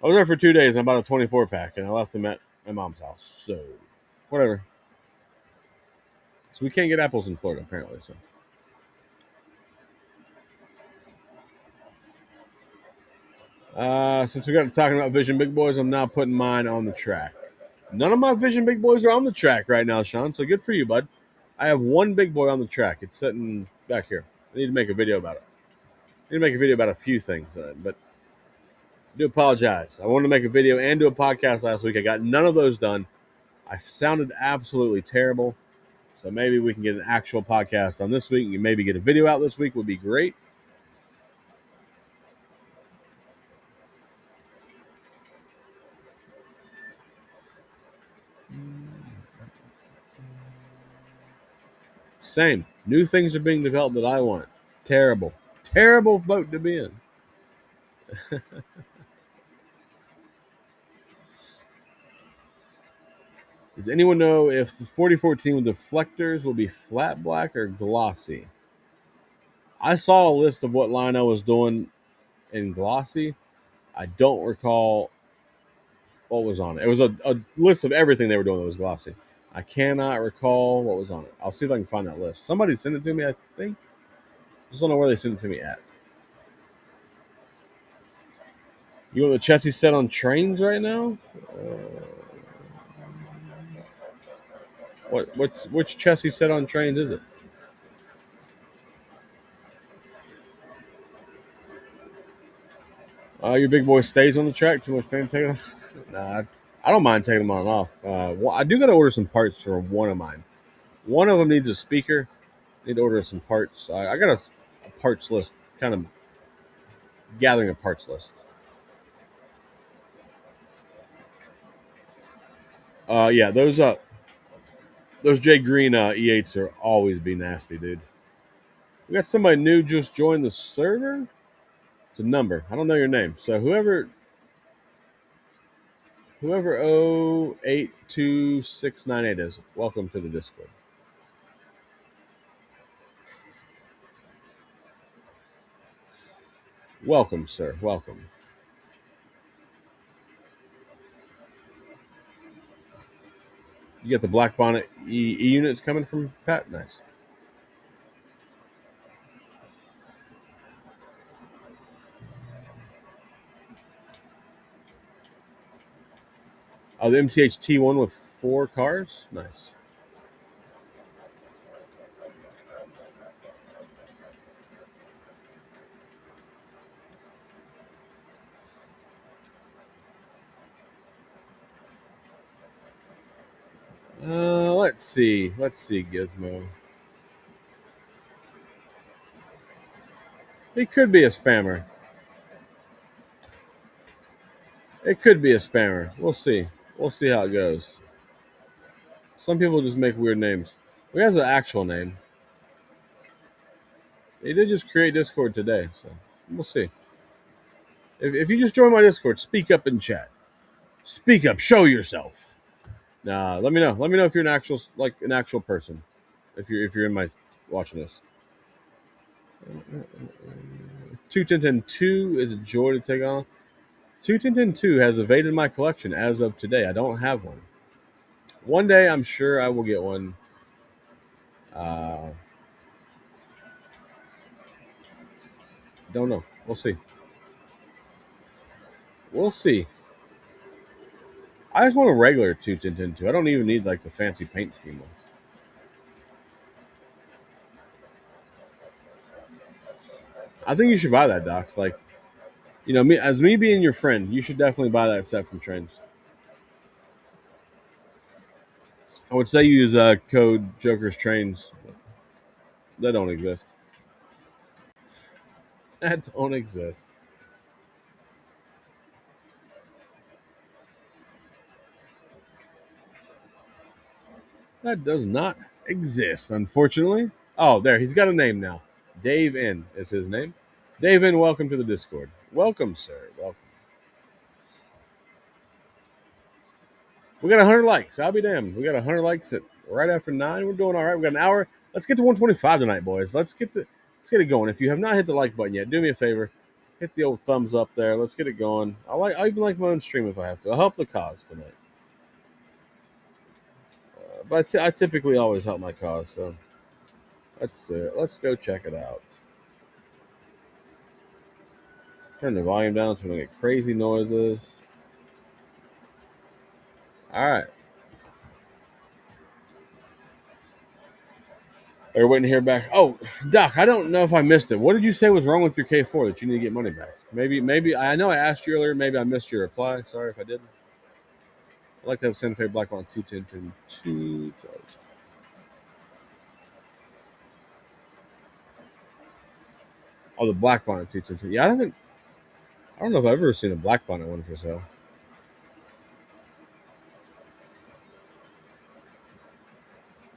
I was there for 2 days and I bought a 24 pack, and I left them at my mom's house. So, whatever. So we can't get apples in Florida apparently. So, since we got to talking about Vision Big Boys, I'm now putting mine on the track. None of my Vision Big Boys are on the track right now, Sean. So good for you, bud. I have one big boy on the track. It's sitting back here. I need to make a video about it. I need to make a video about a few things, but I do apologize. I wanted to make a video and do a podcast last week. I got none of those done. I sounded absolutely terrible. So maybe we can get an actual podcast on this week. You maybe get a video out this week would be great. Same. New things are being developed that I want. Terrible. Terrible boat to be in. Does anyone know if the 4014 with deflectors will be flat black or glossy? I saw a list of what Lino was doing in glossy. I don't recall what was on it. It was a list of everything they were doing that was glossy. I cannot recall what was on it. I'll see if I can find that list. Somebody sent it to me, I think. Just don't know where they sent it to me at. You want the chassis set on trains right now? Which chassis set on trains is it? Your big boy stays on the track. Too much pain taking off? Nah, I don't mind taking them on and off. Well, I do got to order some parts for one of mine. One of them needs a speaker. Need to order some parts. I got a parts list, kind of gathering a parts list. Yeah, those Jay Green E8s are always be nasty, dude. We got somebody new just joined the server. It's a number. I don't know your name. So whoever 082698 is, welcome to the Discord. Welcome, sir. Welcome. You get the Black Bonnet E units coming from Pat? Nice. Oh, the MTH T1 with 4 cars? Nice. Let's see. Let's see, Gizmo. He could be a spammer. It could be a spammer. We'll see. We'll see how it goes. Some people just make weird names. He has an actual name. He did just create Discord today, so we'll see. If you just join my Discord, speak up in chat. Speak up. Show yourself. Nah, let me know. Let me know if you're an actual person. If you're in my watching this. 2 is a joy to take on. 2 has evaded my collection as of today. I don't have one. One day, I'm sure I will get one. Don't know. We'll see. We'll see. I just want a regular 2. I don't even need like the fancy paint scheme ones. I think you should buy that, Doc. Like, you know, me being your friend, you should definitely buy that set from Trends. I would say use code Joker's Trains. That don't exist. That don't exist. That does not exist, unfortunately. Oh, there. He's got a name now. Dave N is his name. Dave N, welcome to the Discord. Welcome, sir. Welcome. We got 100 likes. I'll be damned. We got 100 likes at right after 9. We're doing all right. We got an hour. Let's get to 125 tonight, boys. Let's get it going. If you have not hit the like button yet, do me a favor, hit the old thumbs up there. Let's get it going. I even like my own stream if I have to. I'll help the cause tonight. But I typically always help my cause, so let's go check it out. Turn the volume down so we don't get crazy noises. All right. We're waiting to hear back. Oh, Doc, I don't know if I missed it. What did you say was wrong with your K4 that you need to get money back? Maybe I know I asked you earlier. Maybe I missed your reply. Sorry if I didn't. I'd like to have Santa Fe Black on 210 2 toes. Oh, the black bonnet 210. Yeah, I don't know if I've ever seen a black bonnet one for sale.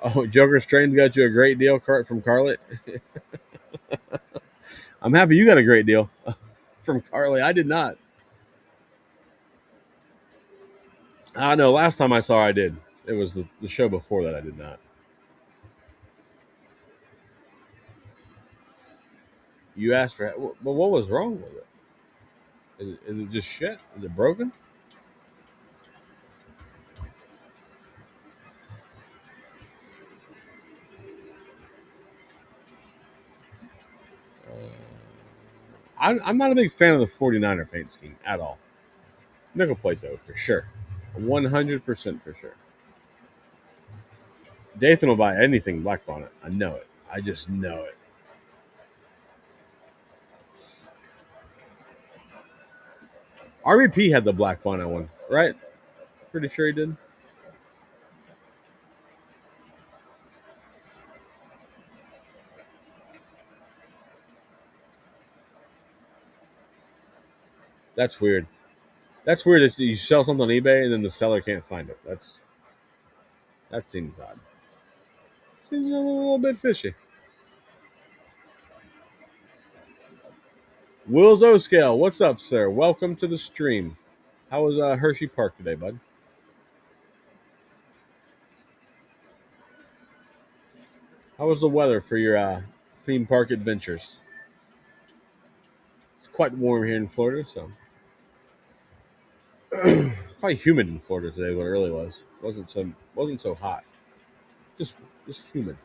Oh, Joker's Train's got you a great deal from Carly. I'm happy you got a great deal from Carly. I did not. I know. Last time I saw her, I did. It was the show before that I did not. You asked for it. But what was wrong with it? Is it just shit? Is it broken? I'm not a big fan of the 49er paint scheme at all. Nickel plate, though, for sure. 100% for sure. Dathan will buy anything black bonnet. I know it. I just know it. RBP had the black bonnet one, right? Pretty sure he did. That's weird. That's weird that you sell something on eBay and then the seller can't find it. That seems odd. Seems a little bit fishy. Will's O Scale, what's up, sir? Welcome to the stream. How was Hershey Park today, bud? How was the weather for your theme park adventures? It's quite warm here in Florida, so quite humid in Florida today. What it really was wasn't so hot. Just humid.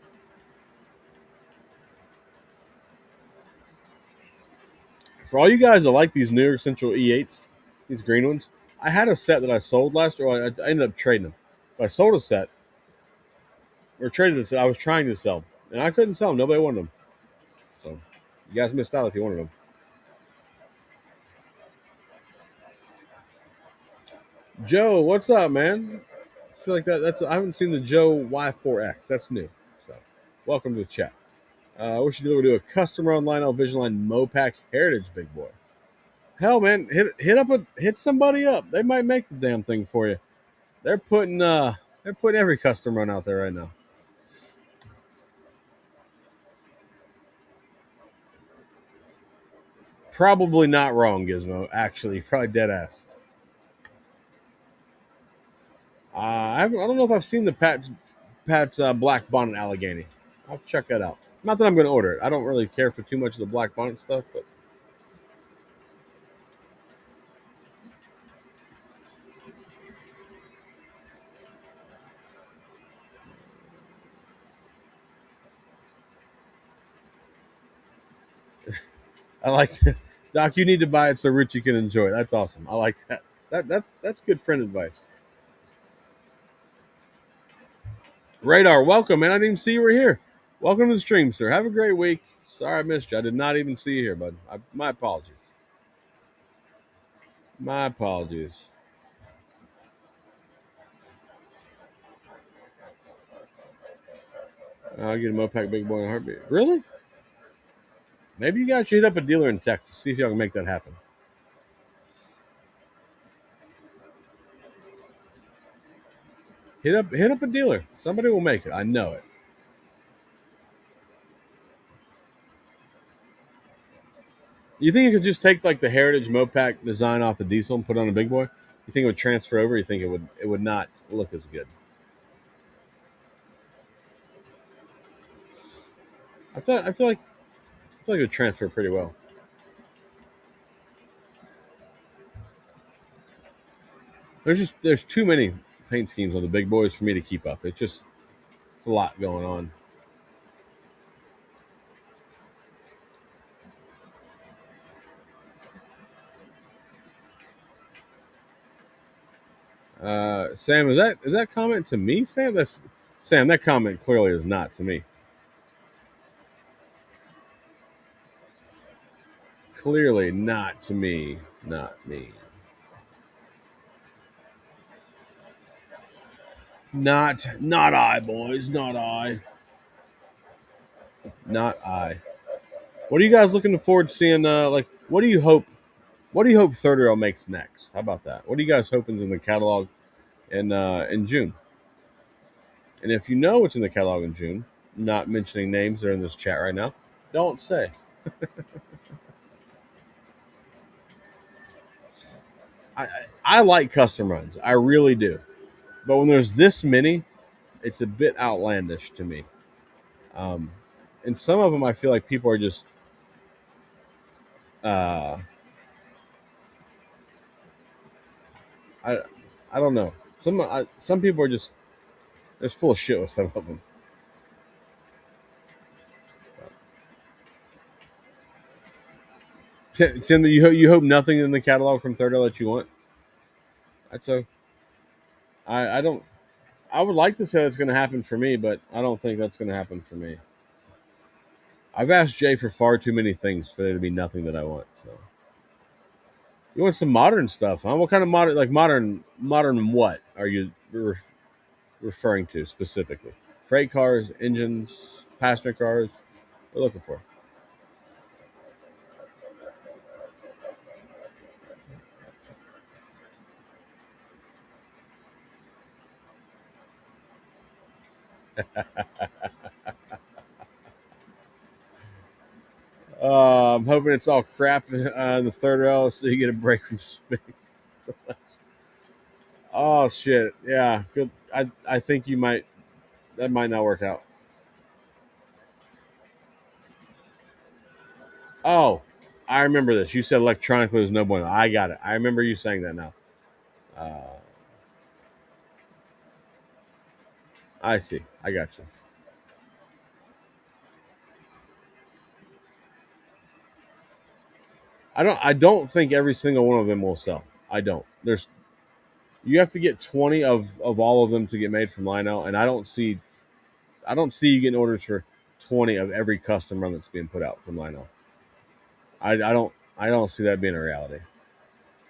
For all you guys that like these New York Central E8s, these green ones, I had a set that I sold last year. Well, I ended up trading them. But I sold a set, or traded a set I was trying to sell, and I couldn't sell them. Nobody wanted them. So you guys missed out if you wanted them. Joe, what's up, man? I feel like that's I haven't seen the Joe Y4X. That's new. So welcome to the chat. I wish you'd do a custom run Lionel Vision Line Mopac Heritage Big Boy. Hell, man, hit somebody up. They might make the damn thing for you. They're putting every custom run out there right now. Probably not wrong, Gizmo. Actually, probably dead ass. I don't know if I've seen the Pat's black bonnet Allegheny. I'll check that out. Not that I'm going to order it. I don't really care for too much of the black bonnet stuff, but I like that. Doc, you need to buy it so Richie can enjoy it. That's awesome. I like that. That's good friend advice. Radar, welcome, man. I didn't even see you were here. Welcome to the stream, sir. Have a great week. Sorry I missed you. I did not even see you here, bud. My apologies. My apologies. I'll get a Mopac Big Boy in a heartbeat. Really? Maybe you guys should hit up a dealer in Texas. See if y'all can make that happen. Hit up a dealer. Somebody will make it. I know it. You think you could just take like the Heritage Mopac design off the diesel and put it on a Big Boy? You think it would transfer over? You think it would not look as good? it would transfer pretty well. There's too many paint schemes on the big boys for me to keep up. It's a lot going on. Sam, is that comment to me, Sam? That's Sam. That comment clearly is not to me. Clearly not to me. Not me. Not I, boys. Not I. Not I. What are you guys looking forward to seeing? What do you hope? What do you hope Third Rail makes next? How about that? What are you guys hoping in the catalog in June? And if you know what's in the catalog in June, not mentioning names that are in this chat right now, don't say. I like custom runs. I really do. But when there's this many, it's a bit outlandish to me. And some of them, I feel like people are just, uh, I, I don't know. Some people are just, they're full of shit with some of them. Tim, you hope nothing in the catalog from Third Rail that you want. That's so. I don't. I would like to say it's going to happen for me, but I don't think that's going to happen for me. I've asked Jay for far too many things for there to be nothing that I want. So, you want some modern stuff, huh? What kind of modern, like modern what are you referring to specifically? Freight cars, engines, passenger cars. We're looking for. I'm hoping it's all crap in the Third Rail so you get a break from spinning. Oh shit! Yeah, good. I think you might. That might not work out. Oh, I remember this. You said electronically was no bueno. I got it. I remember you saying that now. Uh, I see. I got you. I don't think every single one of them will sell. I don't. There's you have to get 20 of all of them to get made from Lionel, and I don't see you getting orders for 20 of every custom run that's being put out from Lionel. I don't see that being a reality.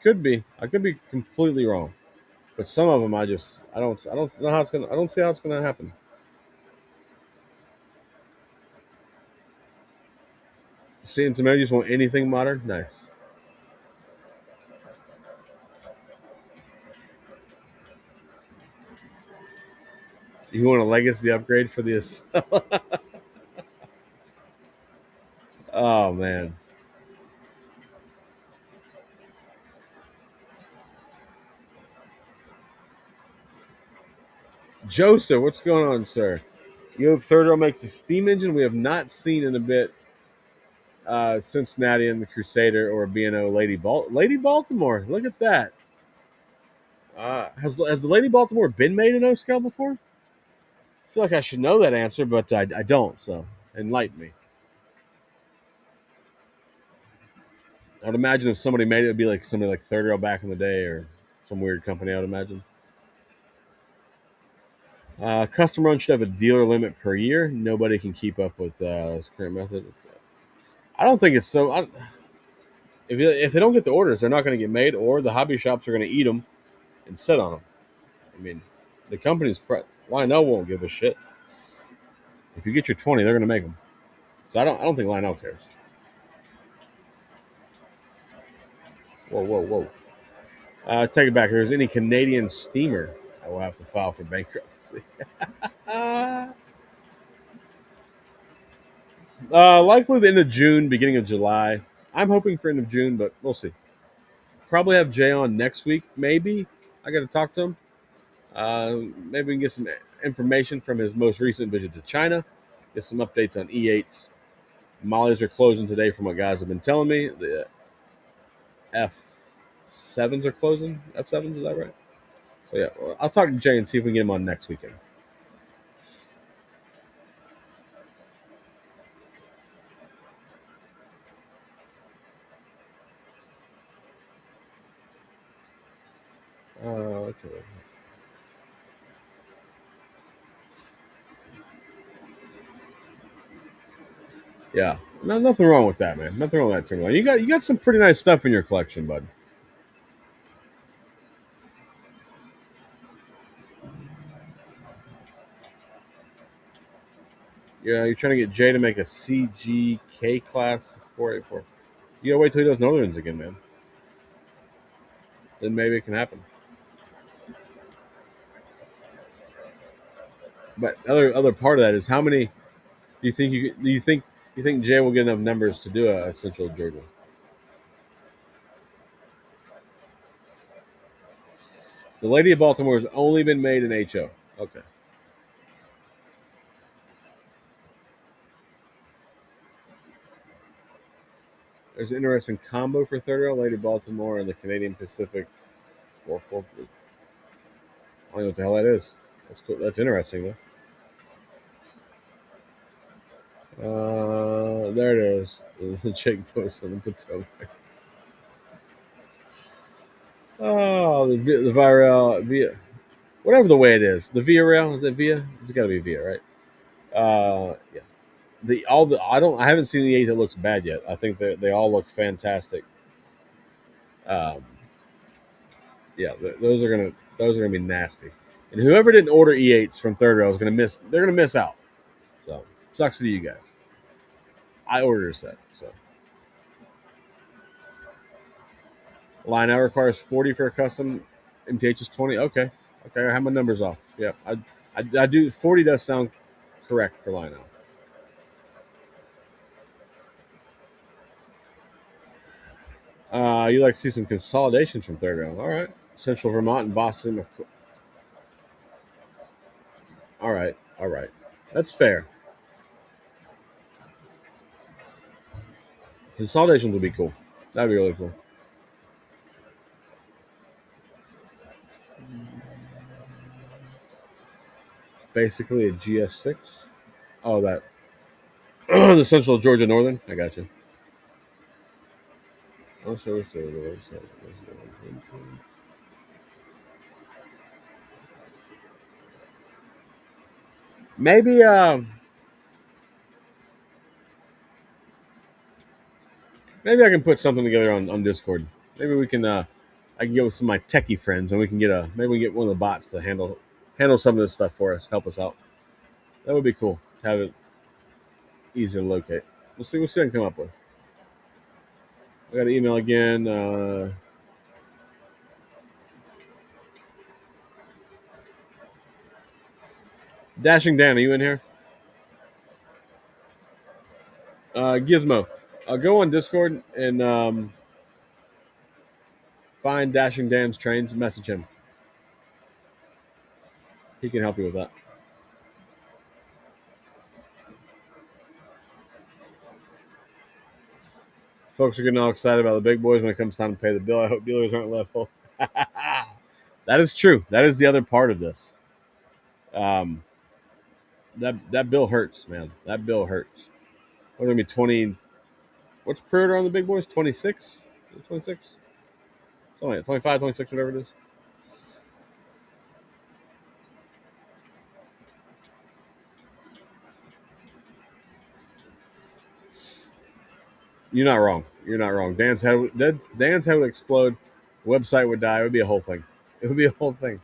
Could be. I could be completely wrong. But some of them I don't know how it's gonna I don't see how it's gonna happen. Seeing tomato, you just want anything modern? Nice. You want a legacy upgrade for this? Oh man. Joseph, what's going on, sir? You hope Third Rail makes a steam engine we have not seen in a bit. Cincinnati and the Crusader or B&O Lady Baltimore. Look at that. Has the Lady Baltimore been made in O scale before? I feel like I should know that answer, but I don't. So enlighten me. I would imagine if somebody made it, it'd be like somebody like Third Rail back in the day or some weird company. I would imagine. Custom run should have a dealer limit per year. Nobody can keep up with this current method. I don't think it's so. If they don't get the orders, they're not going to get made, or the hobby shops are going to eat them and sit on them. I mean, the company's Lionel won't give a shit. If you get your 20, they're going to make them. So I don't think Lionel cares. Whoa, whoa, whoa. Take it back. If there's any Canadian steamer, I will have to file for bankruptcy. Likely the end of June, beginning of July. I'm hoping for end of June, but we'll see. Probably have Jay on next week, maybe. I got to talk to him. Maybe we can get some information from his most recent visit to China. Get some updates on E8s. Mollies are closing today, from what guys have been telling me. The F7s are closing. F7s, is that right? So yeah, well, I'll talk to Jay and see if we can get him on next weekend. Okay. Yeah, no, nothing wrong with that, man. Nothing wrong with that turn. You got some pretty nice stuff in your collection, bud. Yeah, you're trying to get Jay to make a CGK class 484. You gotta wait till he does Northerns again, man. Then maybe it can happen. But other part of that is how many do you think do you think Jay will get enough numbers to do a Central Georgia? The Lady of Baltimore has only been made in HO. Okay. There's an interesting combo for third rail, Lady Baltimore and the Canadian Pacific 4-4. I don't know what the hell that is. That's cool. That's interesting though. There it is. The Jake post on the Potomac. Oh, the Via Via, whatever the way it is. The Via Rail, is it Via? It's got to be Via, right? Yeah. I haven't seen the 8 that looks bad yet. I think they all look fantastic. Um, yeah, those are gonna be nasty. And whoever didn't order E8s from third rail is gonna miss. They're gonna miss out. So sucks to you guys. I ordered a set. So line out requires 40 for a custom. MTH is 20. Okay, I have my numbers off. Yeah, I do. 40 does sound correct for line out. You like to see some consolidations from third round. All right. Central Vermont and Boston. All right. All right. That's fair. Consolidations would be cool. That'd be really cool. It's basically a GS6. Oh, that. The Central Georgia Northern. I got you. Maybe maybe I can put something together on Discord. Maybe we can I can get with some of my techie friends and we can get a maybe we can get one of the bots to handle some of this stuff for us, help us out. That would be cool. Have it easier to locate. We'll see what I can come up with. I got an email again. Dashing Dan, are you in here? Gizmo. Go on Discord and find Dashing Dan's trains. Message him. He can help you with that. Folks are getting all excited about the big boys when it comes time to pay the bill. I hope dealers aren't left home. That is true. That is the other part of this. Um, that bill hurts, man. That bill hurts. We're gonna be 20. What's pre-order on the big boys? 26? 26? Something like 25, 26, whatever it is. You're not wrong. You're not wrong. Dan's head would explode. Website would die. It would be a whole thing. It would be a whole thing.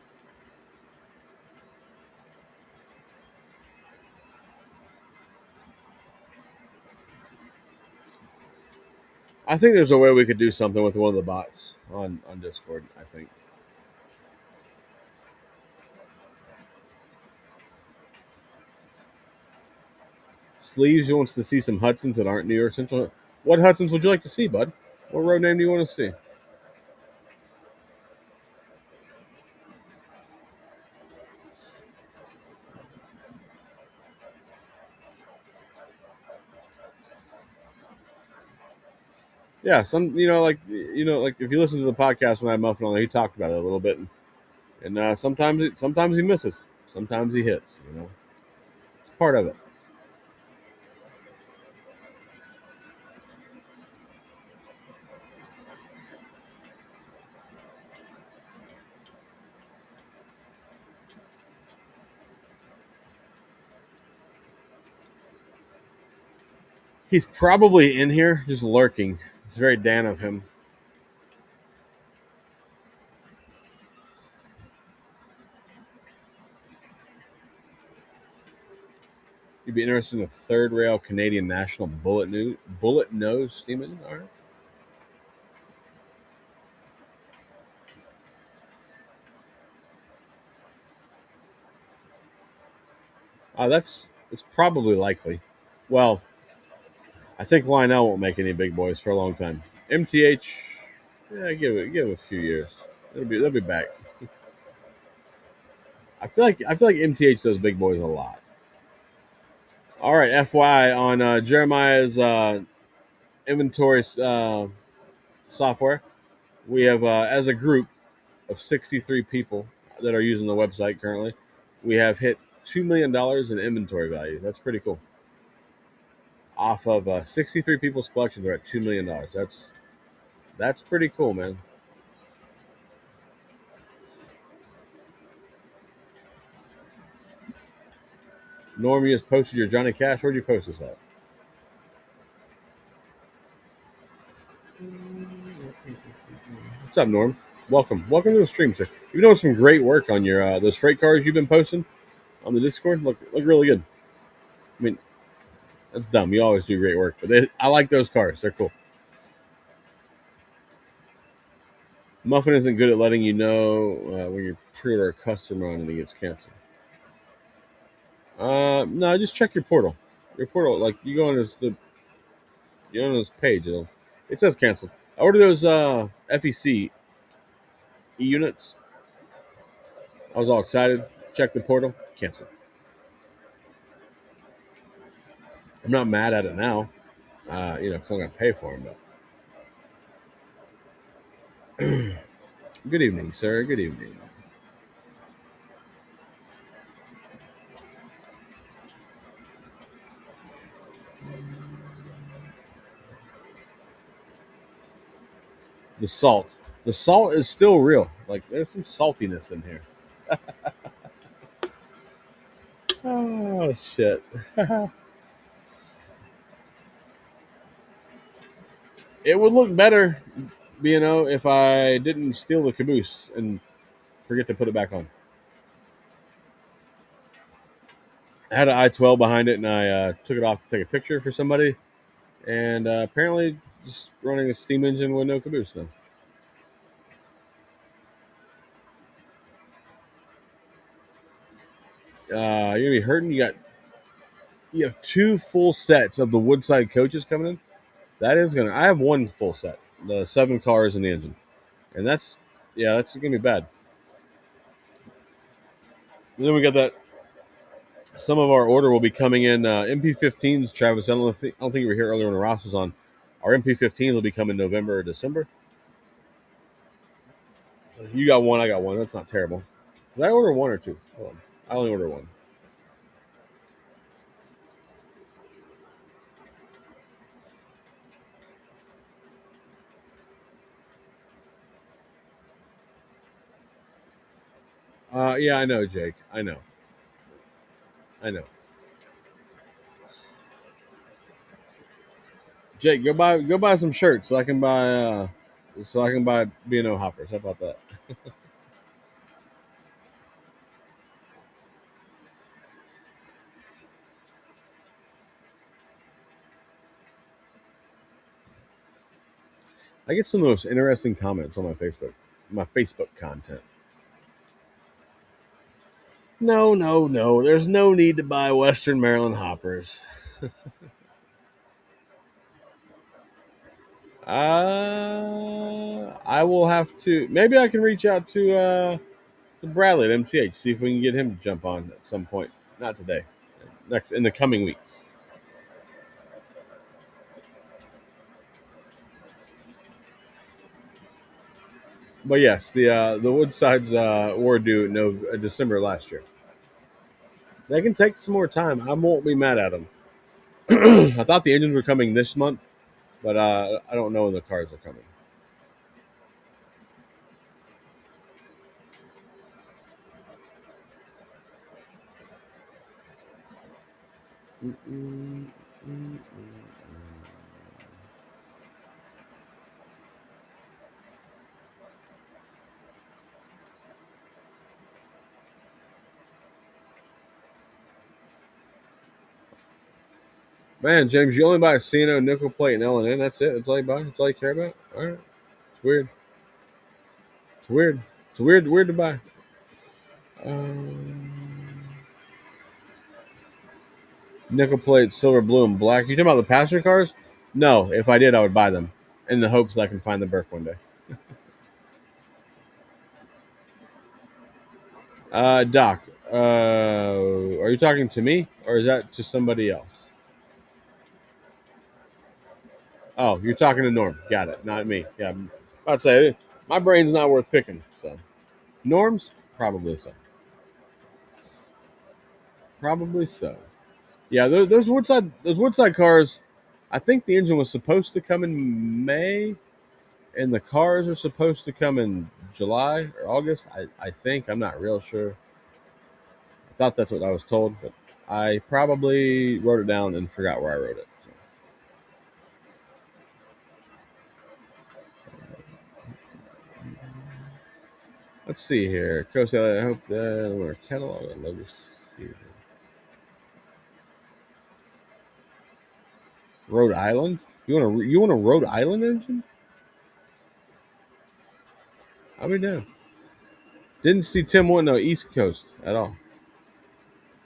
I think there's a way we could do something with one of the bots on Discord. I think. Sleeves wants to see some Hudsons that aren't New York Central. What Hudsons would you like to see, bud? What road name do you want to see? Yeah, some like if you listen to the podcast when I had Muffin on there, he talked about it a little bit, and sometimes he misses, sometimes he hits. It's part of it. He's probably in here just lurking. It's very Dan of him. You'd be interested in the third rail Canadian National Bullet Nose steam engine. All right. That's it's probably likely. Well, I think Lionel won't make any big boys for a long time. MTH, yeah, give it a few years. They'll be back. I feel like MTH does big boys a lot. All right, FYI on Jeremiah's inventory software, we have as a group of 63 people that are using the website currently, we have hit $2 million in inventory value. That's pretty cool. Off of 63 people's collections, we're at $2 million. That's pretty cool, man. Norm, you just posted your Johnny Cash. Where'd you post this at? What's up, Norm? Welcome to the stream, sir. You've been doing some great work on your those freight cars you've been posting on the Discord. Look really good. I mean, that's dumb. You always do great work, but I like those cars. They're cool. Muffin isn't good at letting you know when you pre-order a customer on and it gets canceled. No, just check your portal. Your portal, like you go on this page. It says canceled. I ordered those FEC units. I was all excited. Check the portal. Canceled. I'm not mad at it now. Because I'm gonna pay for them. But good evening, sir. Good evening. The salt. The salt is still real. Like there's some saltiness in here. Oh shit. It would look better, if I didn't steal the caboose and forget to put it back on. I had an I-12 behind it, and I took it off to take a picture for somebody, and apparently just running a steam engine with no caboose now. You're gonna be hurting. You have two full sets of the Woodside coaches coming in. That is gonna. I have one full set, the 7 cars and the engine, and that's gonna be bad. And then we got that. Some of our order will be coming in MP15s. Travis, I don't think you were here earlier when Ross was on. Our MP15s will be coming November or December. You got one, I got one. That's not terrible. Did I order one or two? Hold on. I only order one. Yeah, I know, Jake. I know. I know. Jake, go buy some shirts so I can buy B&O hoppers. How about that? I get some of the most interesting comments on my Facebook content. No, no, no. There's no need to buy Western Maryland hoppers. I will have to. Maybe I can reach out to Bradley at MTH, see if we can get him to jump on at some point. Not today. Next in the coming weeks. But yes, the Woodsides were due December last year. They can take some more time. I won't be mad at them. I thought the engines were coming this month, but I don't know when the cars are coming. Man, James, you only buy a C&O, nickel plate, and L&N. That's it. That's all you buy. That's all you care about. All right. It's weird. It's weird. It's weird to buy. Nickel plate, silver, blue, and black. You talking about the passenger cars? No. If I did, I would buy them in the hopes that I can find the Burke one day. Doc, are you talking to me or is that to somebody else? Oh, you're talking to Norm. Got it. Not me. Yeah, I'd say my brain's not worth picking. So, Norm's probably so. Probably so. Yeah, those Woodside cars. I think the engine was supposed to come in May, and the cars are supposed to come in July or August. I think I'm not real sure. I thought that's what I was told, but I probably wrote it down and forgot where I wrote it. So. Let's see here. Coach, I hope that we're catalog. I'd love to see it. Rhode Island. You want a Rhode Island engine? I'll be down. Didn't see Tim want no East Coast at all.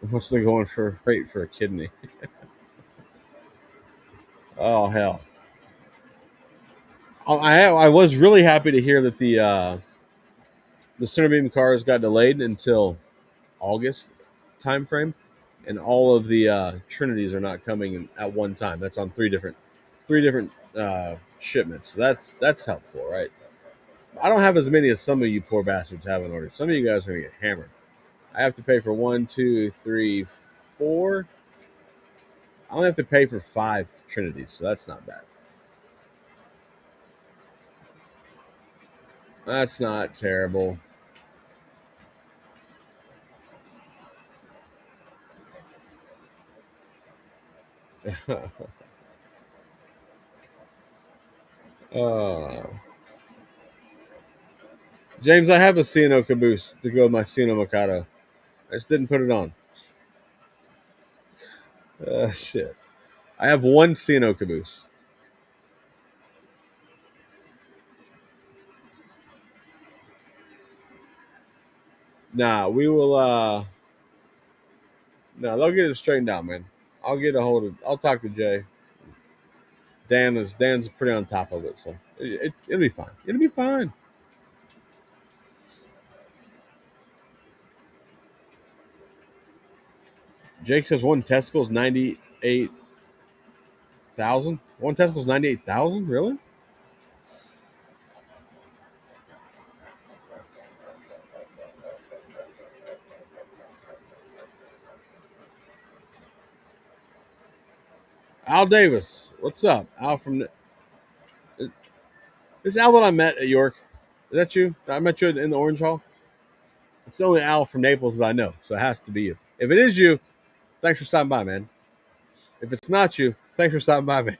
What's they going for rate for a kidney? Oh hell! I was really happy to hear that the center beam cars got delayed until August time frame, and all of the Trinities are not coming at one time. That's on three different shipments. So that's helpful, right? I don't have as many as some of you poor bastards have in order. Some of you guys are gonna get hammered. I have to pay for one, two, three, four. I only have to pay for 5 Trinities, so that's not bad. That's not terrible. uh, James, I have a C&O Caboose to go with my C&O Mikado. I just didn't put it on. Shit. I have one C&O Caboose. Nah, we will. No, they'll get it straightened out, man. I'll get a hold of. I'll talk to Jay. Dan's pretty on top of it, so it'll be fine. It'll be fine. Jake says one testicle's 98,000. One testicle's 98,000. Really? Al Davis, what's up? Al from this Al that I met at York. Is that you? I met you in the Orange Hall. It's the only Al from Naples that I know, so it has to be you. If it is you, thanks for stopping by, man. If it's not you, thanks for stopping by, man.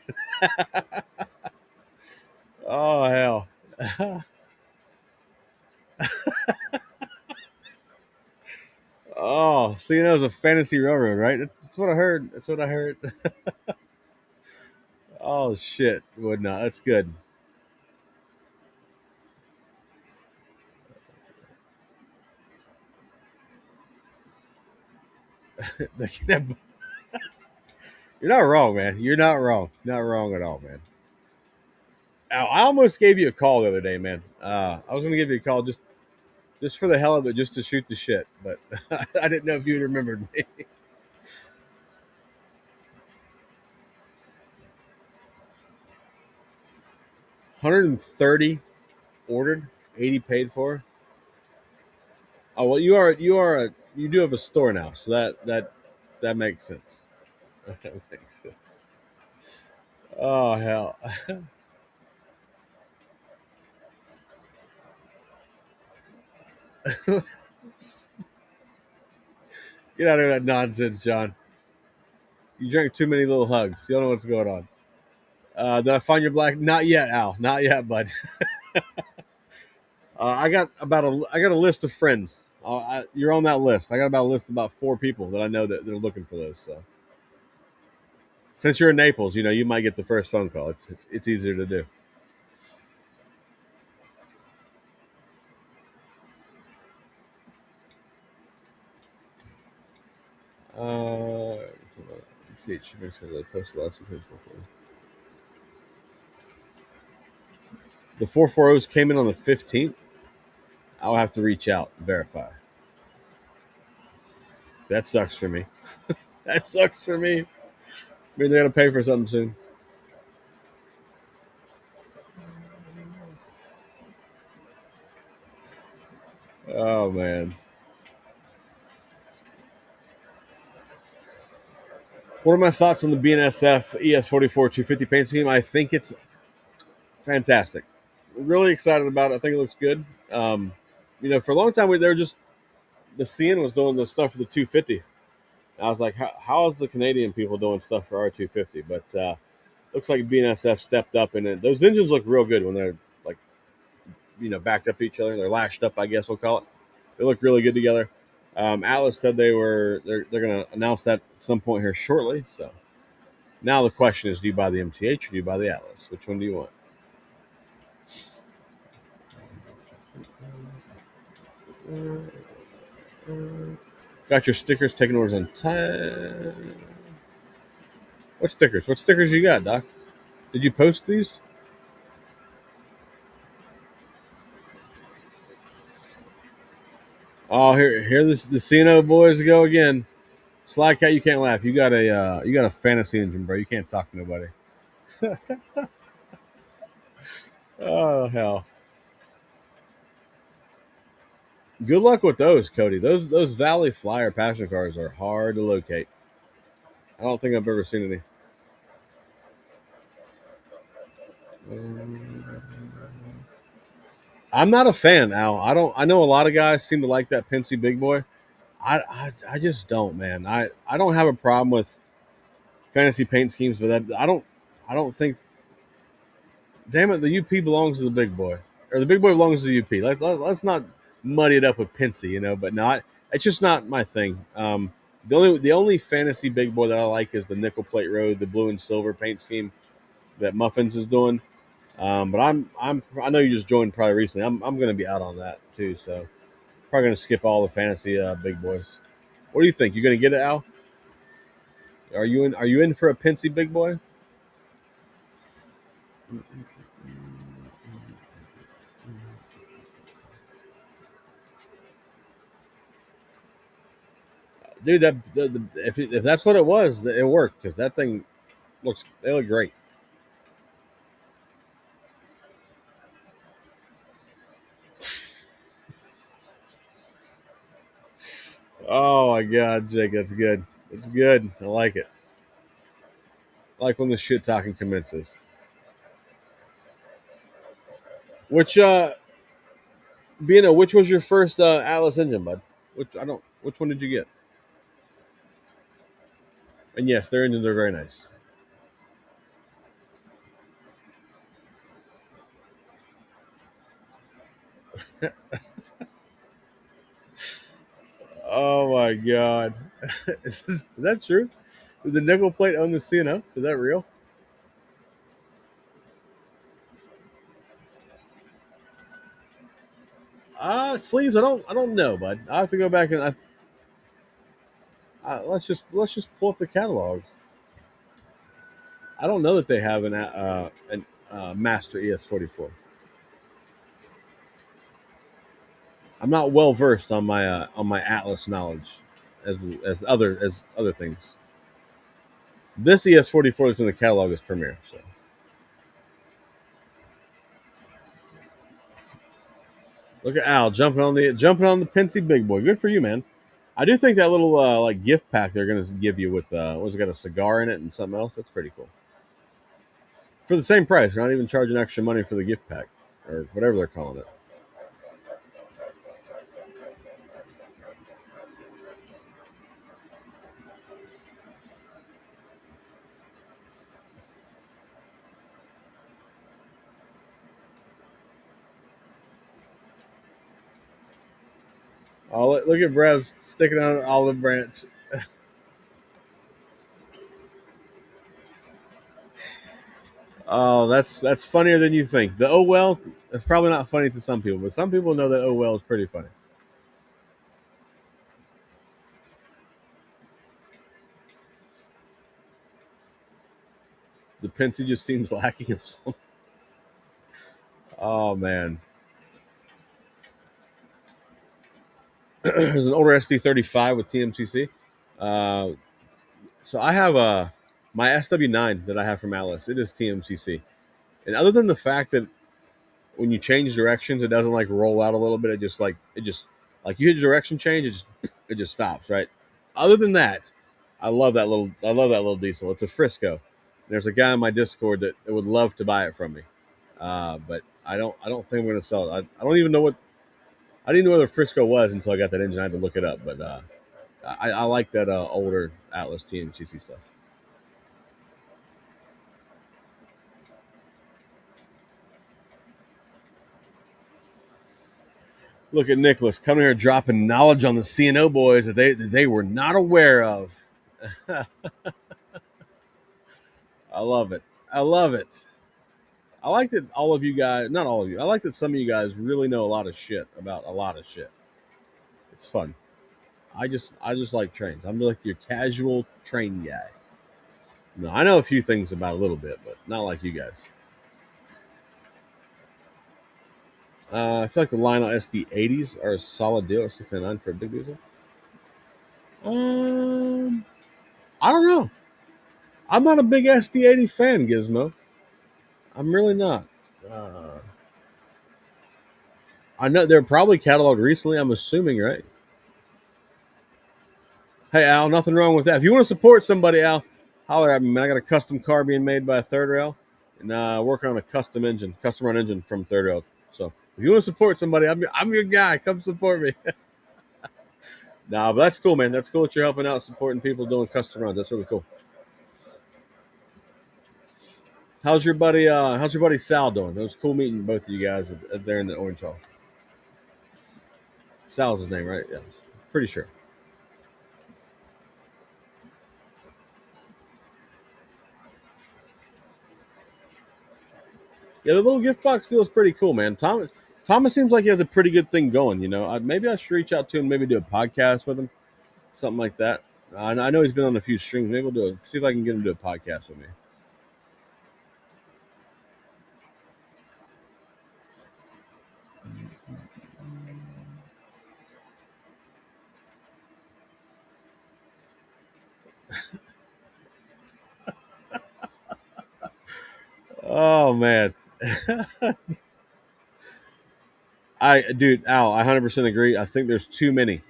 Oh hell. Oh, so you know it's a fantasy railroad, right? That's what I heard. That's what I heard. Oh shit, would not. That's good. You're not wrong, man. You're not wrong. Not wrong at all, man. Al, I almost gave you a call the other day, man. I was going to give you a call just for the hell of it, just to shoot the shit, but I didn't know if you remembered me. 130 ordered 80 paid for. Oh well, you do have a store now, so that makes sense. That makes sense. Oh hell. Get out of that nonsense, John. You drank too many little hugs. You don't know what's going on. Did I find your black? Not yet, Al. Not yet, bud. I got a list of friends. You're on that list. I got about a list of about 4 people that I know that they're looking for those. So since you're in Naples, you might get the first phone call. It's easier to do. Uh, the 440s came in on the 15th. I'll have to reach out and verify. That sucks for me. That sucks for me. Maybe they got to pay for something soon. Oh man. What are my thoughts on the BNSF ES44 250 paint scheme? I think it's fantastic. Really excited about it. I think it looks good. For a long time they were just the CN was doing the stuff for the 250. I was like, how is the Canadian people doing stuff for our 250? But looks like BNSF stepped up, and those engines look real good when they're like, backed up to each other. They're lashed up, I guess we'll call it. They look really good together. Atlas said they're going to announce that at some point here shortly. So now the question is, do you buy the MTH or do you buy the Atlas? Which one do you want? Got your stickers, taking orders on time. What stickers? What stickers you got, Doc? Did you post these? Oh, here the CNO boys go again. Sly Cat, you can't laugh. You got a fantasy engine, bro. You can't talk to nobody. Oh hell. Good luck with those, Cody. Those Valley Flyer passenger cars are hard to locate. I don't think I've ever seen any. I'm not a fan, Al. I know a lot of guys seem to like that Penske Big Boy. I just don't, man. I don't have a problem with fantasy paint schemes, but I don't think. Damn it, the UP belongs to the Big Boy, or the Big Boy belongs to the UP. Let's not muddy it up with Penske, but not. It's just not my thing. The only fantasy Big Boy that I like is the nickel plate road, the blue and silver paint scheme that Muffins is doing. But I know you just joined probably recently. I'm going to be out on that too, so probably going to skip all the fantasy Big Boys. What do you think? You going to get it, Al? Are you in for a Penske Big Boy? Dude, if that's what it was, it worked because that thing they look great. Oh my God, Jake, that's good. It's good. I like it. I like when the shit talking commences. Which which was your first Atlas engine, bud? Which one did you get? And yes, their engines are very nice. Oh my God, is that true? Did the nickel plate own the CNO? Is that real? Sleeves. I don't know, bud. I have to go back and let's just pull up the catalog. I don't know that they have an Master ES44. I'm not well versed on my Atlas knowledge, as other things. This ES44 that's in the catalog is Premier. Look at Al jumping on the Pensy big boy. Good for you, man. I do think that little like gift pack they're going to give you with what's it got, a cigar in it and something else. That's pretty cool. For the same price, they're not even charging extra money for the gift pack or whatever they're calling it. Oh, look at Brev's sticking on an olive branch. Oh, that's funnier than you think. The oh well, it's probably not funny to some people, but some people know that oh well is pretty funny. The Pensy just seems lacking of something. Oh man, there's an older SD35 with TMCC. Uh, so I have my SW9 that I have from Alice. It is TMCC, and other than the fact that when you change directions, it doesn't like roll out a little bit. It just like you hit a direction change, it just stops, right? Other than that, I love that little diesel. It's a Frisco. There's a guy in my Discord that would love to buy it from me, but I don't think I'm going to sell it. I don't even know what I didn't know where the Frisco was until I got that engine. I had to look it up, but I like that older Atlas TMCC stuff. Look at Nicholas coming here dropping knowledge on the CNO boys that they were not aware of. I love it. I love it. I like that all of you guys, not all of you, I like that some of you guys really know a lot of shit about a lot of shit. It's fun. I just like trains. I'm like your casual train guy. No, I know a few things about a little bit, but not like you guys. I feel like the Lionel SD80s are a solid deal at $699 for a big diesel. Um, I don't know. I'm not a big SD80 fan, Gizmo. I'm really not. Uh, I know they're probably cataloged recently. I'm assuming, right? Hey Al, nothing wrong with that. If you want to support somebody, Al, holler at me, man. I got a custom car being made by a third rail, and working on a custom run engine from third rail. So if you want to support somebody, I'm your guy. Come support me. Nah, but that's cool, man. That's cool that you're helping out, supporting people doing custom runs. That's really cool. How's your buddy Sal doing? It was cool meeting both of you guys there in the Orange Hall. Sal's his name, right? Yeah, pretty sure. Yeah, the little gift box deal is pretty cool, man. Thomas seems like he has a pretty good thing going. Maybe I should reach out to him, maybe do a podcast with him, something like that. I know he's been on a few streams. Maybe we'll see if I can get him to do a podcast with me. Oh man, dude, Al, I 100% agree. I think there's too many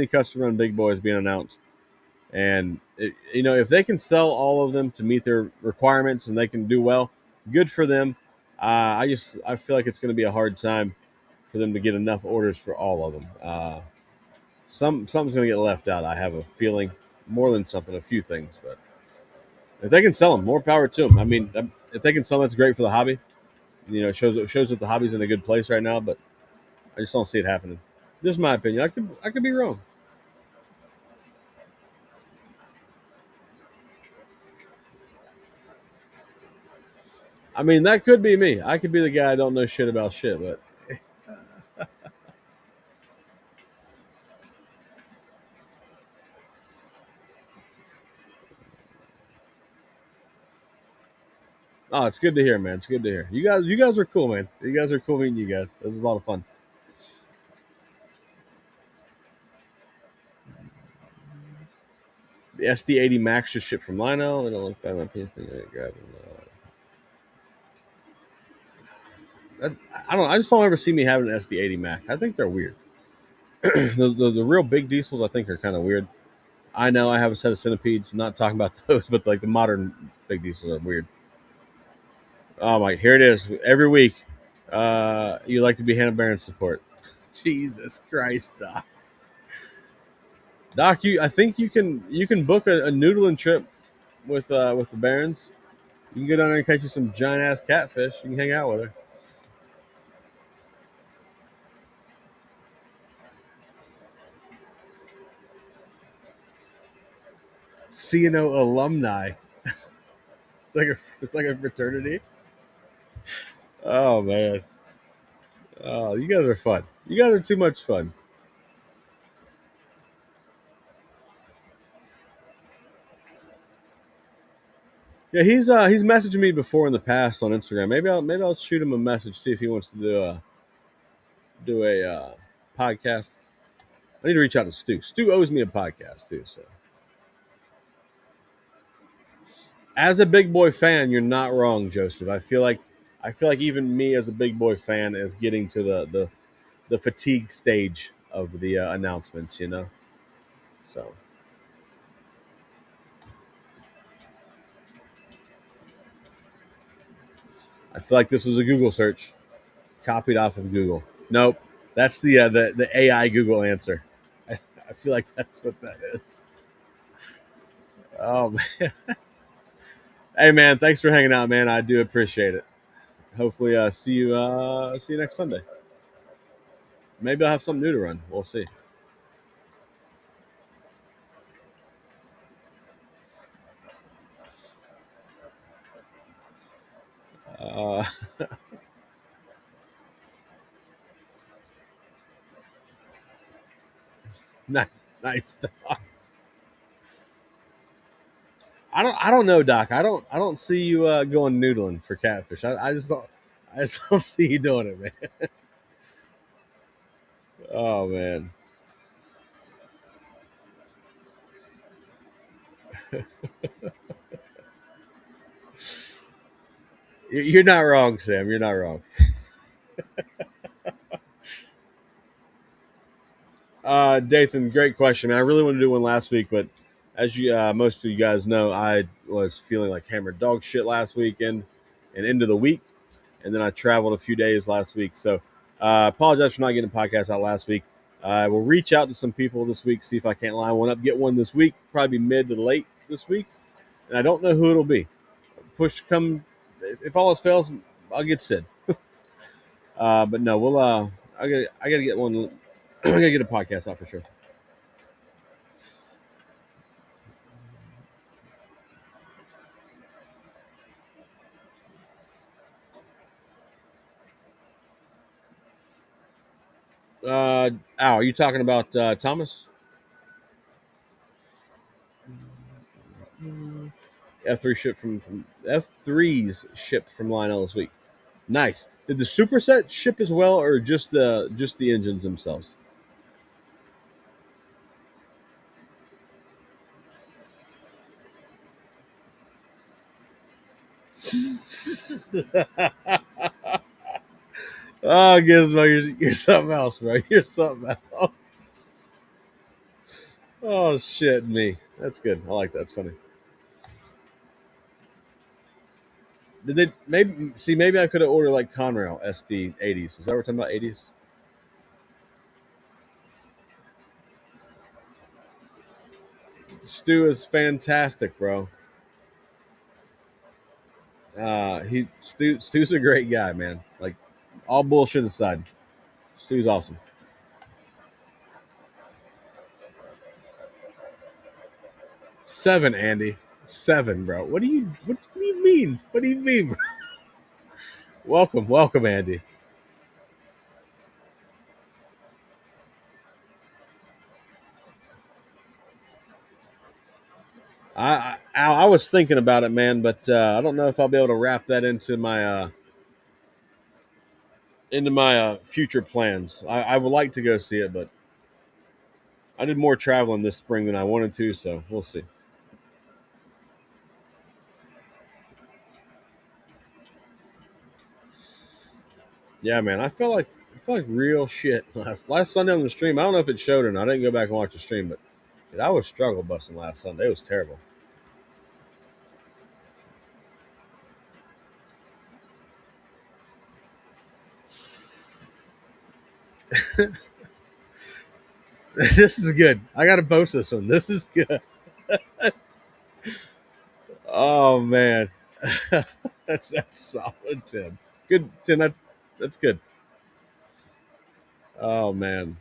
custom run big boys being announced, and if they can sell all of them to meet their requirements and they can do well, good for them. I feel like it's going to be a hard time for them to get enough orders for all of them. Something's going to get left out. I have a feeling, more than something, a few things, but if they can sell them, more power to them. I mean, if they can sell them, that's great for the hobby. It shows that the hobby's in a good place right now, but I just don't see it happening. Just my opinion. I could be wrong. I mean, that could be me. I could be the guy I don't know shit about shit, but oh, it's good to hear, man. It's good to hear. You guys are cool, man. You guys are cool meeting you guys. This is a lot of fun. The SD80 Max just shipped from Lionel. They don't look bad. My opinion. Thing I grab them. I don't. I just don't ever see me having an SD80 Mac. I think they're weird. The real big diesels, I think, are kind of weird. I know I have a set of centipedes. I'm not talking about those, but like the modern big diesels are weird. Oh my! Here it is. Every week, you like to be Hannah Barron support. Jesus Christ, Doc. Doc, I think you can book a noodling trip with the Barons. You can go down there and catch you some giant ass catfish. You can hang out with her. CNO alumni. It's like a fraternity. Oh man. Oh, you guys are fun. You guys are too much fun. Yeah, he's messaged me before in the past on Instagram. Maybe I'll shoot him a message, see if he wants to do a podcast. I need to reach out to Stu. Stu owes me a podcast too. So as a big boy fan, you're not wrong, Joseph. I feel like even me as a big boy fan is getting to the fatigue stage of the announcements. So I feel like this was a Google search copied off of Google. Nope, that's the AI Google answer. I feel like that's what that is. Oh man. Hey man, thanks for hanging out, man. I do appreciate it. Hopefully, see you next Sunday. Maybe I'll have something new to run. We'll see. Uh, nice, nice. I don't know, Doc. I don't see you going noodling for catfish. I just don't see you doing it, man. Oh man, you're not wrong, Sam. You're not wrong. Dathan, great question, man. I really wanted to do one last week, but as you most of you guys know, I was feeling like hammered dog shit last weekend and into the week, and then I traveled a few days last week. So apologize for not getting a podcast out last week. I will reach out to some people this week, see if I can't line one up, get one this week, probably mid to late this week, and I don't know who it'll be. Push come if all else fails, I'll get Sid. But no, we'll I gotta get one. I gotta get a podcast out for sure. Al, are you talking about Thomas? F3 shipped from F3's shipped from Lionel this week. Nice. Did the superset ship as well, or just the engines themselves? Oh, Gizmo, you're something else, bro. You're something else. Oh shit, me. That's good. I like that. That's funny. Did they maybe I could have ordered like Conrail SD 80s. Is that what we're talking about 80s? Stu is fantastic, bro. Stu's a great guy, man. Like all bullshit aside, Stu's awesome. 7, Andy. 7, bro. What do you mean? What do you mean, bro? Welcome, Andy. I was thinking about it, man, but I don't know if I'll be able to wrap that into my future plans. I would like to go see it, but I did more traveling this spring than I wanted to, so we'll see. Yeah, man, I felt like real shit last Sunday on the stream. I don't know if it showed or not. I didn't go back and watch the stream, but dude, I was struggle busting last Sunday. It was terrible. This is good. I got to post this one. This is good. Oh man, that's solid, Tim. Good, Tim. That's good. Oh man,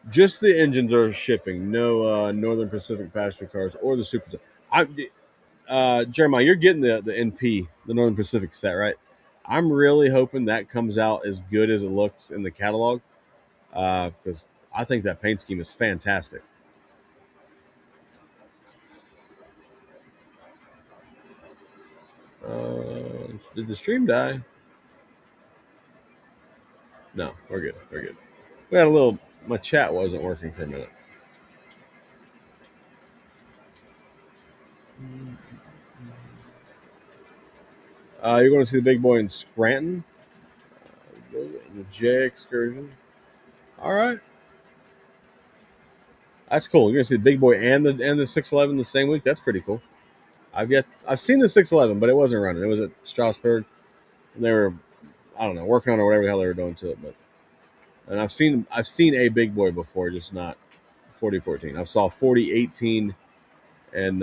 just the engines are shipping. No Northern Pacific passenger cars or the Super. I Jeremiah, you're getting the NP, the Northern Pacific set, right? I'm really hoping that comes out as good as it looks in the catalog, because I think that paint scheme is fantastic. Did the stream die? No, we're good. We're good. We had a little. My chat wasn't working for a minute. You're going to see the big boy in Scranton, the J excursion. All right, that's cool. You're going to see the big boy and the 611 the same week. That's pretty cool. I've seen the 611, but it wasn't running. It was at Strasbourg, and they were, I don't know, working on it or whatever the hell they were doing to it. But and I've seen a big boy before, just not 4014. I saw 4018 and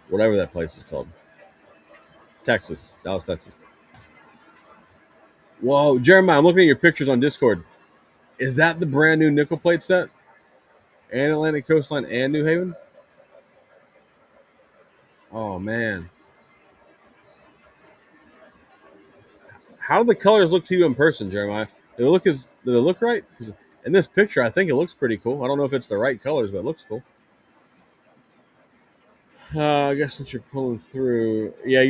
whatever that place is called, Dallas, Texas. Whoa, Jeremiah, I'm looking at your pictures on Discord. Is that the brand new nickel plate set? And Atlantic Coastline and New Haven? Oh man. How do the colors look to you in person, Jeremiah? Do they look right? 'Cause in this picture, I think it looks pretty cool. I don't know if it's the right colors, but it looks cool. I guess since you're pulling through, yeah,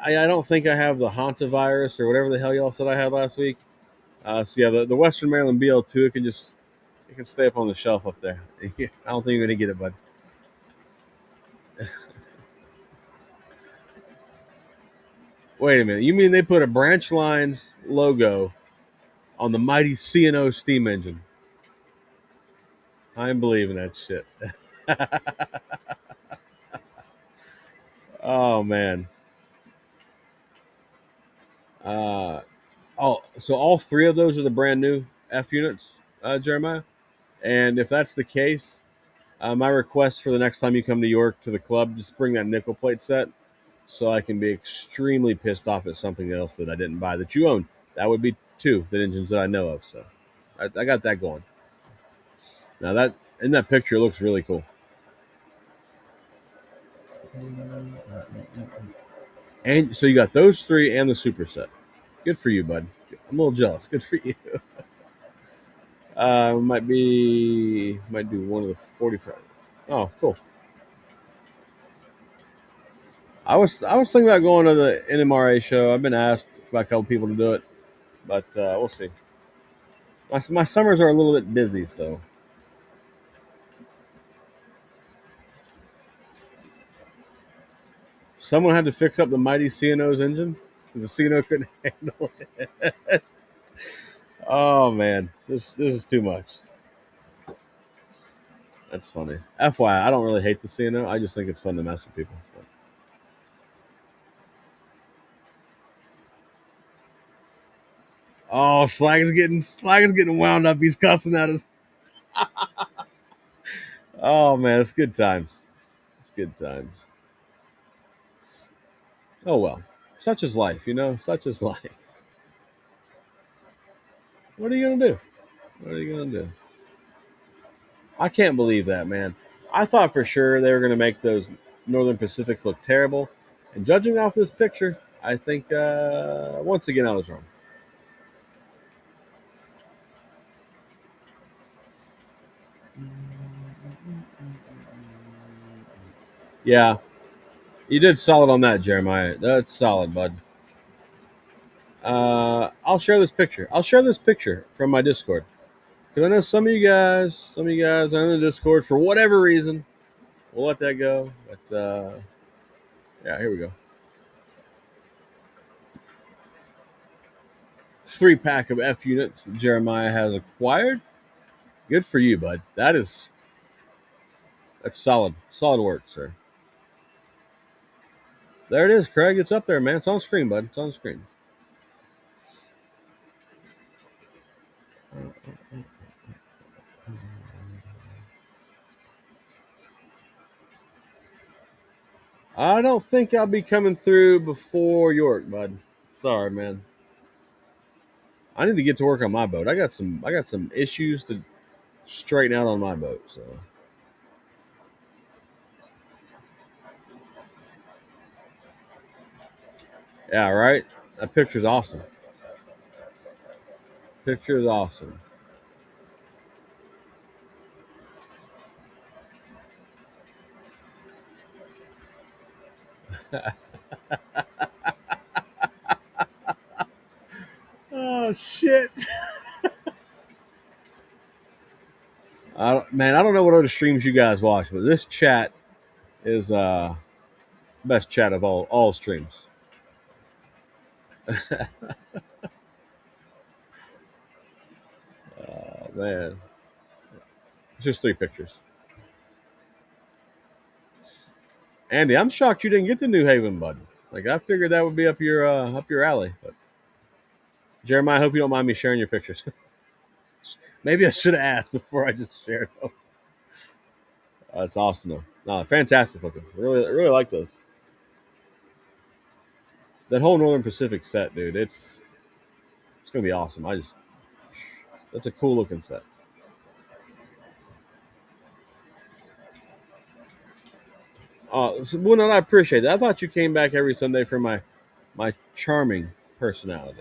I don't think I have the hantavirus or whatever the hell y'all said I had last week. So yeah, the Western Maryland BL2, it can stay up on the shelf up there. I don't think you're gonna get it, bud. Wait a minute. You mean they put a Branch Lines logo on the mighty C&O steam engine? I'm believing that shit. Oh man. Uh, so all three of those are the brand new F units, Jeremiah. And if that's the case, my request for the next time you come to York to the club, just bring that nickel plate set, so I can be extremely pissed off at something else that I didn't buy that you own. That would be two the engines that I know of. So I got that going. Now that in that picture, it looks really cool. And so you got those three and the superset. Good for you, bud. I'm a little jealous. Good for you. Might do one of the 45. Oh, cool. I was thinking about going to the NMRA show. I've been asked by a couple people to do it, but we'll see. My summers are a little bit busy, so someone had to fix up the mighty C&O's engine because the C&O couldn't handle it. Oh man, this is too much. That's funny. FYI, I don't really hate the C&O. I just think it's fun to mess with people. Oh, Slag is getting wound up. He's cussing at us. Oh man, it's good times. It's good times. Oh well, such is life, you know. Such is life. What are you gonna do? What are you gonna do? I can't believe that, man. I thought for sure they were gonna make those Northern Pacifics look terrible, and judging off this picture, I think once again I was wrong. Yeah, you did solid on that, Jeremiah. That's solid, bud. I'll share this picture. I'll share this picture from my Discord because I know some of you guys are in the Discord for whatever reason. We'll let that go, but Yeah, here we go. 3-pack of F units that Jeremiah has acquired. Good for you, bud. That's solid. Solid work, sir. There it is, Craig. It's up there, man. It's on screen, bud. It's on screen. I don't think I'll be coming through before York, bud. Sorry, man. I need to get to work on my boat. I got some issues to straighten out on my boat. So yeah, right. That picture's awesome. Picture is awesome. Oh shit! Man, I don't know what other streams you guys watch, but this chat is best chat of all streams. Oh man, it's just 3 pictures. Andy, I'm shocked you didn't get the New Haven, bud. Like I figured that would be up your alley. But Jeremiah, I hope you don't mind me sharing your pictures. Maybe I should have asked before I just shared them. That's awesome though. No, fantastic looking. Really like those. That whole Northern Pacific set, dude. It's gonna be awesome. That's a cool looking set. Well, no, I appreciate that. I thought you came back every Sunday for my charming personality.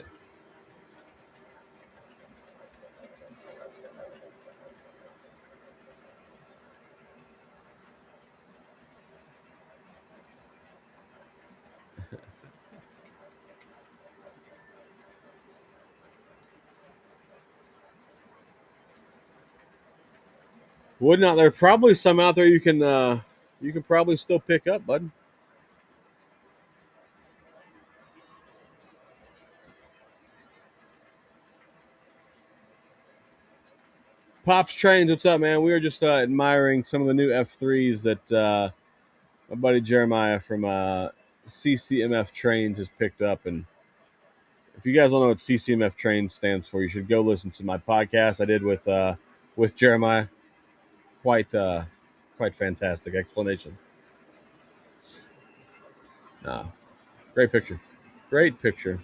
Would not there's probably some out there you can probably still pick up, bud. Pops Trains, what's up, man? We were just admiring some of the new F3s that my buddy Jeremiah from CCMF Trains has picked up. And if you guys don't know what CCMF Trains stands for, you should go listen to my podcast I did with Jeremiah. Quite fantastic explanation. Great picture. Great picture.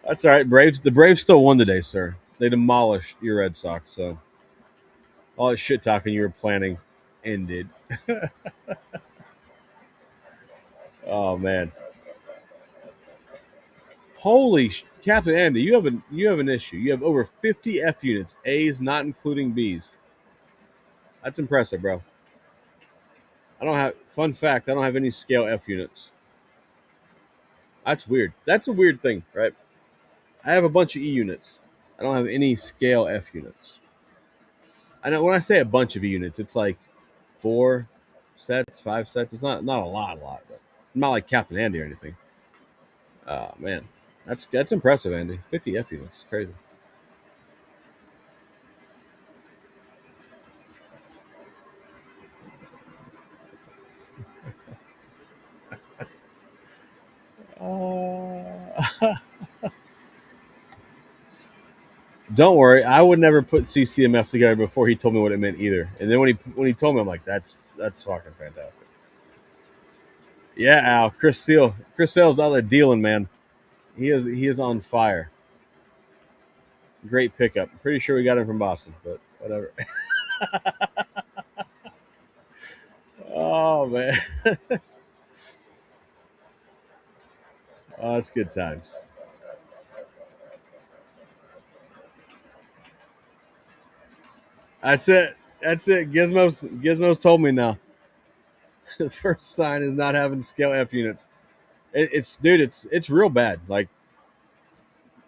That's all right. The Braves still won today, sir. They demolished your Red Sox, so all that shit talking you were planning ended. Oh man. Captain Andy, you have an issue. You have over 50 F units, A's not including B's. That's impressive, bro. Fun fact, I don't have any scale F units. That's weird. That's a weird thing, right? I have a bunch of E units. I don't have any scale F units. I know when I say a bunch of E units, it's like 4 sets, 5 sets. It's not a lot, but I'm not like Captain Andy or anything. Oh man. That's impressive, Andy. 50 F units. It's crazy. Don't worry, I would never put CCMF together before he told me what it meant either. And then when he told me, I'm like, that's fucking fantastic. Yeah, Al, Chris Sale's out there dealing, man. He is on fire. Great pickup. I'm pretty sure we got him from Boston, but whatever. Oh man, oh, it's good times. That's it. That's it. Gizmos told me now. The first sign is not having scale F units. It's real bad. Like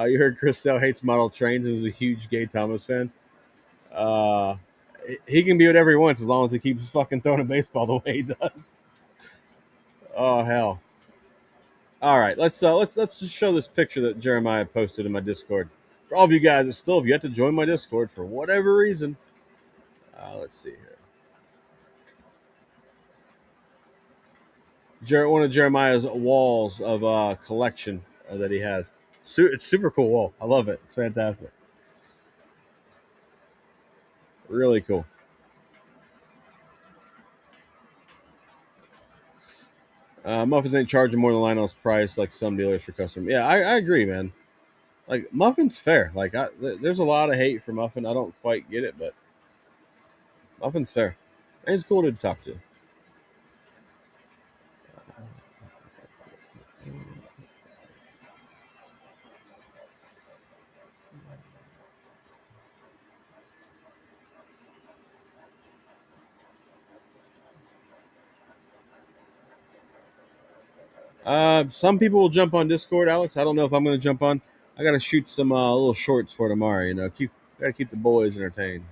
You heard Chris Sale hates model trains and is a huge Gay Thomas fan. Uh, he can be whatever he wants as long as he keeps fucking throwing a baseball the way he does. Oh hell! All right, let's just show this picture that Jeremiah posted in my Discord. For all of you guys that still have yet to join my Discord for whatever reason, let's see here. One of Jeremiah's walls of collection that he has. It's super cool wall. I love it. It's fantastic. Really cool. Muffins ain't charging more than Lionel's price like some dealers for custom. Yeah, I agree, man. Like Muffin's fair. Like there's a lot of hate for Muffin. I don't quite get it, but Muffin's fair. And it's cool to talk to. Some people will jump on Discord, Alex. I don't know if I'm going to jump on. I got to shoot some little shorts for tomorrow. You know, got to keep the boys entertained.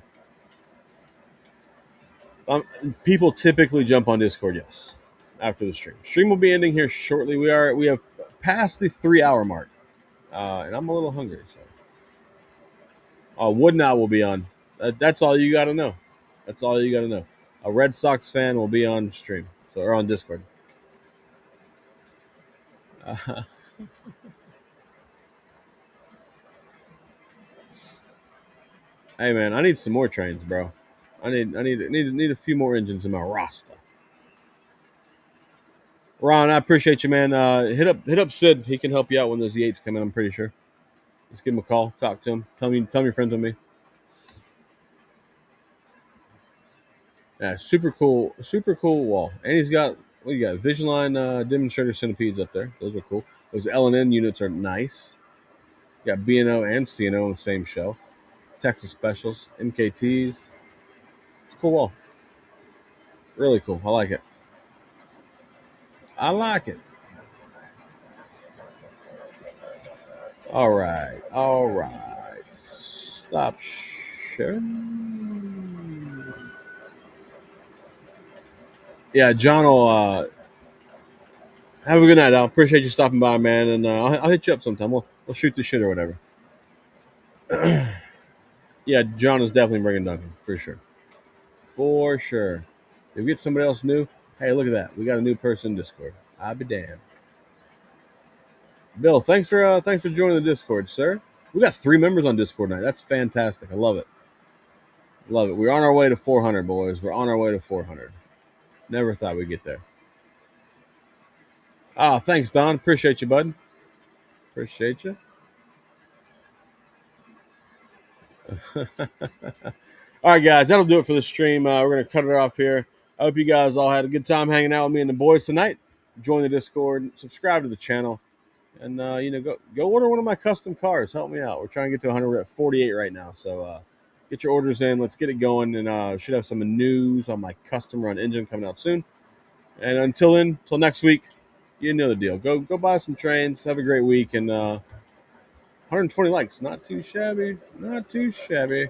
People typically jump on Discord, yes, after the stream. Stream will be ending here shortly. We have passed the 3-hour mark, and I'm a little hungry. So, Wood Knot will be on. That's all you got to know. That's all you got to know. A Red Sox fan will be on stream, or on Discord. Hey man, I need some more trains, bro. I need a few more engines in my roster. Ron, I appreciate you, man. Hit up Sid. He can help you out when those E8s come in. I'm pretty sure. Just give him a call. Talk to him. Tell him you're friends with me. Yeah, super cool wall. And he's got what you got? Vision line demonstrator centipedes up there. Those are cool. Those L&N units are nice. You got B&O and C&O on the same shelf. Texas Specials, MKTs. It's a cool wall. Really cool. I like it. I like it. All right. Stop sharing. Yeah, John will have a good night. I appreciate you stopping by, man, and I'll hit you up sometime. We'll shoot the shit or whatever. Yeah, John is definitely bringing Duncan for sure. For sure. If we get somebody else new, hey, look at that. We got a new person in Discord. I'll be damned. Bill, thanks for joining the Discord, sir. We got 3 members on Discord tonight. That's fantastic. I love it. Love it. We're on our way to 400, boys. We're on our way to 400. Never thought we'd get there. Thanks, Don. Appreciate you, bud. Appreciate you. All right, guys. That'll do it for the stream. We're going to cut it off here. I hope you guys all had a good time hanging out with me and the boys tonight. Join the Discord. Subscribe to the channel. And, go order one of my custom cars. Help me out. We're trying to get to 100. We're at 48 right now. So get your orders in. Let's get it going. And should have some news on my custom run engine coming out soon. And until next week, you know the deal. Go buy some trains. Have a great week. And 120 likes. Not too shabby. Not too shabby.